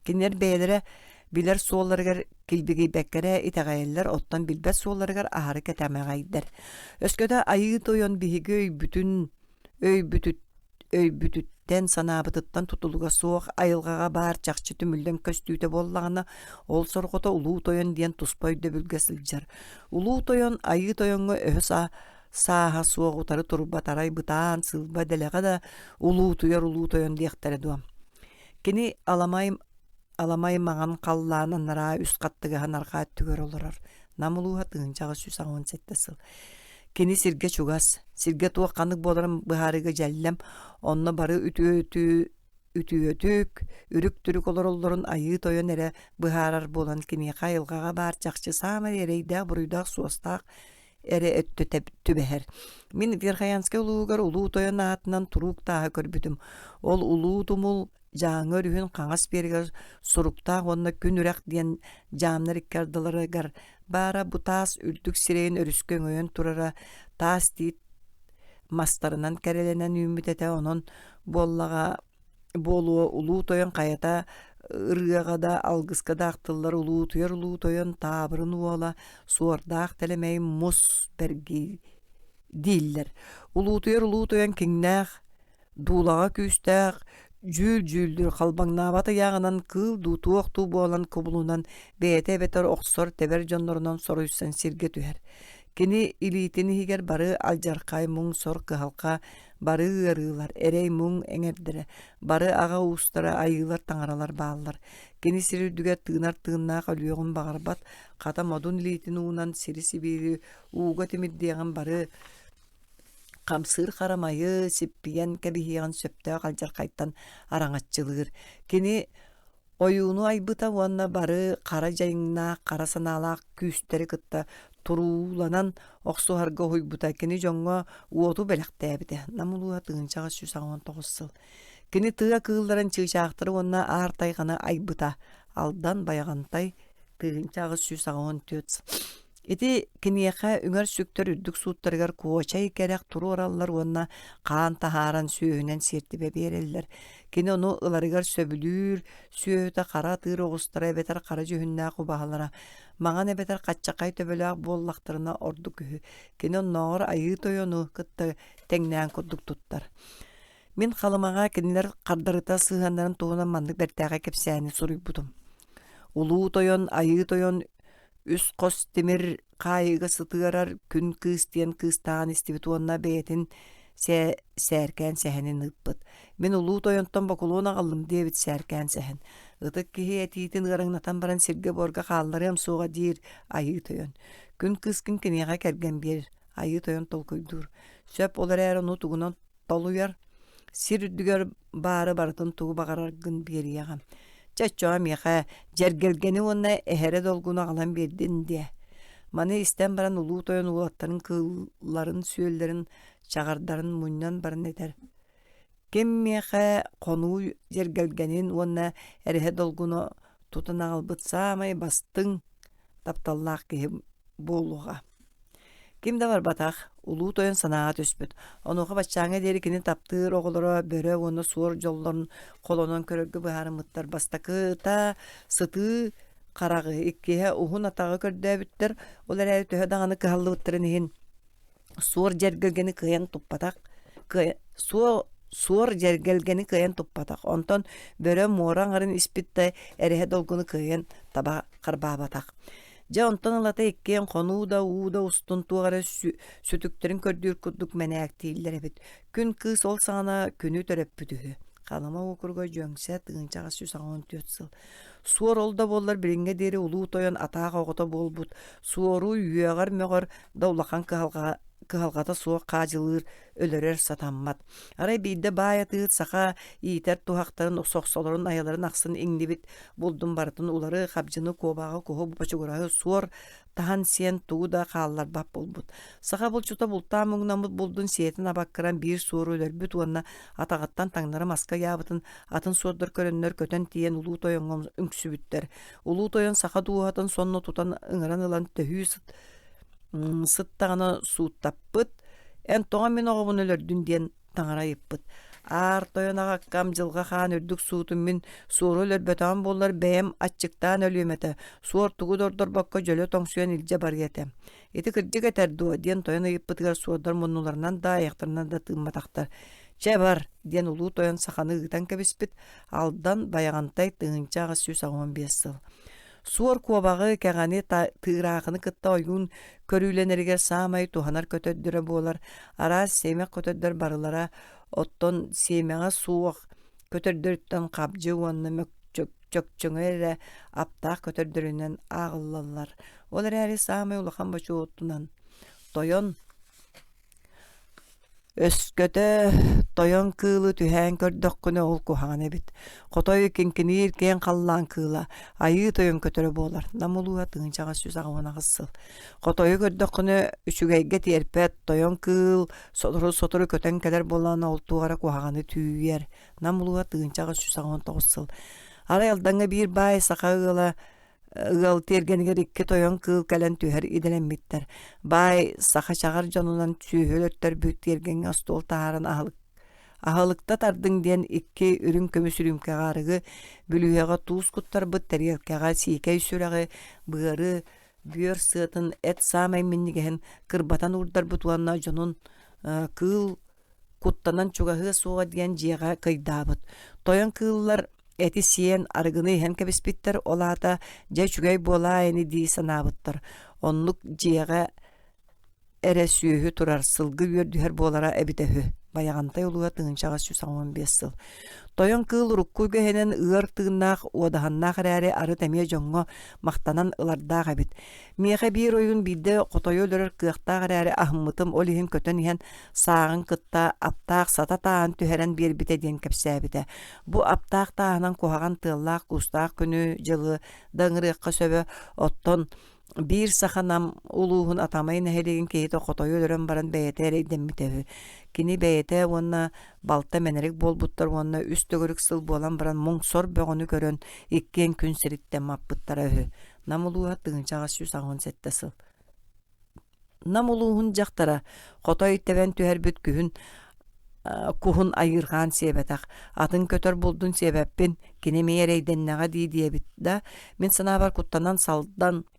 Кинилер бэйэлэрэ билэр суолларыгар килбигийбэккэрэ итаҕайыллар оттон билбэт суолларыгар аһары кэтэмэҕайдэр. Өскөдө айыы тойон биһиги өйбүтүттен санаабытыттан тутулуга суох айылгаға баар чахчы түмүлден көстүүтэ боллаҕына ол соргото улуу тойон диэн туспа өйдөбүлгэ сылдьар. Улуу тойон айыы тойонго өһө сааһа суох утары турба тарай бытаан сылба дэлэҕэ да улуу тойон диэхтэрэ дуам. Кини аламай маҕан халлаананнара үс хаттыгаһан аргаат түгөр олорор. Намулууha тыынчаҕа 117 сыл. Кини сиргэ чугас, сиргэ туох канык боларым быһаарыга дьэллэм, онно бары үтүөтүк, үрүк-түрүк олороллорун айыы тойон эре быһаарар болан киниэхэ айылгаға баар чахчы саамар эрэйдээх буруйдаах суостаах эре өттө түбэһэр. Мин Верхоянскэ улуугар улуу тойон аатынан турук тааһы көрбүтүм. Ол улуу тумул жааҥы өрүһүн хаҥас биэригэр суруктаах онно күн үрэх диэн жаамнар иккардыларыгар баара бу таас үрдүк сирэйин өрүскө өҥөйөн турара таас тиит мастарынан кэрэленэн үүмүтэтэ онон буолуо улуу тойон хайата ырыаға да алгыска да ақтыллар улуу тойон таабырын уола суордаах телемей мус берги дииллер. Улуу тойон киңнээх дуулаға күүстээх жүл-жүлдүр халбаңнаабата яғынан кыл дуутуоқтуу буолан кубулунан бээтэ-бэтэр оксор тебер дьоннорунан соруйсан сиргэ түһэр. Кини илиитини хигер бары алжаркай муң сор кыһалка бары ырыылар, эрей муң эҥердэрэ, бары аға уустара айыылар таҥаралар бааллар. Кини сирүрдүгэ тыынар-тыыннаах өлүөҕүн баҕарбат, хата модун илиитин уунан сири сибири ууга тимирдиэҕин бары камсыыр харамайы сиппиен кэбиһиэҕин сөптөөх алжаркайттан араҥаччылыыр. Кини ойууну айбыта уонна бары хара дьайыҥнаах, хара санаалаах күүстери кытта турууланан оксуһарга хуйбута. Кини дьоҥҥо уоту бэлэхтээбитэ. Намулууha тыынчаҕа 119 сыл. Кини тыа кыылларын чыычаахтары уонна аар тайҕаны айбыта. Алдан баяҕантай тыынчаҕа 114 сыл. Ити киниэхэ үҥөр сүктөр үрдүк сууттарыгар куочай кэрээх туру ораллар уонна хаан таһааран сүөһүнэн сиэртибэ биэрэллэр. Кини ону ыларыгар сөбүлүүр сүөһүтэ хара тыыр оҕустара эбэтэр хара дьүһүннээх убаһалара маҥан эбэтэр хаччакай төбөлөөх буоллахтарына орду күһү. Кини оннооҕор айыы тойону кытта тэҥнээн курдук туттар. Мин халымаҕа кинилэр хардарыта сыыһаннарын туһунан маннык бэртээҕэ кэпсээни суруйбутум. Улуу тойон, айыы тойон үс қос тимир қайыға сытыарар күн кыстиен кыстаан истибит уонна бэйэтин сээркэн сэһэнин ыппыт. Мен улуу тойонтон бокулуона аҕаллым диэбит сээркэн сэхэн. Ытык киһи этиитин ыраңнатан баран сиргэ борга хаалларым суоҕа диир айыы тойон. Күн кыскын киниэҕэ кэргэн биэр айыы тойон толкуйдуур. Сөп олар эр ону тугунан толуяр. Сир үрдүгөр баары бартын тугу бағараргын биэриэҕэ. Чачоа миэхэ жергелгени уонна эһэре долгуна аҕалан биэрдин диэ. Маны истэн баран улуу тойон улуаттарын кыылларын сүөллэрин чаҕардарын муннан баран этэр. Кем миэхэ конуу жергелгенин уонна эрэһэ долгуна тутан аҕалбыт саамай бастың тапталлаах киһи буолуҕа. Kim de var bataq, ulu toyan sanağa töspüt. Onuğa başçaňa derikini taptır oğullara böre onu suor jolların kolonan körögü baharımıttar bastakı ta sıtı qarağı ikkihe uhun atağı kördäbitler. Olar äri töhe dağını kıhallıbıttırın hin suor jergelgeni kıyan tuppatak. Suor jergelgeni kıyan tuppatak. Onton böre moran arın ispitte erehe dolgunu kıyan taba qarbabatak. Ja onton alata ikkien konu da uda ustun tuğara sütüklerin kördüğür kudduk menäk değiller ebit. Gün kız ol sana künü töröppüdühü. Kalama okurga jöngse tığınçağa süsağın tütsül. Suor olda bollar biringe deri ulu toyan atağa oğuta bolbut. Suoru yüğar möğür davlakan kıhalgata suo qajılır ölerer satammat. Aray bide baya tığıt saqa iter tuhaktarın soqsolorun ayaların aqsın iňlibit buldum baratın uları qabjını kobağa kohu bupaçugurahı suor tahan sen tuğu da qallar bap bolbut. Saqa bulçuta bulta mugnamut buldun siyetin abakkaran bir suoru ölerbüt onna ataqattan taňnara maska yabıtın atın suordur körönner köten tiyen ulu toyonğom üňsübütter. Ulu toyon saqa tuğatın sonno tutan ıňaran ılan töhü sıttağına suuttappıt. En toğa min oğubun ölördün diyen taňara yıppıt. Ar toyanağa kamjılga xan ördük suutun min suuru ölörbötağın bollar bäm aççıktan ölüymete. Suor tugu dordor bakka jölö toňsuyan ilje bar yete. Eti kırjık eter duo diyen toyana yıppıtgar suordar munnularından da ayaktarından da tığmataktar. Çe bar diyen ulu toyan saxany ıgıtan kebispit. Aldan bayagantay tığınçağı süs 15 syl. Suor kuobağı kegani tığırağını kıtta oyun körülenerige samay tuhanar kötöddüre bolar. Ara semek kötöddür barılara otton semeğe suoq kötöddürtten qabjı onunla çökçöngü ere aptaq kötöddürünen ağıllallar. Olar äri samay ulakan başı ottunan. Toyon Ösköte toyon kıılı tühän kördökküne ol kuhan ebit. Kotoy kinkinir ken kallan kııla. Ayı toyon kötörü bolar. Namuluğa tığınçağa süz ağına kıssıl. Kotoy kördökküne üçügeyge tierpet toyon kııl. Sotoru köten keler bolana oltuğara kuhanı tüyer. Namuluğa tığınçağa süz ağına toğussıl. Arayaldanga bir bay sakağıla ıgal tergeniger ikke toyon kıl kalen tüher idilenmitler. Bay saha çağar jonunan tühölötter büyük tergen astol taharan ahalıkta tardın diyen ikke ürün kömüsürüm kağarıgı bülüyaga tuz kuttar bıt teriyelkaga sikey sürağı bığarı büyör sığıtın et samay minnigehen kırbatan urdar butuanna jonun kıl kuttanan çugahı soğa diyen jiyaga kıydabıt. Toyon kıllar eti siyen argını hen kebispitler olata jeçügey bolayını di sanabıttar. Onluk jiyaga ere süyühü turar sılgı yördüher bolara ebidehü. Bayagantay oluğa tığınçağa süs 15 syl. Toyon kıl rukkuyga henen ıar tığınnaq odahannak räri arı temiye jongo maktanan ılardaq ebit. Miyaqa bir oyun bide kotoyo ölörör kıaqtaq räri ahmıtım olihin kötön ihan sağın kıtta aptaq sata tağın tüheren bir bite diyen kepsäbite. Bu aptaq tağınan kuhagan tığıllaq kustaq günü jılı dağırıqqa söbö otton bir saxanam uluğun atamayın helegin kehito kotoyu ölörön baran beyete demmitevi. Kini beyete onna balta menerik bolbuttar onna üstөгөрük sıl bolan baran mongsor bögönü körön ikkien gün siritte mappıttara öhü. Namuluğa tığınçağa süs 17 syl. Namuluğun jaktara kotoy teven tüher bütkühün kuhun ayırgan sebetak. Atın kötör buldun sebeppin kini meyereydennağa diyebit da min sanabar kuttanan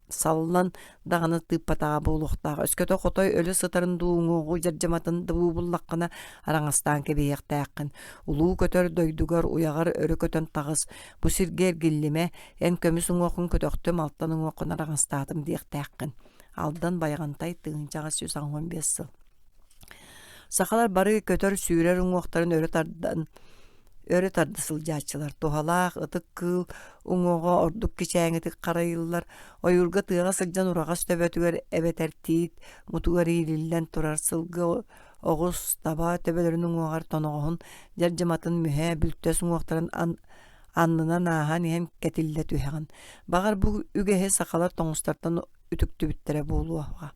sallan dağını tıppatağa buluqtağı. Öskötö kotoy ölü sıtарын duğuŋu jarjamatın dıbu bullaqқына araŋastan kebeyektäqqin. Ulu kötör doydugar uyagar örü kötön tağız. Bu sirger gillime en kömüs uŋoqun kötöktüm alttan uŋoqun araŋastatım diyektäqqin. Aldan bayagantay tığınçağa süs 15 syl. Sakalar bары kötör süürer uŋoqtарын öre tardısıljaçılar. Tohalaq, ıtık kıl, uŋoğa orduk kiçäŋetik qarayıllar. Oyurga tığağa sıljan uragas töbötüger ebeter tiit, mutugar iilillen turar sılgı oğuz taba töbölörün uŋoğar tonoğun jarjamatın mühe bültös uŋoqtарын annına nahan hem ketille tüheğin. Bagar bu ügehe sakalar toňustardan ütüktübittere boluağa.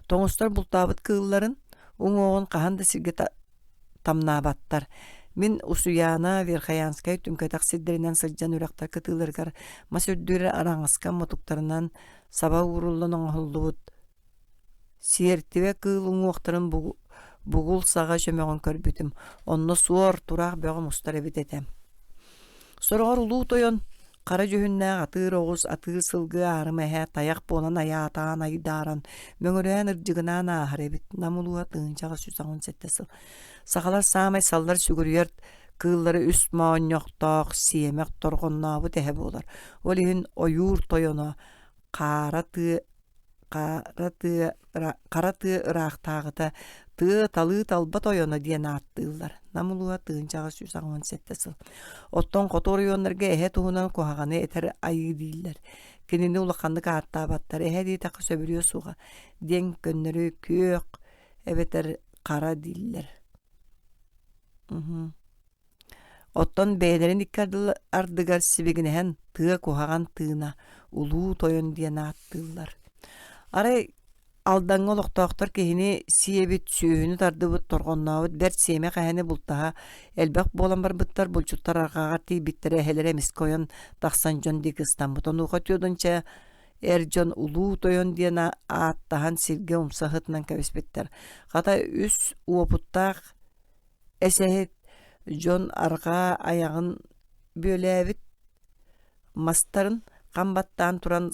Toňustar bultabıt kılların uŋoğun qahan da sirge tamnabattar. Min usuyana Verkhayanskay tümkötak sidderinden sıljan ürektar kıtılırgar masördüre araŋaskan motuklarından saba urullan oňholluğut Сиертибе кыылың уақтарын бугул саға жөмөгөн көрбүтүм. Онно суор тураах бөгө мустар эбит этем. Сорогор улуу тойон кара жөһүннээх атыыр оҕус, атыыр сылгы аарым эһэ таяк буонан аяатаан айдааран мөҥөрөөн ырдьыгынаан аахар эбит. Намулууа тыынчаҕа сүсаҕын сеттесыл. Сахалар саамай саллар сүгүрүйэр кыыллары үс моонньохтоох сиэмэх торгоннообут эһэ буолар. Ол иһин ойуур тойоно кара тыа ыраахтааҕыта тыа талыы талбат ойоно диэн ааттыыллар. Намулууа тыынчаҕа сүсаҕын сеттесыл. Оттон которуйуоннарга эһэ туһунан куһаҕаны этэр айыы дииллэр. Кинини улаханнык ааттаабаттар эһэ диитакка сөбүрүө суга диэн көннөрү күөх эбетэр кара дииллэр. Оттон бээнэрин икки ардыгар сибигинэһэн тыа куһаҕан тыына улуу тойон диэн ааттыыллар. Арай алдаҥҥа олохтоохтор киһини сиэбит сүүһүнү тардыбыт торгоннообут бэрт сиэмэ хаһаны бултаһа элбэх буолан барбыттар булчуттар арҕааҕар тиийбиттэр эһэлэр эмискэ ойон тахсан дьон дии кыстаммыт. Онуuха түөдүнчэ эр дьон улуу тойон диэн ааттаһан сиргэ умса хытынан кэбиспиттэр. Хата үс уопуттаах эсэһит дьон арҕаа айаҕын бүөлээбит мастарын хамбаттаан туран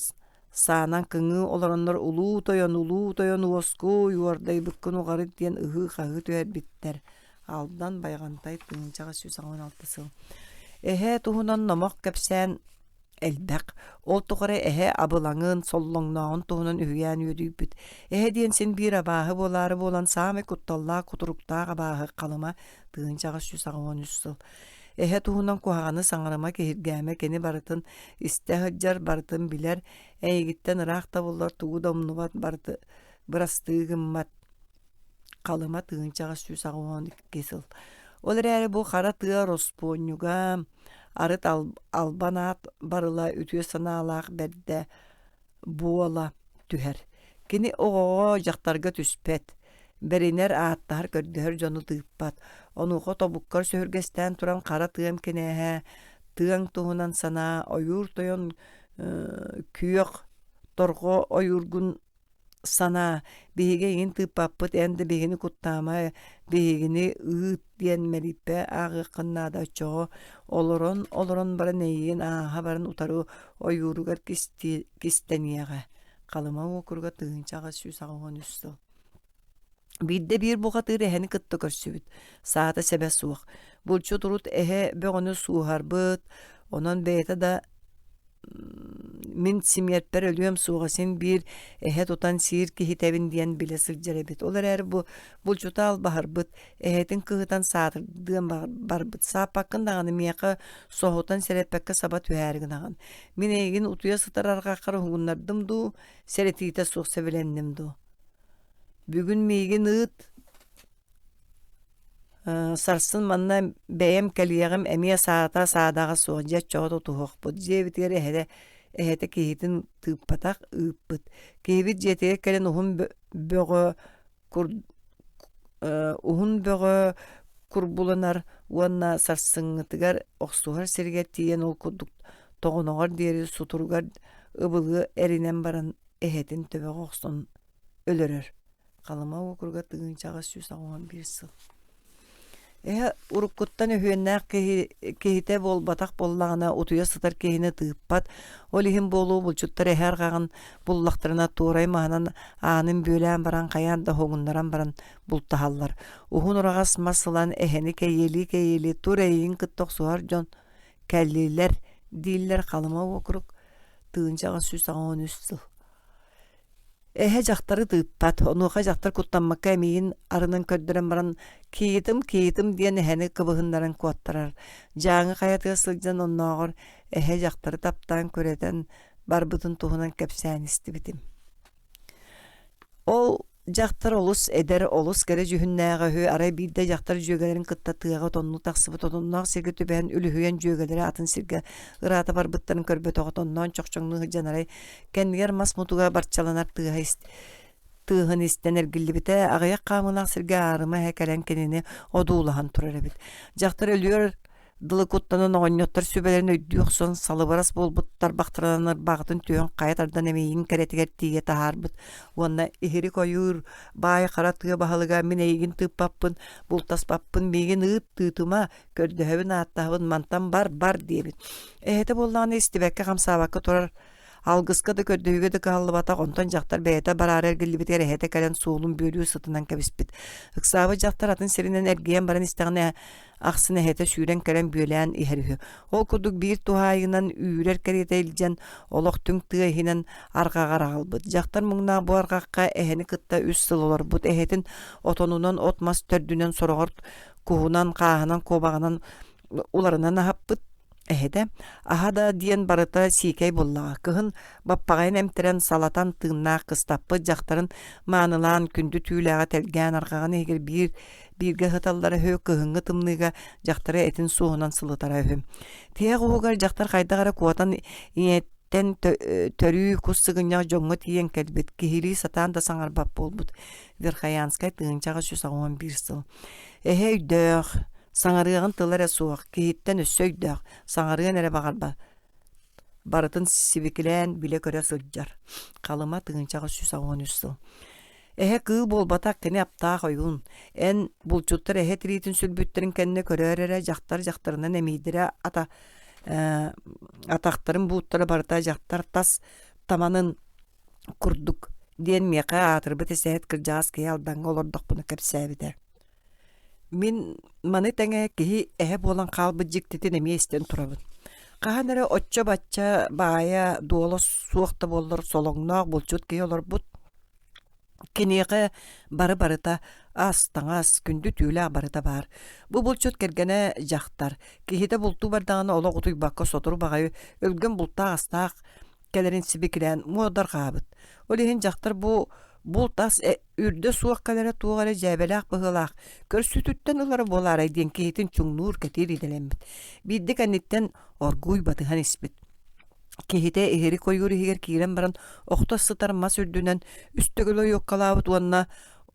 саанан кыҥыы олороннор улуу тойон уоскуу юордай быккын уҕары диэн ыһыы-хаһыы түһэрбиттэр. Алдан байҕантай тыынчаҕа сүсаҕын алтысыл. Эһэ туһунан номох кэпсээн элбэх. Ол тугары эһэ абылаҥын соллоҥноҕун туһунан үһүйээн үөдүүбүт. Эһэ диэн син биир абааһы буолаары буолан саамай кутталлаа кутуруктаах абааһы халыма тыынчаҕа сүсаҕын үссыл. Эһэ туһунан куһаҕаны саҥарыма киһиргääмэ кини барытын истэ ыджар барытын билэр эйигиттэн ыраах табыллар тугу домнубат барыты бырастыыгыммат халыма тыынчаҕа сүсаҕын кисыл. Ол эрээри бу хара тыа роспуонньуга арыт албанаат барыла үтүө санаалаах бэрдэ буола түһэр. Кини оҕоҕо дьахтарга түспэт. Беринер ааттаһар көрдөһөр дьону тыыппат. Онуuха тобуккар сөһүргэстээн туран хара тыам кинээһэ тыаң туһунан санаа ойуур тойон күөх торго ойуургун санаа биһиге иин тыыппаппыт энди биһини куттаама биһигини ыыт диэн мэриппэ аагыаккыннаада очоҕо олорон баран эйиин ааһа баран утары ойууругар кистэниэҕэ халыма уокурга тыынчаҕа сүсаҕын үссүл. Бидде биир буга тыыр эһэни кытта көрсүбүт. Саата себэ суох. Булчу турут эһэ бөҕөнү суухарбыт. Онон бэйэта да мин симиэрпэр өлүөм суuҕасин биир эһэ тутан сиир киһитэбин диэн билэ сылдьар эбит. Ол эрээри булчута албаһарбыт. Эһэтин кыһытан саатырдыан барбыт. Сааппаккын даҕаны миэхэ соһутан сэрэппэккэ саба түһээригин аҕын. Мин эйигин утуйа сытар арҕааххар уһуҥуннардым дуу, сэретиитэ суох сэбилэнним дуу. Бүгүн миигин ыыт сарсын манна бэйэм кэлиэҕим эмиэ саата саадаҕа суох дьэ чоҕо тутуһуохпут. Дьиэбитигэр эһэтэ киһитин тыыппатах ыыппыт. Киһибит дьиэтигэр кэлэн уһун бөҕө курбуланар уонна сарсыҥҥытыгар охсуһар сиригэр тиийэн ол курдук тоҕоноҕор диэри сутуругар ыбылыы эринэн баран эһэтин төбөҕө охсон өлөрөр. Халыма уокурга тыынчаҕа сүсаҕын биир сыл. Эһэ уруккуттан үһүөннээх киһитэ буолбатах боллаҕына утуйа сытар киһини тыыппат. Ол иһин буолуу булчуттар эһэ арҕаҕын буллахтарына туурай маһынан аанын бүөлээн баран хайаан да хоҕуннаран баран бултаһаллар. Уһун ураҕас масылан эһэни кейели тур эйиин кыттох суһар дьон кэллиилэр дииллэр. Халыма уокурук тыынчаҕа сүсаҕын үссыл. Эһэ дьахтары тыыппат. Онуоха дьахтар куттаммакка эмиин арынан көрдөрөн баран киитим диэн эһэни кыбыһыннарын куоттарар. Дьааҥы хайатыа сылдьан оннооҕор эһэ дьахтары таптаан көрэтэн барбытын туһунан кэпсээн истибитим. Ол дьахтар олус эдэр олус кэрэ жүһүннээҕэ арай биирдэ дьахтар дьүөгэлэрин кытта тыаҕа тонну тахсыбыт отонноох сиргэ түбэһэн үлүһүйэн дьүөгэлэри атын сиргэ ыраата барбыттарын көрбөтөҕө тонноон чохчоҥнуу дьанарай кэннигэр мас мутуга барчаланар тыаһын истэн эргиллибитэ аҕыйах хаамынаах сиргэ аарыма эһэ кэлэн кинини одуулаһан турар эбит. Дьахтар өлүөр дылы куттанын оғыньоттар сүбелерін өйдіоқсон салыбарас болбуттар бақтыраныр бағытын түйен қаятардан эмейин кәретігер тиге тахарбыт. Онна ихири койур бай қаратыға бағылыға мен эйгин тыппаппын, бұлтаспаппын, меген ыыт тыытыма көрдөһөбүн аттаһыбын мантан бар дебит. Эхете боллағаны истибәкке қамсабаққа турар. Алгыска да көрдөһүгө да кааллыбата онтон жактар бэйэте барар эргиллибитер эхете кэлен суулун бөлүү сытынан кэбиспит. Ыксабы жактар атын сиринен эргиен баран истегне аксын эхете сүүрен кэлен бөлээн ихерүһү. Ол курдук бир тухайынан үүрер кэрете илжен олох түң тыахинен аргагар албыт. Жактар муңнаа бу аргакка эхени кытта үс сыл олорбут. Эхетин отонунан отмас төрдүнен сорогор куһунан кааһынан кобагынан уларынан ахаппыт. Эхете, ахада диен барыта сикей боллаға. Кыһын баппағайын эмтерен салатан тыыннаақ кыстаппы жақтарын маанылаан күнді түүләға тәлгән арғағын егер бирге хыталлары хö кыһыңы тымныга жақтары этин суһунан сылытара өһүм. Тия гугар жақтар хайдагара куатан иеттен төрүү куссыгыньяг жоңго тиен келбит. Кихили сатан да саңарбап болбут. Верхаянскай тыынчаға 111 сыл. Эхе үйдөөх. Саңарыгын тылары суақ, кейттен өссөйдөк, саңарыгын әрі бағарба. Барытын сибекілен біле көрі сылджар. Қалыма тыгынчаға 113 сыл. Эхе кыыл болбатақ кені аптақ ойын. Ән бұлчуттар эхе тиритін сүлбүттерін кәніне көрерері жақтарынан әмейдері атақтарын бұуттары барыта жақтар тас таманын күрдік. Ден меқа атырбыт әсәйет кіржағыз кей албаңы олордық бұны кәпсәбідер. Мин маны тәңе кихи эхе болан қалбы жиктетен эме истен турабын. Каханары отчо бачча бая дуоло суокта боллар солоңнақ болчут кей олар бут. Кенеге бары-барыта астаңас күнді түйілі барыта бар. Бу болчут кергене жақтар. Кихите булту бардағаны олақ утуй баққа сотуру бағайы өлген булта астақ кәлерін сибекілен муадар қабыт. Олеген жақтар Бұл тас үрді суақ кәлері туғары жәбелақ бұғылақ. Көрсүтіттен ұлары болары ден кейтін чүңнур кәтер еделембіт. Бидді кәнеттен оргуй батыған іспіт. Кейте егері койгур егер кейрен баран оқты сытар мас үрдінен үстігілі йоққалабыт уанна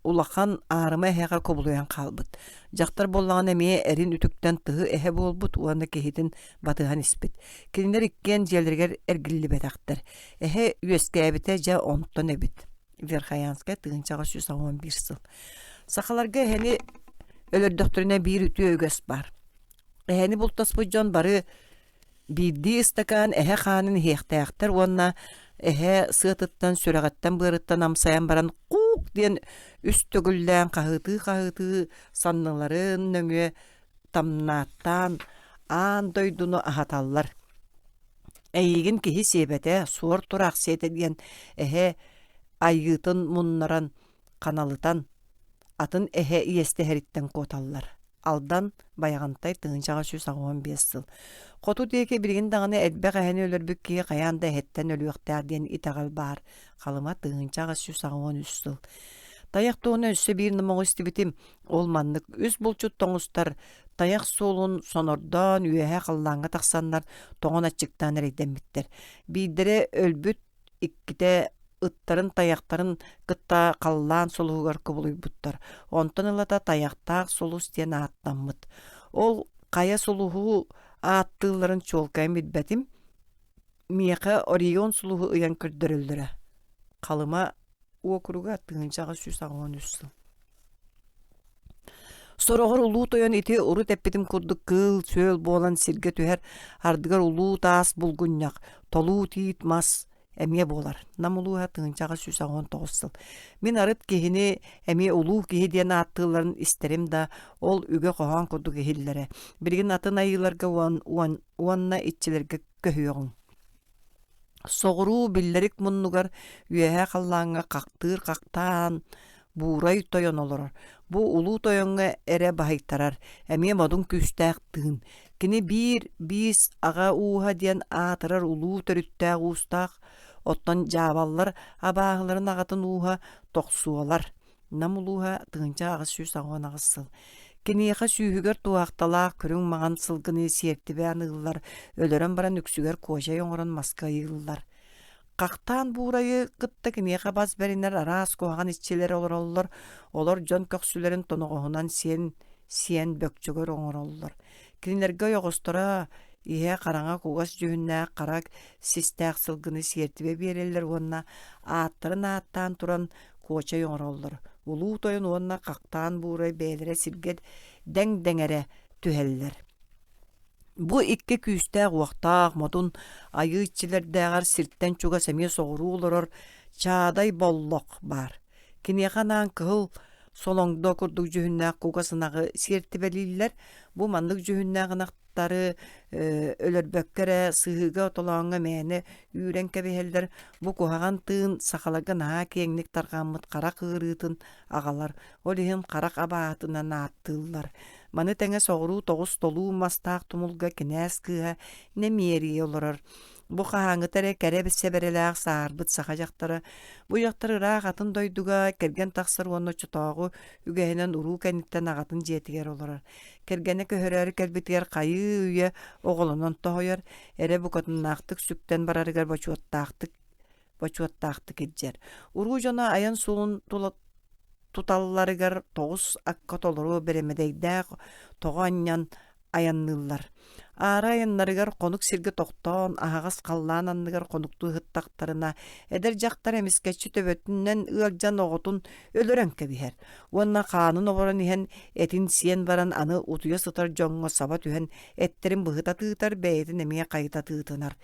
улақан арыма әғар көбілуян қалбыт. Жақтар боллаған әмее әрін үтіктен тұғы әхе болбыт уанна кейтін батыған іспіт. Келіндер иккен желдергер әргілі бәтақтар. Әхе үйеске әбіте жа онттан әбіт. Верхаянская тыгынчаға 111 сыл. Сақаларға әхені өлөрдіқтіріне бір үті өгөс бар. Әхені бұлтас бұджан бары бірді істакан әхе қанын хеқтаяқтар, онна әхе сыйтыттан, сөрағаттан бұрыттан амсаян баран қуқ ден үстігілден қағыты санныларын нөңе тамнаттан ан дойдуны ахаталлар. Әйгін кехи себеті суыр тұрақ сеті ден әхе айгытын мұннаран каналытан атын эхе иесте хериттен коталлар. Алдан баяғантай тыынчаға 115 сыл. Коту деке бірген дағаны әлбәқ әхәне өлірбік кей қаянда әттен өліқтәр ден итағал бар. Қалыма тыынчаға 113 сыл. Таяқтуыны өсі бір нымығы істебітім ол маннық үз бұлчут тоңыстар таяқ солын сонордан үйәе қаллаңға тақсанлар тоңын атчықтан әрейден біттер. Бейдері өлбіт иккіте ыттарын таяқтарын кытта қаллан солуғар көбілүй бұттар. Онтан ылата таяқтақ солу стен аттанмыт. Ол қая солуғу аттыларын чолкайым бітбәтім, меқа Орион солуғу ұян күрдірілдірі. Қалыма округа тыынчаға 113 сыл. Сорогор улуу тойон ити уру теппетим курдук кыл, сөл болан сирге түһер ардыгар улуу таас булгунняк, толуу тиит мас әмие болар. Намулуға тыынчаға 119 сыл. Мен арыт кехini әмие улуу кехи ден аттыларын истерим да ол үге қоған курдук эхиллері. Бірген атын айыларға уанна итчелерге көһүйоғын. Соғыру биллерик мұннугар үйәе қаллаңа қақтыр қақтан буурай тойон олорор. Бу улуу тойонга эре бахайттарар. Әмие модун күстәк тыын. Кини бис аға уға ден атырар улуу төрүттәк устақ. Оттан жабаллар абағыларын ағатын уға тоқсуалар. Намулуға тыынча ағыз 119 сыл. Кенеға сүйігер туақталақ көрің маған сылғыны серті бән ұғылар. Өлерін баран үксігер кожай оңырын маска ұғылар. Қақтан бұғырайы қытта кенеға баз бәрінер арас қоған ішчелер олар жон көксілерін тоноғығынан сен бөкчігер оңыр олар. Кинилерге йогостора ihe қараңа кугас жүһүннää қарак систäк сылгыны сиертибе береллер уонна ааттарын ааттаан туран куоча йоҥороллор. Улуу тойун уонна қақтаан буурай бээлере сиргет дэҥ-дэҥэре түһэллэр. Бу икки күүстәэх уохтаах модун айыыччилэрдээҕэр сирттэн чуга сэмие соҕуруулорор чаадай боллоq бар. Киниэханаан кыһыл солоңдо курдук жүһүннээх кугасынагы сиертибелииллэр бу маннык жүһүннээҕинахтары өлөрбөккэрэ сыһыга отолооҥҥа мээнэ үүрэн кэбиһэллэр бу куһаҕан тыын сахалага наһаа киэҥник таргааммыт харак ыырыытын аҕалар, ол иһин харак абаатына нааттыыллар. Маны тэҥэ соҕуруу тоҕус толуу мастаах тумулга кинээс кыыһа немиэрии олорор. Бу хаһааҥытары кэрэ сэбэрэлээх саарбыт саха дьахтара. Бу дьахтар ыраах атын дойдуга керген тахсар уонна чутоогу үгэһинэн уруу кэнниттэн агатын дьиэтигэр олорор. Кэргэнэ көһөрөөрү кэлбитигэр хайыы үйэ оҕолонон тоһойор, эрэ букатыннаахтык сүктэн барарыгар бочуаттаахтык иджэр. Уруу дьоно аян сулун туталларыгар тоҕус акка толору беремедейдээх тоҕо анньан аянныыллар. Аара аяннарыгар конук сирге тохтоон аһаҕас халлаан анныгар конуктуу ыттактарына эдер дьахтар эмискэччи төбөтүннэн ыалдьан оҕотун өлөрөн кэбиһэр. Уонна хаанын оҕорон иһэн этин сиэн баран аны утуйа сытар дьоҥҥо саба түһэн эттерин быһыта тыытар бэйэтин эмиэ хайыта тыытынар.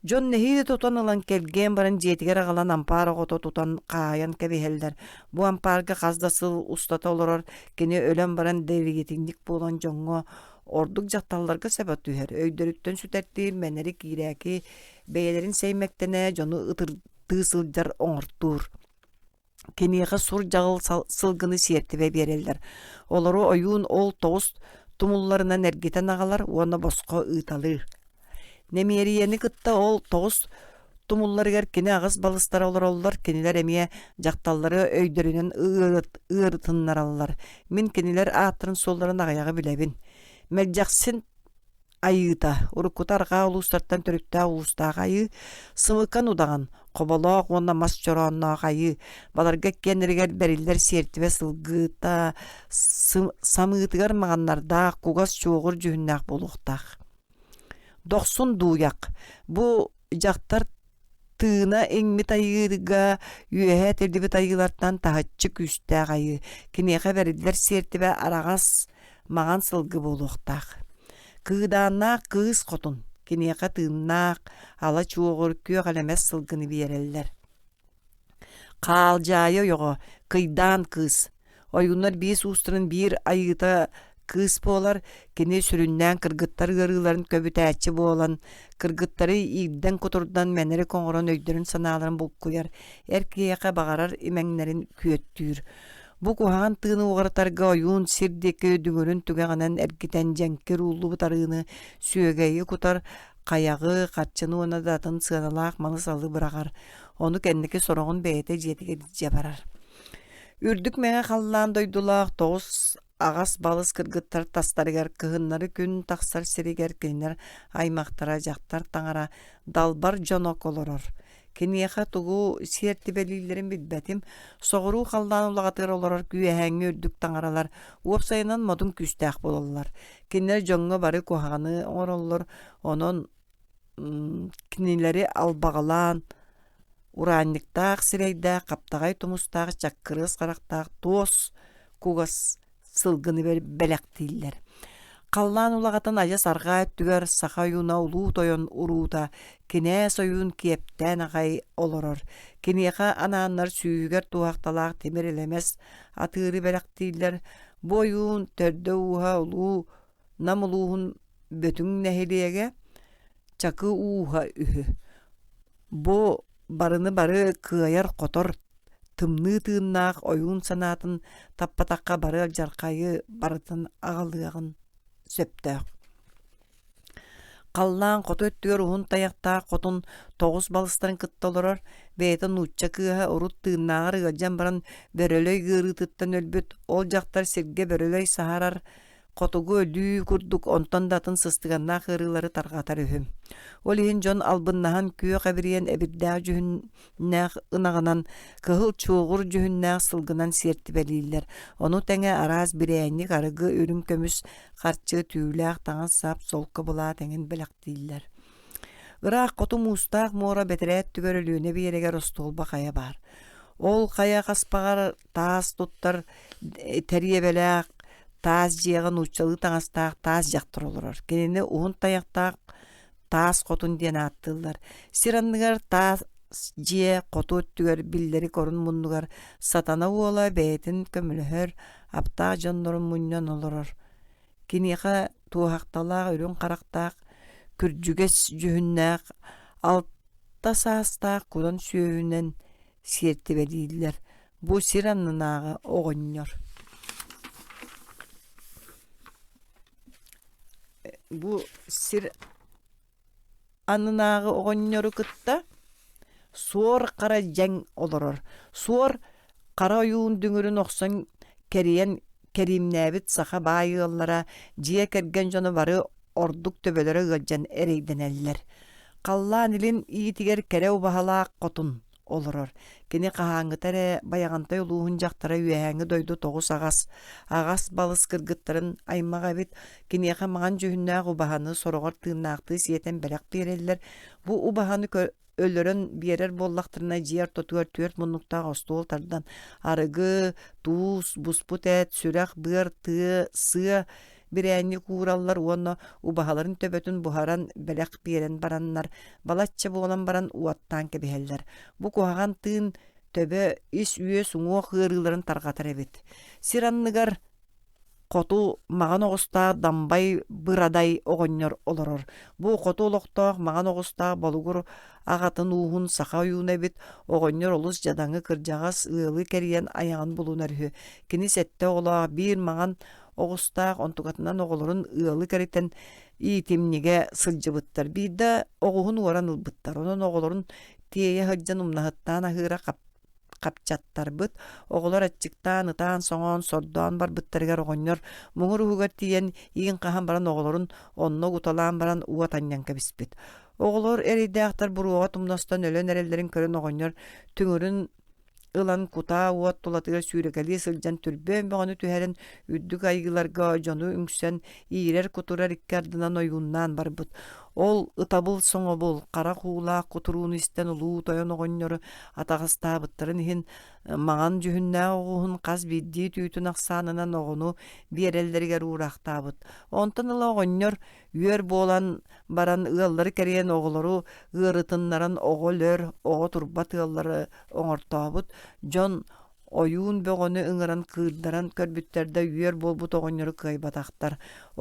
Дьон нэһииди тутан ылан келгэн баран дьиэтигэр аҕалан ампаар оҕото тутан хаайан кэбиһэллэр. Бу ампаарга хас сыл устата олорор кини өлөн баран дэригитинник буолан дьоҥҥо ордук дьахталларга саба түһэр. Өйдөрүттөн сүтэртиир мэнери киирээки бэйэлэрин сэймэктэнэ дьону тыысылдьар оҥортуур. Киниэхэ сур дьаҕыл сылгыны сиэртибэ биэрэллэр. Олору ойуун ол тоҕус тумулларынан эргитэн аҕалар уонна босхо ыыталыыр. Немиэриэни кытта ол тоҕус тумулларыгар кини аҕыс балыстар олороллар, кинилэр эмиэ дьахталлары өйдөрүнэн ыарытыннараллар. Мин кинилэр ааттарын суолларын аҕайаҕы билэбин. Мэлдьэхсин айыыта, уруккута арҕаа улуустартан төрүттää улустаах айыы, сымыкан удаган, хоболоох уонна мас чороонноох айыы, баларга кеннеригэр бэриллэр сиэртибэ сылгыыта, самыытыгар маҕаннардаах, кугас чуоҕур жүһүннээх булуохтаах. Дохсун дууяк. Бу дьахтар тыына эҥмит айыыга үөһэ тэрдибит айыылартан таһаччы күстээх айыы. Киниэхэ бэриллэр сиэртибэ араҕас маҕан сылгы буолуохтаах. Кыыдааннаах кыыс хотун. Киниэхэ тыыннаах ала чуоҕур күөх элэмэс сылгыны биэрэллэр. Хаалдьаайа ойоҕо кыйдаан кыыс. Ойуннар биис уустарын биир айыыта кыыс буолар, кини сүрүннээн кыргыттар ыарыыларын көбүтээччи буолан, кыргыттары иирдэн кутурдан мэнери коҥорон өйдөрүн санааларын булкуяр, эр киэхэ баҕарар имэҥнэрин күөттүүр. Бу куһаҕан тыыны уҕаратарга ойуун сирдеки дүҥөрүн түгэҕинэн эргитэн дьэҥкир ууллубутарыыны сүөгэйи кутар хайагы хатчыны уона датын сыаналаах маны салы бырагар. Ону кэнники сороҕун бэйэтэ дьиэтиге дьэ барар. Үрдүк мэҥэ халлаан дойдулаах тоҕус аҕас балыс кыргыттар тастарыгар кыһыннары күн тахсар сиригэр кинилэр аймахтара дьахтар таҥара далбар дьонок олорор. Киниэхэ тугу сиэртибэлииллэрин билбэтим, соҕуруу халлаан улагатыгар олорор күөһээҥҥи үрдүк таҥаралар, уоп сайынан модун күстээх бололлар. Кинилэр дьоҥҥо бары куһаҕаны оҥороллор, онон кинилэри албаҕалаан, ураанньыктаах сирэйдээх, каптаҕай тумустаах, чаккырыас харахтаах туос кугас сылгыны бэлэхтииллэр. Қаллаан улагатын аяс аргаа өттүгэр саха юна улуу тойон уруута, кинээс ойуун киэптэн аҕай олорор. Киниэхэ анааннар сүүгэр туһахталаах темир элемес атыыры бэлэхтииллэр. Бу ойуун төрдө ууһа улуу нам улууһун бөтүң нэһилиэгэ чакы ууһа үһү. Бу барыны бары кыайар хотор тымны тыыннаах ойуун санаатын таппатакка бары жаркайы барытын аҕалыагын сөптөөх. Қаллаан хоту өттүгөр уһун таяктаах хотун тоҕус балыстарын кыттолорор, бэйэтэ нуучча кыаһа урут тыыннааҕар ыалдьан баран бөрөлөй гыырыытыттан өлбүт, ол дьахтар сиргэ бөрөлөй саһарар Котугу өлүү курдук онтон датын сыстыганна хырылары таргатар үһүм. Ол иһин жон албыннаһан күө кабириен эбирдээх жүһүннээх ынагынан кыһыл чуугур жүһүннээх сылгынан сиэртибэлииллэр. Ону тэҥэ араас бирээнник арыгы үрүм көмүс харчы түүлээх таҥас сап солка булаа тэҥин бэлэхтииллэр. Ыраах коту муустаах муора бэтэрэät түгөрөлүүнэ биэрэгэр остуолба хая бар. Ол хая хаспагар таас туттар тэриэбэлээх таас дьиэҕин уччалы таҥастаах таас дьахтар олорор. Кинини уһун тайахтаах таас хотун диэн ааттыыллар. Сиранныгар таас дьиэ хоту өттүгэр биллери корун муннугар сатана уола бээтин көмүлөһөр аптаах дьоннорун мунньон олорор. Киниэхэ туухахталаах үрүн харахтаах күрдьүгэс жүһүннээх алта саастаах куран сүөһүнэн сиэртибэлииллэр. Бу сир аннынааҕы оҕонньор. Бу сир аннынааҕы оҕонньору кытта суор хара дьэҥ олорор. Суор хара ойуун дүҥүрүн охсон кериимнээбит саха баайыаллара дьиэ керген дьону бары ордук төбөлөрө ыалдьан эрэйдэнэллэр. Халлаан илин иитигэр кэрэ убаһалаах хотун олорор. Кини хаһааҥҥытары баяҕантай улууһун дьахтара үөһээҥҥи дойду тоҕус агас балыс кыргыттарын аймаҕа эбит киниэхэ маҕан жүһүннээх убаһаны сороҕор тыыннаахтыы сиэтэн бэрэх биэрэллэр. Бу убаһаны өлөрөн биэрэр буоллахтарына дьиэр тотугар түөрт муннуктаах остуол тардан арыгы, туус, буспут эт, сүрэх, быар, тыа, сыа бирээнни куураллар уонна убаһаларын төбөтүн бухаран бэлэх биэрэн бараннар балачча буолан баран уаттаан кэбиһэллэр. Бу куһаҕан тыын төбө ис үө суҥуо хыарыыларын таргатар эбит. Сиранныгар хоту маҕан оҕустаах дамбай бырадай оҕонньор олорор. Бу хоту олохтоох маҕан оҕустаах болугур аҕатын уухун саха ойуун эбит оҕонньор олус жадаҥы кырдьаҕас ыалы кэриэн аяҕын булуунар үһү. Кини сэтте оҕолоох биир маҕан оҕустаах онтугатынан оҕолорун ыалы кэритэн иитимнигэ сылдьыбыттар. Биирдэ оҕуһун уоран ылбыттар. Онон оҕолорун тиэйэ сылдьан умнаһыттаан аһыыра капчаттарбыт. Оҕолор аччыктаан ытаан соҥоон сордоон барбыттарыгар оҕонньор муҥур уһугар тиийэн иин хаһан баран оҕолорун онно уталаан баран уа танньан кэбиспит. Оҕолор эрэйдээхтар буруоҕа тумностон өлөн эрэллэрин көрөн оҕонньор түҥүрүн ылан кутаа уот тулатыгар сүүрекали сылдьан түрбөөн бөҕөнү түһэрэн үрдүк айгыларга дьону үҥсэн иирэр кутурар иккардынан ойууннаан барбыт. Ол ытабыл соҥобул хара хуулаах кутуруunu истэн улуу тойон оҕонньору атаҕастаабыттарын иһин маҕан жүһүннээх оҕуһун хас биирдии түүтүн ахсаанынан оҕону биэрэллэригэр уурахтаабыт. Онтон ыла оҕонньор үөр буолан баран ыаллары кэриэн оҕолору ыарытыннаран оҕол өр, оҕо турбат ыаллары оҥортообут. Дьон ойуун бөҕөнү ыҥыран кыырдаран көрбүттэрдэ үөр буолбут оҕонньору кыайбатахтар.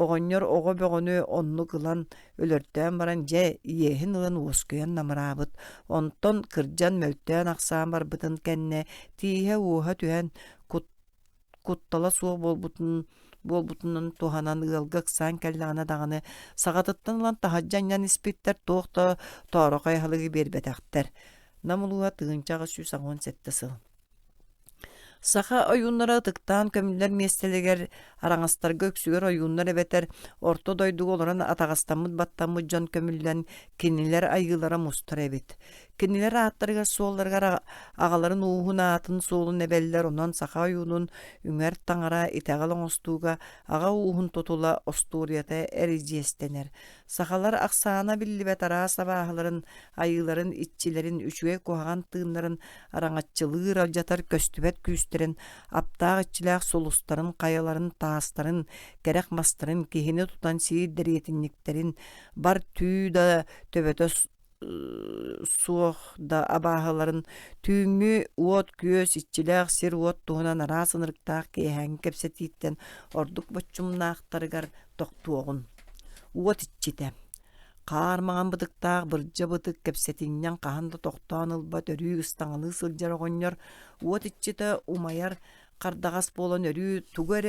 Оҕонньор оҕо бөҕөнү оннук ылан өлөртөөн баран дьэ иэһин ылан уоскуйан намыраабыт. Онтон кырдьан мөлтөөн ахсаан барбытын кэннэ тииһэ уоһа түһэн куттала суох буолбутунан туханан ыалга ыксаан кэллэҕинэ даҕаны саҕатыттан ылан таһадьанньан испиттэр туохта тоорохой халыгы биэрбэтэхтэр. Намылууа тыынчаҕы сүү саҥуон сэтте сыл. Саха ойууннара тыктаан көмүллэр местелигэр араңастарга өксүгэр ойууннар эбэтэр орто дойдуг олоран атаҕастаммыт баттаммыт дьон көмүллэн кинилэр айгылара мустар эбит. Кинилэр ааттарыгар суолларгар аҕаларын уухун аатын суолун эбэллэр онон саха ойуунун үҥэр таҥара итэҕэл оҥостууга аҕа уухун тутула остуурията эридиэстэнэр. Сахалар ахсаана биллибэт араа сабааһыларын айыларын итчилэрин үчүгэй куһаҕан тыыннарын араңаччылыыр алдьатар көстүбэт күүстэрин аптаах иччилээх солустарын кайаларын таастарын кэрэх мастарын киһини тутан сии дэриэтинниктерин бар түү да төбөтө суох да абааһыларын түүҥҥү уот күөс иччилээх сир уот туһунан араа сынырыктаах киэһээҥҥи кэпсэтииттэн ордук боччумнаахтарыгар тохтуоҕун уот иччитэ. Каармаҕан бытыктаах бырдьа бытык кэпсэтинньэн хаһан да тохтоон ылбат өрүү ыстаҥаны сылдьар оҕонньор уот иччитэ умайар хардаҕас буолан өрүү тугу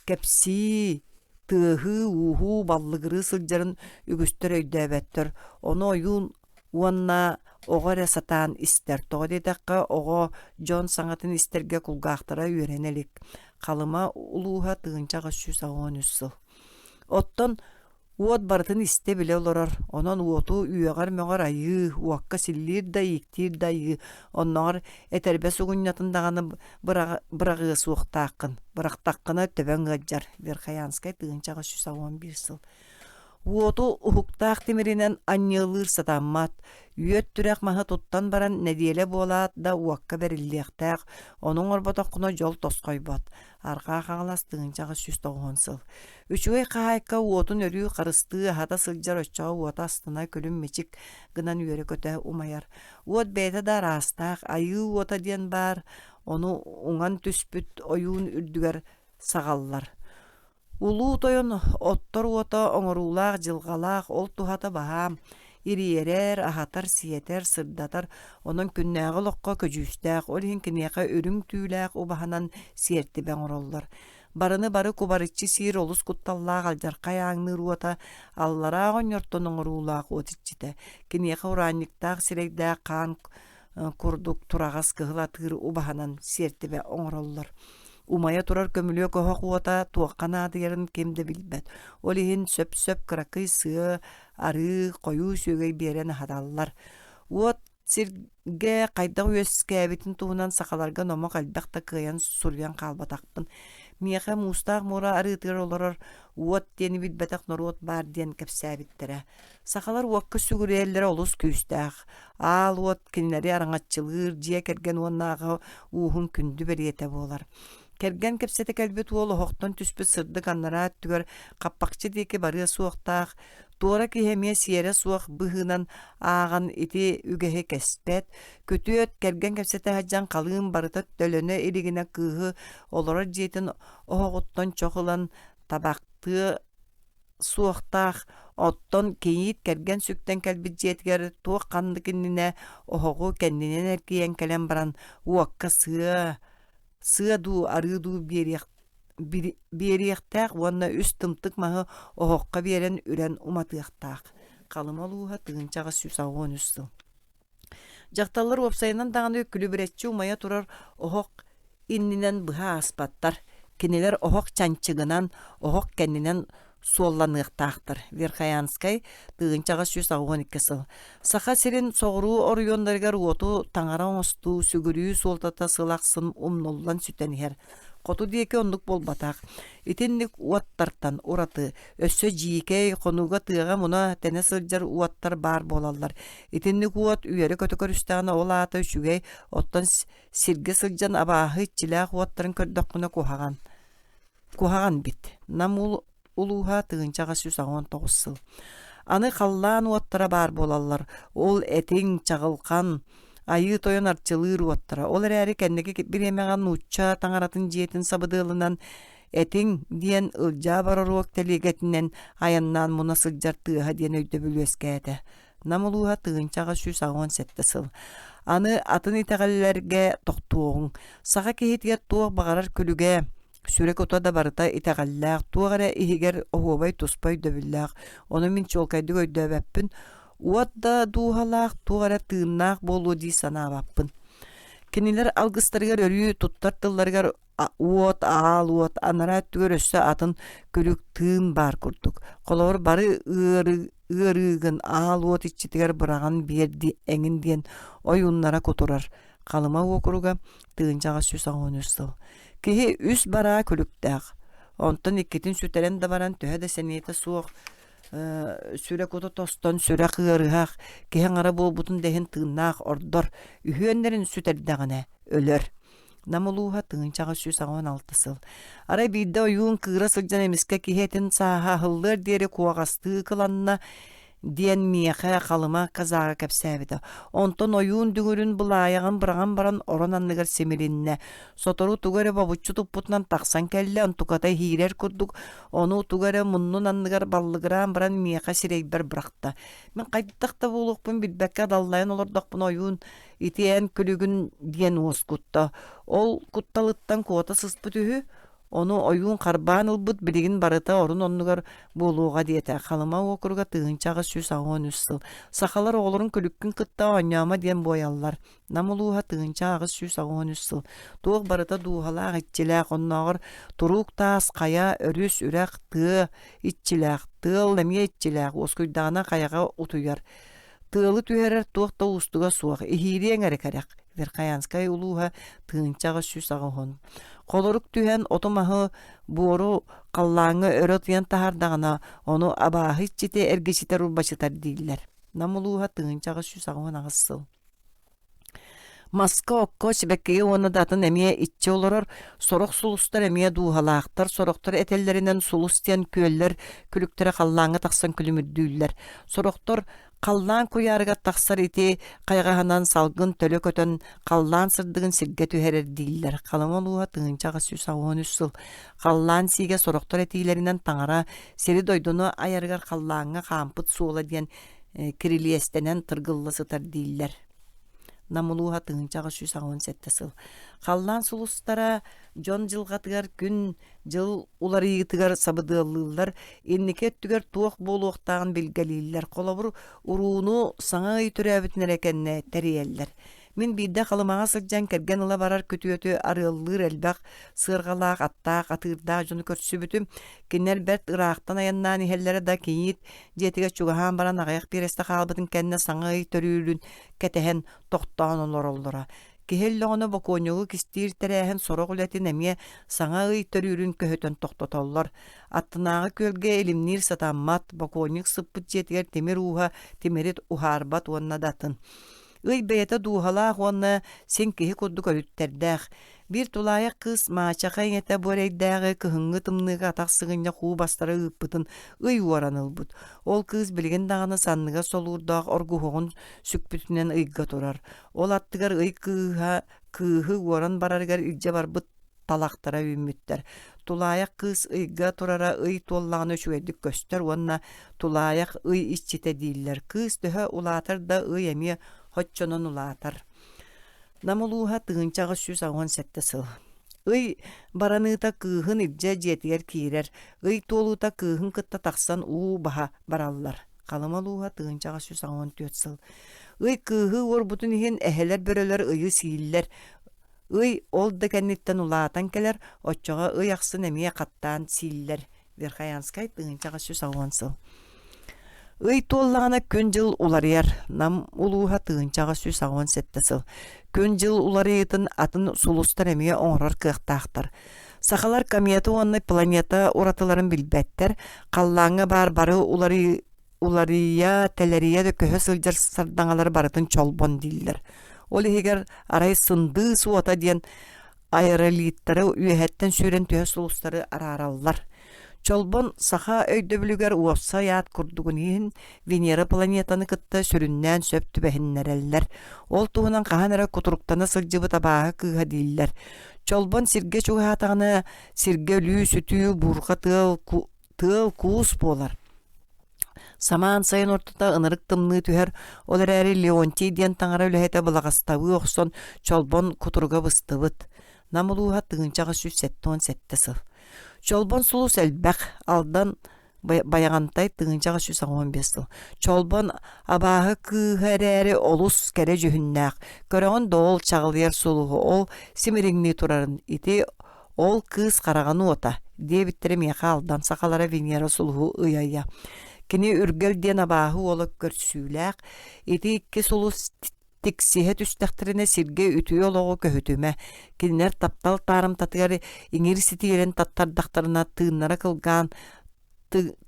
кэпсии тыаһыы уухуу баллыгырыы сылдьарын үгүстэр өйдөөбөттөр. Ону ойуун уонна Оҕо сатаан истер. Тоҕо дедекка оҕо Джон саҥатын истерге кулгаахтара үөренелик. Халыма улууһа тыынча 390 сыл. Оттон уот барытын исте биле олорор. Онон уоту үйөгар möҕөр айыы, уакка силлиир да ииктиир да айыы. Онноор этербе сугуннатын даганы бырагыы суохтааккын. Бырактаккына төбөн гыджар. Верхоянскай тыынча 311 сыл. Уоту ухуктаах тимиринен анньылыыр сатаммат. Үйөт түрэх маһы туттан баран недиэле буолаат да уакка бериллиэхтээх. Онуң орботоккуна жол тоскойбот. Аргаах аҕалас тыынча 390 сыл. Үчүгэй хаайка уотун өрүү харыстыы хата сылдьар оччоҕо уота астына көлүм мичик гынан үөрэ көтө умаяр. Уот бэйэ да раастаах айыы уота диэн баар. Ону уҥан түспүт ойуун үрдүгэр сагаллар. Улуу тойон оттор уота оҥоруулаах дьылгалаах ол тухата баһаам. Ириерер, ахатар, сиетер, сырдатар, онон күннääҕи лохко көжүүстээх, ол иһин киниэхэ өрүң түүлээх убаһанан сиэртибэҥ ороллор. Барыны бары кубарыччы сиир олус кутталлаах алдьархай ааҥныр уота аллараах оññортон оҥоруулаах уотиччите. Киниэхэ ураанньыктаах сирэйдээх хаан курдук турагас кыһылатыыр убаһанан сиэртибэ оҥороллор. Умая турар көмүлүө көһөх уота туоххана атыгарын кемде билбэт. Ол иһин сөп-сөп кыракый сыа, ары, қойуу сүүгэй биэрэн хадаллар. Уот сиргэ хайдах үөскээбитин туһунан сахаларга номо калбахта кыйан сурьян хаалбатахпын. Миэхэ муустаах мура арыытыгар олорор уот диэни билбэтэх норуот баар диэн кэпсээбиттерэ. Сахалар уокка сүгүрээллэрэ олус күүстаах. Аал уот кинилэри араңаччылыыр дьиэ керген уоннааҕа уухун күндү бериэтэ буолар. Керген кепсете кэлбит уол охохтон түспүт сырдык аннара түгөр каппакчы диэки барыа суохтаах. Туора киһэмиэ сиэрэ суох быһыынан ааган ити үгэһи кэспэт. Көтүөт керген кепсете хаджан калыын барыта төлөнө илигине кыыһы олорор диэтин оһоҕуттон чохулан табактыы суохтаах. Оттон кейит керген сүктен кэлбит диэтигэр туох канды киннине оһоҕу кэннинен эркийэн кэлэн баран уокка сыа дуу арыы дуу биэриэхтээх уонна үс тымтык маһы оһоҡқа биэрэн үрэн уматыахтаах. Халыма улууһа тыынча 390 сыл. Дьахталлар уопсайынан даҕаны күлүбүрэтчи умайа турар оһоқ иннинен быһа аспаттар. Кинилер оһоқ чанчыгынан оһоқ кэннинен суолланыахтаахтар. Верхоянскай тыынча 312 сыл. Саха сирин соҕуруу орuyonдарыгар уоту таңара оҥостуу сүгүрүү суолтата сылахсын умнуллан сүтэнихэр. Хоту диэки оннук болбатаах. Итинник уаттартан ураты өссө жиикэй хонуга тыаға муна тәне сылдьар уаттар бар болаллар. Итинник уат үйәрі көтөкөр үстәғына ол ата үчүгэй оттан сирге сылдьан абааһы чилээх уаттарын көрдөккүнө кухаган бит. Намул улууһа тыынча 319 сыл. Аны халлаан уаттара бар болаллар. Ол этиң чагылкан айы тойон арчылыыр уаттара. Ол эрээри кэннеги биремеган нуучча таңаратын жиэтин сабыдыылынан этиң диэн ылжаа бароруок телегетинен аяннаан муна сылдьар тыаһа диэн өйдө бүлүөскээте. Намулууһа тыынча 317 сыл. Аны атын итэҕэллэргэ тохтуоҕуҥ. Саха киһитигэр туох багарар күлүгэ сүрек ота да барыта итэҕэллээх. Туоҕара иһигэр оһуобай туспай дөбүллээх. Ону мин чуолкайдык өйдөбэппин. Уат да дуухалаах туоҕара тыыннаах буолуо дии санаабаппын. Кинилер алгыстарыгар өрүү туттар тылларыгар уот, аал уот, анара түгөр өссө атын көлүк тыын бар курдук. Холоор бары ыарыгын аал уот иччитигер быраган биэрди эҥин диэн ойууннара кутурар. Халыма уокуруга тыынча 313 сыл. Киһи үс бараа көлүктээх. Онтон иккитин сүтэрэн да баран төһө да сениэте суох сүрэ кута тостон сүрэ кыарыһаах киһэн ара буолбутун дэһин тыыннаах ордор үһүөннэрин сүтэрдэҕинэ өлөр. Намулууһа тыынча 316 сыл. Ара биирдэ ойуун кыыра сылдьан эмискэ киһэтин сааһа хыллыар диэри куоҕастыы кыланна диэн миэхэ халыма казаага кэпсээбитэ. Онтон ойуун дүҥүрүн былааяган быраган баран орон анныгар семилинне. Сотору тугары бабуччу туппутунан тахсан кэллэ онтуката хиирэр курдук. Ону тугары муннун анныгар баллыгыраан баран миэхэ сирейбэр быракта. Мен кайдыттахта буолуокпун билбэккэ даллайан олордохпун ойуун итиэн күлүгүн диэн уос кутта. Ол кутталыттан куота сыспыт үһү Onu oyun karban ılbıt biligin barıta orun onnugar buluğa diyete. Kalıma okurga tığınçağı süs ağın üssül. Sakalar oğlurun külükkün kıtta oynama diyen boyallar. Namuluğa tığınçağı süs ağın üssül. Tuğ barıta duğalaq itçilaq onnağır. Turuq tas, kaya, örüs, ürek, tığ, itçilaq. Tığıl nemiye itçilaq. Oskuydağına kayağa utuyar. Tığılı tüherer tuğda ustuga suaq. Ihiriyen erekaraq. Verkayanskay uluha tığınçağı süs ağın. Koloruk tühen otomahı boru kallağını örötüyen tahardağına onu abahı içite ergeçiter urbaşıtar değiller. Namuluha tığınçağı süs ağın ağısıl. Maska okko şibekkeyi onu datın emiye iççi olurur, sorok sulustar emiye duhalaqtar, soroktar etellerinden sulus diyen köller, külüktere kallağını taqsan külümüddüller. Soroktar kallan kuyarıga taqsar iti, qaygahanan salgın tölö kötön, kallan sırdığın sirge tüherer değiller. Kalamoluğa tığınçağı süs ağın üssül. Kallan sige soroktar etilerinden tangara, seri doydunu ayargar kallağına kampıt suola diyen kiriliyestenen tırgıllasıtar değiller. Namuluha tığınçağı süs ağın settesıl. Kallan sulustara jon jılgatıgar gün jıl ulары yıtıgar sabıdığıllılar, inniket tüger tuğuk boluqtağın bilgeliyiller, kolabur uruunu sağa ütürəbitiner ekenne teriyeller. Min bidde kalımağa sılcan kergen ıla barar kötüyötü arıllır elbaq, sığırgalaq, attaq, atırdaq jonu kötsübütüm, kinler bert ıraqtan ayannan ihellere da kiyit, jetige çugahan baran ağayak bir esta qalbıtın kenne sağa ütürülün, ketehen toqtağın olorollara. Kihelloğuna bokonyogu kistir terehen sorok uletin emiye sağa ütürülün köhötön toqtotollar. Attınağı kölge elimnir satammat, bokonyuk sıppıt jetiger temir uha, temirit uharbat onna datın. Ый бейete дуhalaq onne sen kihi kudduk ölütterdäq. Bir tulayak kız maçaqan ete boreydağı kıhıngı tımnıga ataqsıgınca kuğu bastara ıppıtın ый uaranılbıt. Ol kız bilgin dağını sannıga solurdağ orguhoğun sükpütünen ıyga turar. Ol attıgar ый kıhı uaran barargar ilce barbıt talaqtara ümmütter. Tulayak kız ıyga turara ый tollağını şüvedik göster. Onna tulayak ый iççite değiller. Kız töhö ulatar da ый emiye hoççonon ulatar. Namuluha tığınçağı süs ağın settesıl. Ый baranıta kıhın ilce jetiger kirer. Ый toluta kıhın kıtta taqsan baha barallar. Kalamaluha tığınçağı süs ağın tütsıl. Ый kıhı orbutun ihin eheler böreler ıyı siyiller. Ый ol da kennitten ulatan keler, oççağa ый aqsın emiye kattan siyiller. Verkayanskay tığınçağı süs ağınsıl. Ый tollağına kön jıl ularıyar, nam uluha tığınçağı süs ağın settesıl. Kön jıl ularıyıtın atın sulustar emiye oңrar kıqtaqtar. Sakalar kamiyeti onni planeta uratıların bilbetter, kallağına barı ularıya teleriye de köhö sıljar sardangaları barıtın çolbon diller. Ol eger aray sındığı suata diyen aerolitleri üyehetten süren tühö sulustarı ararallar. Çolbon saha öydö bilüger uopsa yaat kurdugun ihin Venera planetanı kıtta sürünnen söptü behinnereller. Ol tuğunan kahanara kuturuktana sılcıbı tabağı kıha diller. Çolbon sirge çuğatağına sirge lüğü sütüyü burga tığıl kuğus bolar. Saman sayın ortada ınırık tımlığı tüher, olar äri Leonti diyen taňara ülehete bulagastavı oqson çolbon kuturuga bıstıbıt. Namuluha tığınçağı süs setton settesıl. Çolbon sulus elbaq aldan bayagantay tığınçağı süs ağın besıl. Çolbon abahı kıhereri olus kere jühünnaq. Köreğin doğul çağılıyar suluğu ol simiringni turarın iti ol kız qarağını ota. Diye bittirim yaqa aldan sakalara Venera suluğu ıyaya. Kini ürgel diyen abahı oluk görsüylaq. Iti iki sulus tiksihet üstektirine sirge ütüyü oloğu köhütüme. Kinler taptal tarım tatıgari İngilizitiyerin tattardaktarına tığınlara kılgan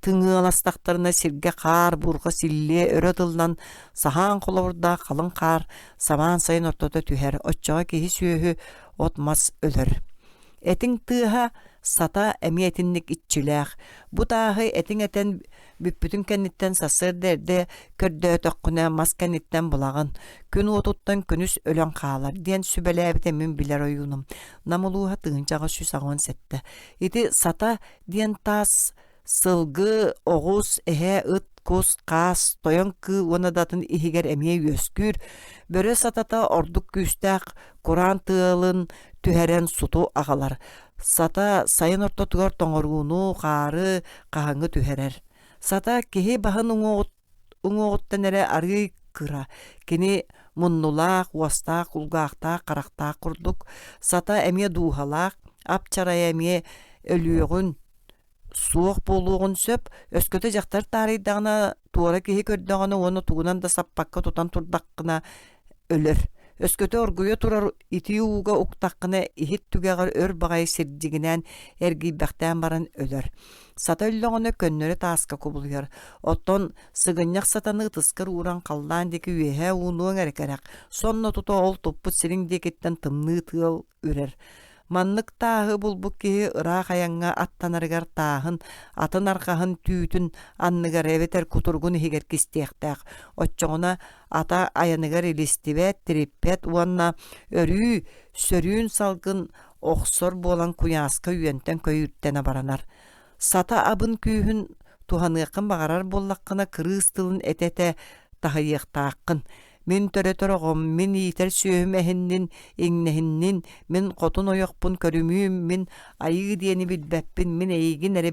tığılastaktarına sirge kar, burga sille, öretıldan sahan kolavurda kalın kar, saman sayın ortada tüher, otçağa kehi süyühü otmaz ölür. Etin tığha sata emiyetinlik itçilaq. Bu dahi etin eten büppütün kennitten sasır derde kördö tökküne mas kennitten bulağın. Gün otuttan künüs ölen qalar diyen sübelebite min biler oyunum. Namuluha tığıncağı süs ağın sette. Iti sata diyen tas sılgı, oğuz, ehe, ıt, кус, қас, тойон кы онадатын ихигер эмие өскүр, бөрө сатата ордук күстәк, Куран тыылын түһәрен суту агалар. Сата сайын ортотугар тоңоруunu, қары, қахаңы түһәрер. Сата кеһи баһын уңуоттан эре ары кыра. Кини муннулаах, уастаах, улгаахтаах, қарақтаах курдук. Сата эмие дуухалаах, апчарай эмие өлүөгүн суох болуғын сөп, өскөтө жақтар тарыйдағына туора кеһи көрдөгөнө оны тугунан да саппакка тутан турдаккына өлөр. Өскөтө оргуя турар ити ууга уктаккына ихит түгәгәр өр багай сирдигинен эргийбәктән баран өлөр. Сата өллөгөнө көннөрө тааска кубулуяр. Оттон сыгынняк сатаны тыскыр уран калдан деки үеһе уунуң эрекерек. Сонно туто ол туппут сириң декеттен тымны тыыл үрер. Маннык тааһы булбук киһи ыраах аяңҥа аттанарыгар тааһын, атын архаһын түүтүн анныгар эбетер кутургун иһигер кистиэхтээх. Оччоҕуна ата аяныгар илистибэт, тириппет уанна өрүү сөрүүн салгын охсор буолан куяаска үйентен көйүттен абаранар. Сата абын күүһүн туханыаккын багарар боллаккына кырыыс тылын этете таһыйыахтааккын. Мен төрөтөрөҕом, мен иитер сүйөһүм эһиннин, иҥнэһиннин, мен хотун ойохпун көрүмүүм, мен айыы диэни билбэппин, мен эйигин эре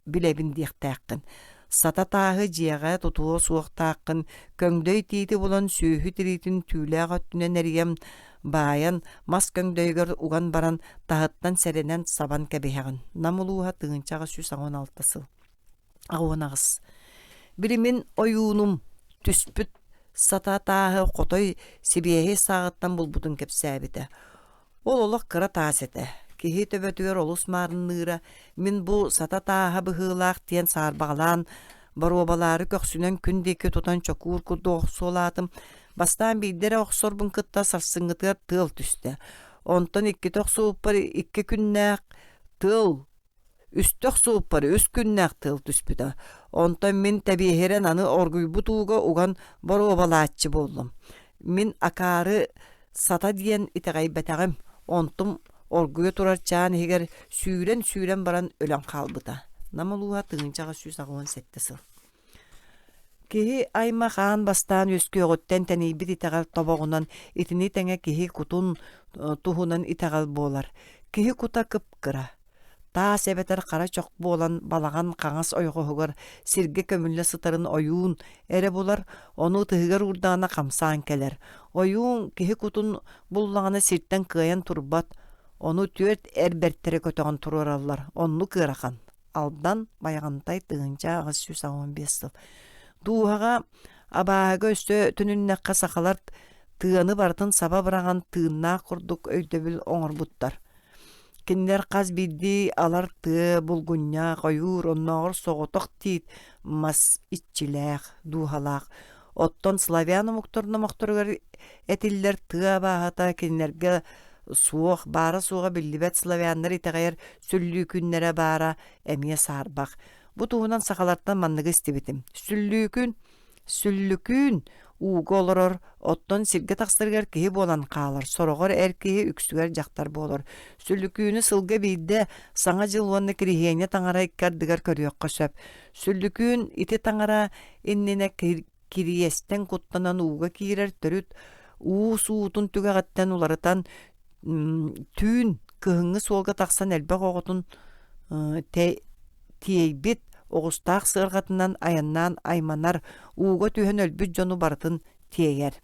билебин диэхтээккин. Сата тааһы дьиэҕэ тутуо суохтааккын, көҥдөй тиити булан сүүһү тириитин түүлээх өттүнэн эрийэм бааyan мас көҥдөйгөр уган баран таһыттан сэрэнэн сабан кэбиһэҕин. Намулууһа тыынчаҕа 116 сыл. Агуонағыс. Билимин ойуунум түспүт сата тааһы хотой сибиэһи саагыттан булбутун кэпсээбитэ. Ол олох кыра таас этэ. Киһи төбөтүгөр олус маарынныыра, мин бу сата тааһа быһыылаах тиэн саарбаҕалаан баруобалаары көхсүнэн күндеки тутан чокуур курду охсуолаатым. Бастаан бииддере охсорбун кытта сарсыҥҥытыар тыал түстэ. Онтон икки тохсууппар икки күннээх тыал үстөх сууппары үс күннээх тыал түспүтэ. Онтон мин табиэһэрэн аны оргуйбутууга уган баруобалааччы боллум. Мин акаары сата диэн итэҕэйбэтэҕим. Онтум оргуя турар чаан иһигэр сүүрэн баран өлөн хаалбыта. Намалууһа тыынчаҕа 117 сыл. Киһи айма хаан бастаан өскүөҕүттэн тэнийбит итэҕэл тобоҕунан итини тэҥэ киһи кутун туһунан итэҕэл буолар. Киһи кута кыпкыра. Таас эбетер хара чох буолан балаган каңас ойҕоһугар сиргэ көмүллэ сытарын ойуун эре булар, ону тыһыгар урдаана хамсаан келер. Ойуун киһи кутун буллаҕына сирттэн кыайан турбат, ону түөт эрберттере көтөҕөн турараллар, онну кыарахан. Алдан баяғантай тыынча 115 сыл. Дуuһаҕа абааһыга өстө түнүннэххэ сахалар тыаны бартын саба быраган тыыннаах курдук өйдөбүл оҥорбуттар. Кинилэр хас бидди алар тыа булгунньаах, ойуур, онноҕор соҕотох тиит мас иччилээх, дуuһалаах. Оттон славян умуктурномохторугар этиллэр тыа абааһата кинилэргэ суох, баара суоҕа биллибэт славяннар итэҕэйэр сүллүү күннэрэ баара эмиэ саарбах. Бу туһунан сахалартан манныгы истибитим. Сүллүкүүн ууга олорор, оттон сиргэ тахсырыгар киһи буолан хаалар, сороҕор эр киһи үксүгэр дьахтар буолар. Сүллүкүүнү сылга биидде саҥа дьыл уонна кириһиэҥэ таҥара иккардыгар көрүөххө сөп. Сүллүкүүн ити таҥара иннине кириэстэн куттанан ууга киирэр төрүт уус уутун түгэҕэттэн уларытан түүн кыһыҥҥы суолга тахсан элбэх оҕотун тиэйбит оҕустаах сыарҕатынан аяннаан айманар ууга түһэн өлбүт дьону бартын тиэйэр.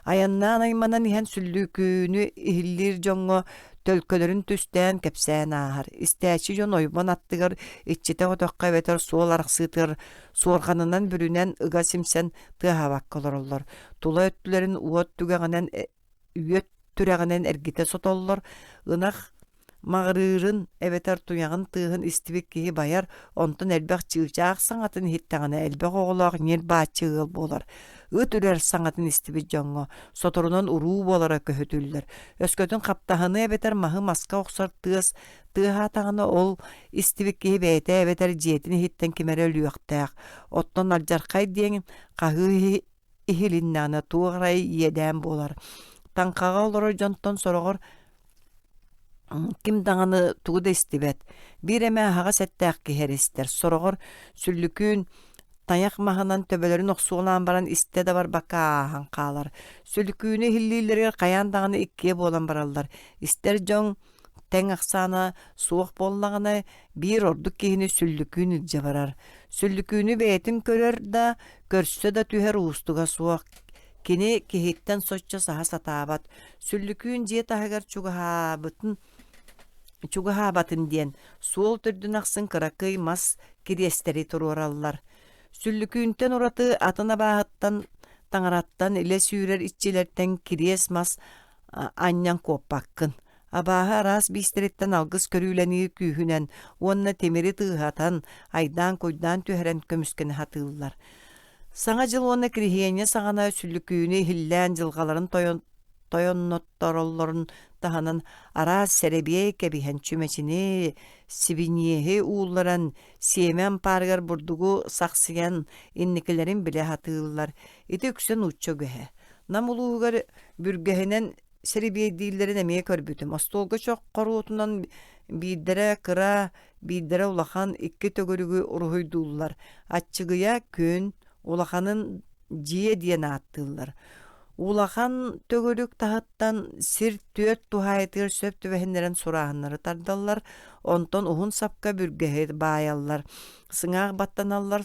Аяннаан айманан иһэн сүллүүкүүнү иһиллиир дьоҥҥо төлкөлөрүн түстээн кэпсээн ааһар. Истээчи дьон ойбон аттыгар иччите отохха эбетер суол арахсыытыгар суорханынан бүрүнэн ыга симсэн тыаһабакка олороллор. Тула өттүлэрин уот түгэҕинэн үйөт түрэгинэн эргите сотоллор. Ынах мағырыырын эбетер туяғын тыыһын истибик киһи баяр, онтон элбэх чыычаах саҥатын иһиttäҕинэ элбэх оҕолоох ньир бааччы ыал буолар. Ыт үрэр саҥатын истибит дьоҥҥо, соторунан уруу буолара көһөтүллэр. Өскөтүн хаптаһыны эбетер маһы маска охсор тыаһаатаҕына ол истибик киһи бэйэтэ эбетер дьиэтин иһиттэн кимэрэ өлүөхтээх. Оттон алдьархай диэҥ хаһыы иһилиннаана туuҕарай иэдээн буолар. Таңхаға олорор дьонтон сороҕор ким даҥаны тугу да истибэт. Бир эмэ хаҕа сэттээх киһэристэр. Сороҕор сүллүкүүн Tayak mahanan töbelerin oksuğulan baran iste de var baka hankalar. Sülüküünü hillileri kayan dağını ikkiye bolan barallar. İster jon teң aksana suoq bollağına bir orduk kihini süllüküün ilce barar. Süllüküünü beytin körör da görse da tüher ustuga suoq. Kini kihitten soçça saha satabat. Süllüküün jiet ahagar çugahabatın diyen. Suol türdün akсын kırakıy mas kiriyesteri tururallar. Süllüküünten oratı atına bağıttan taŋarattan ile süürer iççilerden kiriyes mas anyan koppakkın. Abaha aras bisteretten algыс körüyleni kühünen, onna temeri tığhatan, aydan koydan tüheren kömüskeni hatıllar. Saŋa jıl onna kirihiyene saŋana süllüküünü hillän jılgaların toyonnottorollorin tahanan aras serebiye kebihen çümeçini, sibinyehi uğullaran, siemen pargar burdugu saksıyan innikilerin bile hatıllar. Iti öksen uçça göhe. Namuluğugar bürgehenen seribiye dillerin emeye körbütüm. Astolga çok koruotunan bidere kıra, bidere ulakan iki tögörügü uruhuydullar. Atçıgıya kün ulakanın ciye diyen attıllar. Ulakan tögörük tahattan sir tüöt tuhayetir söp tüvehenleren surahanları tardallar. Onton uhun sapka bürgehe bayallar. Sıŋaaq battanallar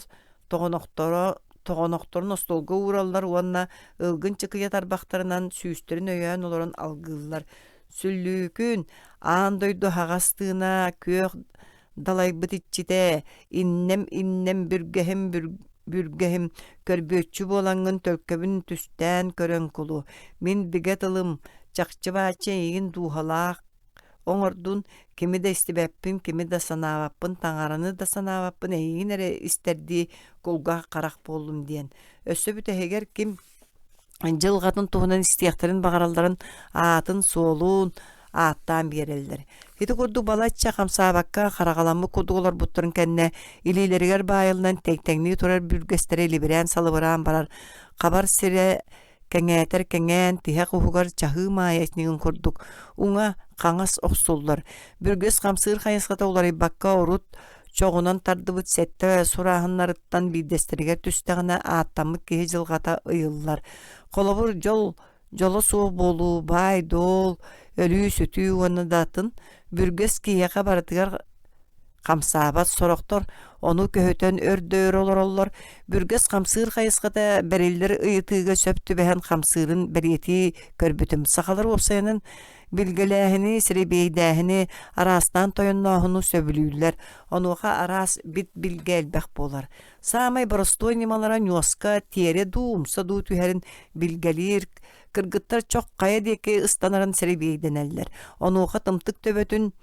toğonoktorun ostolga uğrallar. Uanna ılgın çıkıya tarbaktarынан süüsterin öyön oloran algıllar. Süllükün ağan doydu hagastığına köök dalaybıt iççide innem bürgehim körbötçü bolangın tölköbün tüstän körön kulu. Min biget ılım çakçıbaçı egin duhalaq. Oňordun kimi de istibeppin, kimi de sanavappın, taňarany da sanavappın, egin ere isterdi golga qarak bollum diyen. Össöbüte heger kim jılgatın tuhunan istiýaktaryň bagaralların atın soolun aattan bereldir. Hiti kurdu balatça kamsabakka karagalamı kudugular butturun kenne ilileriger bayılından tek-tekniği turar bürgestere liberan salıbıran barar. Kabar sire kengeter kengen tihek uhugar çahı mayetniğin kurduk. Una kaŋas oksullar. Bürges kamsır kayıskata ulari bakka urut çoğunan tardıbıt sette surahınlarıttan bidesteriger tüsteğine aattamık kihi jılgata ıyıllar. Kolobur jolo suğ bolu bay dol ölü sütü onu datın bürges kiyaka baratıgar kamsabat soroktor onu köhötön ördöör olorollar bürges kamsır kayıskata berilleri ıyıtıga söptü behen kamsırın beriyeti körbütüm sakalar opsayanın bilgelehini sirebeydehini arastan toyonnahunu söbülüller onuha aras bit bilgelbek bolar samay borostoy nimalara nyoska tiere duumsa du tüherin bilgelir kırgıttar çok kaya deke ıstanarın sirebeydeneller onuha tımtık töbötün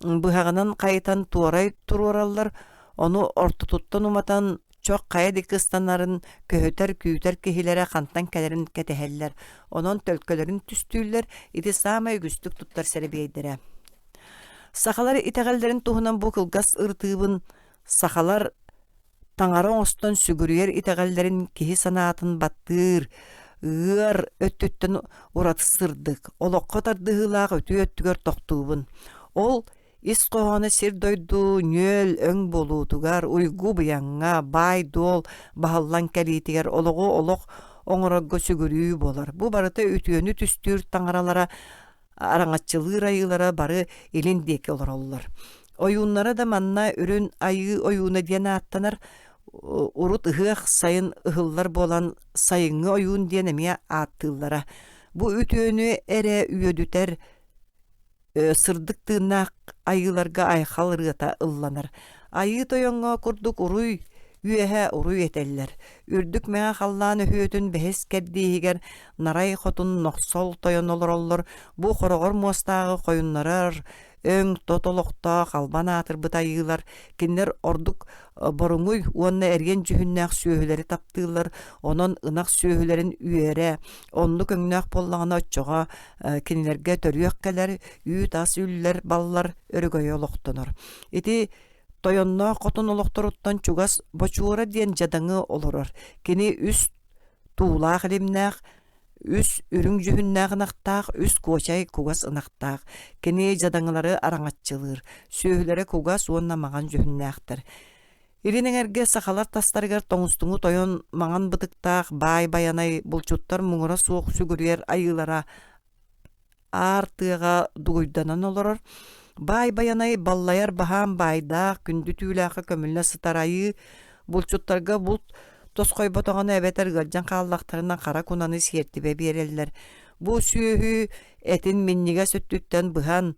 bıhağынан kayıtan tuaray tururallar onu ortututtan umatan çok kaya deke ıstanarın köhöter küyter kehilere kantan kelerin keteheller onun tölkelerin tüstüller iti samay güstük tuttar sirebeydere sakalar itegellerin tuhunan bu kılgas ırtığın sakalar taŋara oston sügürüyer itegellerin kihi sanatın battır ığır öttütten uratısırdık olokka tardıhılağı ötü öttügör toktuğun ol is kohana sir doydu nöl öň bolutugar uygu buyaňa bay dol bahallan kelitiger ologu olok oňoroggo sügürüy bolar bu barata ötüönü tüstür taŋaralara araňatçylyk ayılara bары elindeki olorlar oyunlara da manna ürün ayı oyunu diýen attanar urut ıhık sayın ıhıllar bolan sayıngı oyun diyenemeye attıllara. Bu ütüönü ere üyödüter sırdık tığınak ayılarga ayxalırıta ıllanır. Ayı toyonga kurduk uruy, üyehe uruy eteller. Ürdük meğa xallan öhüötün behes kerdihiger naray xotun noxsol toyon olorollar. Bu xorogor mostağı koyunlarar, öň totolokta kalban atır ayılar. Kinler orduk boruňuy uonna ergen jühünnäk söhüleri taptыылар. Onon ınak söhülerin üyere, onluk öňnäk bollagyna öççoga kinlerge törüýek keler, üýt as üller ballar örgöýe oloktonor. Iti toyonna qotun oloktoruttan çugas boçuura diýen jadaňy oloror. Kini üst tuğlaq elimnäk üs ürün jühünnägnaktaq, üs koçay kugas ınaktaq. Kini jadaňlary araňatçylyr. Söhülere kugas onna magan jühünnäkdir. Иринеңерге сахалар тастарыгар тоңустуңу тойон маңан бытыктаах бай баянай булчуттар муңура суох сүгүрүер айылара артыга дугуйданан олорор. Бай баянай баллаяр баһаан байдаах күндү түүлээхэ көмүллэ сытарайы булчуттарга булт тоскойботоҕону эбетер гылдьан хааллахтарынан хара кунаны сиэртибэ биэрэллэр. Бу сүүһү этин минниге сөттүттэн быһан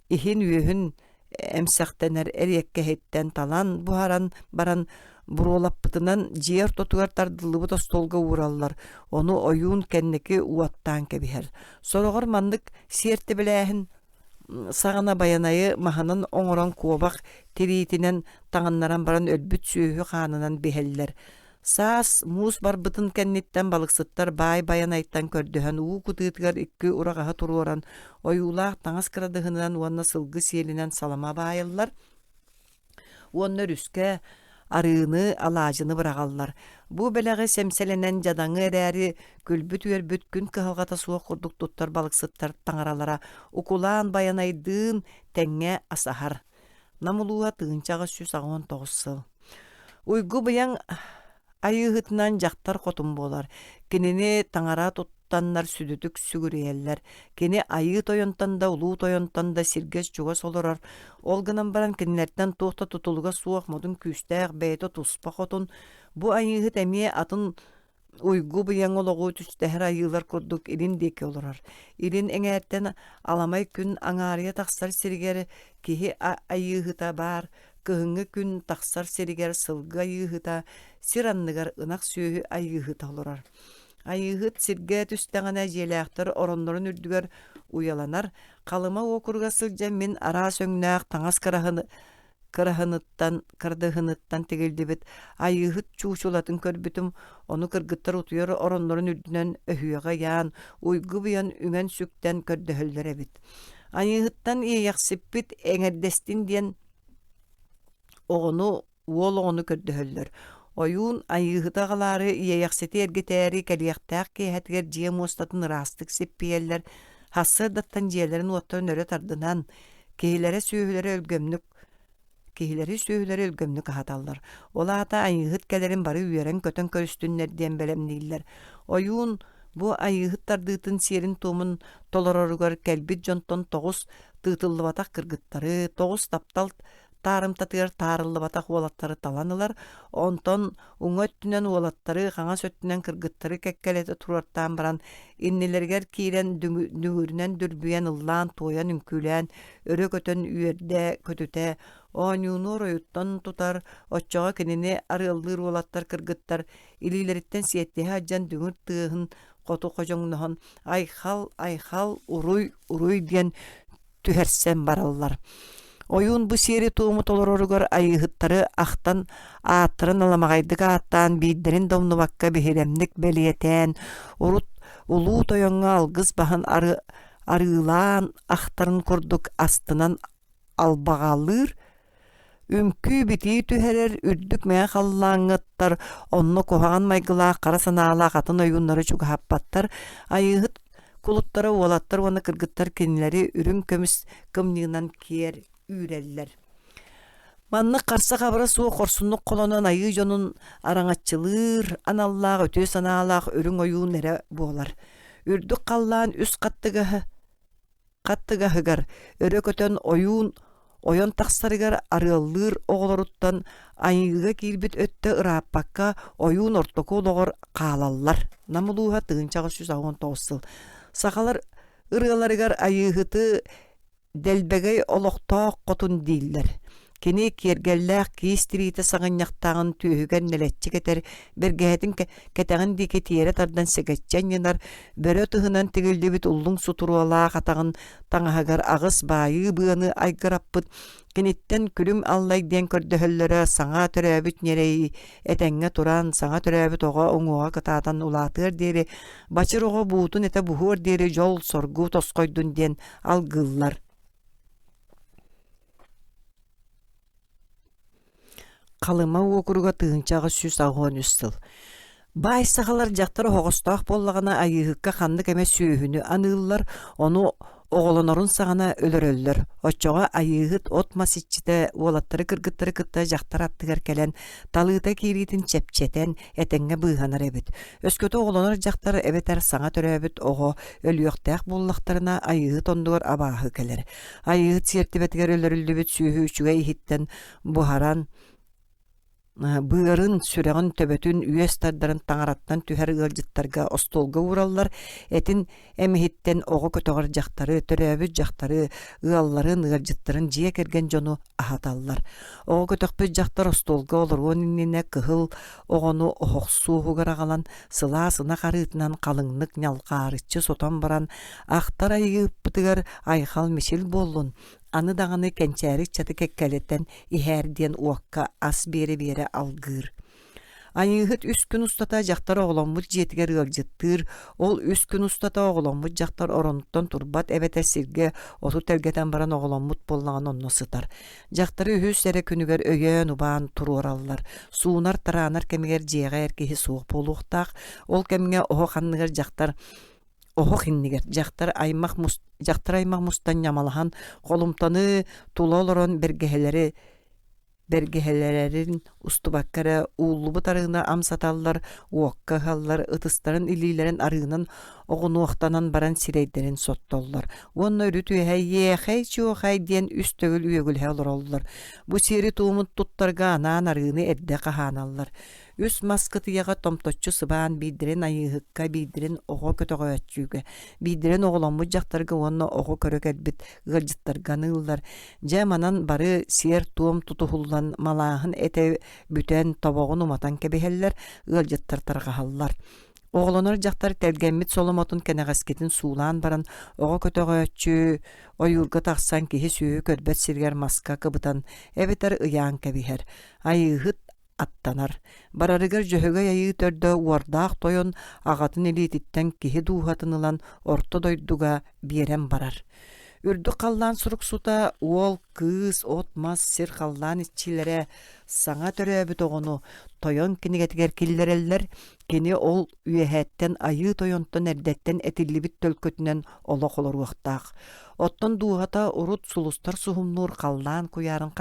иһин үөһүн эмсэхтэнэр эриэккэһиттэн талан буһаран баран буруолаппытынан дьиэр тотугар тардыллыбыт остолга уураллар. Ону ойуун кэнники уаттаан кэбиһэр. Сороҕор маннык сиэртибилээһин саҕана баянайы маһынан оҥорон куобах тириитинэн таҥаннаран баран өлбүт сүүһү хаанынан биһэллэр. Саас муус барбытын кэнниттэн балыксыттар бай баянайттан көрдөһөн уу кутыытыгар икки урагаһа туруоран ойуулаах таҥас кырадыһынынан уонна сылгы сиэлинэн салама баайыллар. Уонна рүскэ арыыны алаажыны бырагаллар. Бу бэлэҕи сэмсэленэн жадаҥы эрээри күлбүт үөрбүт күн кыһалҕата суох курдук туттар балыксыттар таҥаралара укулаан баянайдыын тэҥҥэ асаһар. Намулууа тыынчаҕа 119 сыл. Уйгу быяң айыһытынан жақтар хотун болар. Кинини таңара туттаннар сүдүтүк сүгүрүеллер. Кини айы тойонтан да улуу тойонтан да сиргес чугас олорор. Ол гынан баран кинилерден туохта тутулуга суох модун күстәэх бэйто туспа хотун. Бу айыһыт эмие атын уйгу быяң ологуу түстәһэр айылар курдук ирин деке олорор. Ирин эҥээттен аламай күн аңаарыя тахсар сиригер киһи айыһыта бар. Кыһыҥҥы күн тахсар сиригер сылгы айыһыта сиранныгар ынак сүүһү айыһыта олорор. Айыһыт сиргэ түстэҕэнэ дьиэлээхтэр ороннорун үрдүгэр уяланар. Халыма окурга сылдьа мин араа сөҥнээх таҥас кырдыһыныттан тигилдибит. Айыһыт чуучулатын көрбүтүм, ону кыргыттар утуйар ороннорун үрдүнэн өһүөҕэ яан уйгу буян үҥэн сүктэн көрдөһөллөр эбит. Айыһыттан ийэхсиппит эҥэрдэстин диэн оҕону уол оҕону көрдөһөллөр. Oyuun ayıhıtağaları iyayakseti ergeteri kaliyaktaaq kehetiger diyem ostatın rastıq seppiyeller hassır dattan diyelerin uattarın öre tardınan kehileri söğüleri ölgömnük ahatallar. Ola hata ayıhıt kelerin bari üyeren kötön körüstünler diyen belemneyiller. Oyuun bu ayıhıt tardığıtın siyerin tuğumun tolororugar kelbit jonton toğuz tığtıllıbataq kırgıtları, toğuz taptal тарымтатыгар таарыллыбатах уолаттары таланылар, онтон уңөттүнен уолаттары хаңа сөттүнен кыргыттары кеккелете турартаан баран иннилергер киирен дүгүрүнен дүрбүйен ыллаан туоян үңкүлээн өрө көтөн үөрдэ көтүтэ оонюунуор ойуттан тутар оччоҕо кинини арыаллыыр уолаттар кыргыттар илиилериттен сиэттиһэ аджан дүҥүр тыаһын хоту хожоҥноһон айхал уруй диэн түһэрсэн бараллар. Oyuun bu seri tuğumu tolororugar ayıhıttары ахтан aattарын alamagaydık aattan biidderin domnubakka bihilemlik beliyeten urut uluu toyonga algız bahan arıılan ahtarın kurduk astınan albağalır üмкü biti tüherer ürdük meğe xallağıttar onnu kohan maygıla qara sanağla qatın oyunları çok hapbattar ayıhıt kulutları olattar onu kırgıttar kendileri ürün kömüs kımnığından kiyer üreller. Manны qarsa qabra suo qorsunluq qolonan ayı jonun araŋatçılır, anallaaq ötö sanaalaaq örüň oyuun ere bolar. Ürdük qallaan üs qattygahıgar, örö kötön oyon taqsarıgar arıallır oğloruttan ayıga kilbit ötte ıraapakka oyuun ortoku ologor qaalallar. Namuluha tığınçağı 119 sıl. Saqalar ırıalarıgar ayıhıtı Delbegey oloqtoq qotun diller. Kini kergelläq kiistriite saŋaññaqtaaŋın tüühügen neletçi keter bergehetin keteğin dike tiere tardan segetçen yanar börö tıhınan tigildibit ulluŋ suturuolaa qatağın taŋahagar ağız bayı bıanı aygarappıt kinitten külüm allay diyen kördöhöllörö saŋa töröbüt nereyi eteŋe turan saŋa töröbüt oğa oŋuğa kıtaatan ulaatır deri baçır oğa buutun ete buhur deri jol sorgu toskoydun diyen algıllar. Qalıma okuruga tığınçağı 113 sıl. Baysaxalar jaqtары hoğostoq bollagana ayıhıkka xandık eme süühünü anııllar, onu Оголонорун сагана өлөрөллөр. Оччоға айыгыт от масиччите уолаттары кыргыттары кытта жактар аттыгар келен талыыта кииритин чепчетен этеңге быыганар эбит. Өскөтө оголонор жактар эбетер саңа төрөбүт ого өлүөктәк буллактарына айыгыт ондугар абааһы келер. Айыгыт сиертибетигер өлөрүллүбүт сүүһү үчүгэй иһиттен бухаран быырын сүрәгін төбөтүн үйес тардарын таңараттан түһәр ылжыттарга остолга ураллар этин эмиһиттен ого көтөгөр жактары төрөбүт жактары ыалларын ылжыттарын жие керген жону ахаталлар. Ого көтөкпүт жактар остолга олоргон иннине кыһыл огону охоксуугугарагалан сыла сына карыытынан калыңнык нялкаарыччы сотон баран ахтар айыыппытыгар айхал мисил боллун. Аны дағаны кәнчәрік чаты кәккәлеттен иһәрден уаққа ас бере алгыр. Айыгыт үс күн устата жақтар оғыламмыт жетігер ылжыттыр. Ол үс күн устата оғыламмыт жақтар оронуттан турбат әбәтә сирге оту тәлгетен баран оғыламмыт боллаған онно сытар. Жақтары үс әрі күнігер өйен убан турураллар. Суунар таранар кәмігер жеға әркеһи суық болуқтақ. Ол кәміге оғы қанныгер жақтар Охо хиннигер жактар аймак мустан ямалахан колумтаны тулолорон бергехелерин устубаккара ууллубу тарыгына амсаталлар уокка халлар ытыстарын илилерин арыынан огонуактанан баран сирейдерин соттоллар. Онно үрүтү хай чуохай диен үстөгүл үйөгүл олороллар. Бу сири туумут туттарга анаан арыыны эрде кахааналлар. Үс маскытыяга томточчу сыбаан бидирин айыгыкка бидирин ого көтөгөчүгө бидирин оголомму жактарга онно ого көрөгөлбүт ылжыттарганыллар. Жаманан бары сиер туум тутухуллан малаахын эте бүтен тобогун уматан кебехеллер ылжыттар таргахаллар. Оголонор жактар телгеммит соломотун кенегаскетин суулаан баран ого көтөгөчү ойурга таксан кихи сүү көрбөт сиргер маска кыбытан эбетер ыяан кебихер. Айыгыт аттанар. Барарыгар жөһөгө айыы төрдө уордаах тойон агатын элититтен кихи дуухатынылан орто дойдуга биерен барар. Үрдү қаллан сурук сута уол кыыс отмас сир қаллан иччилере саңа төрөбүт огону тойон кинигетигер киллереллер кини ол үйэһээттен айыы тойонтон эрдеттен этиллибит төлкөтүнен олох олоруактаах. Оттон дуухата урут сулустар суһумнуур қаллан куярын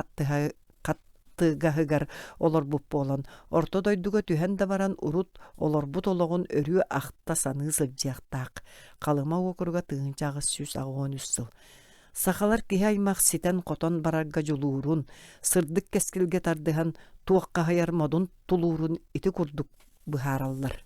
каттыгахыгар олорбуп болон. Орто дойдуга түһэн да баран урут олорбут ологун өрүү ахта саныы сылдьыахтаак. Калыма уокуруга тыынчагыс сүс агуон үссыл. Сахалар киһи аймах ситен котон барарга жулуурун, сырдык кескилге тардыхан туакка хайар модун тулуурун ити курдук быһаараллар.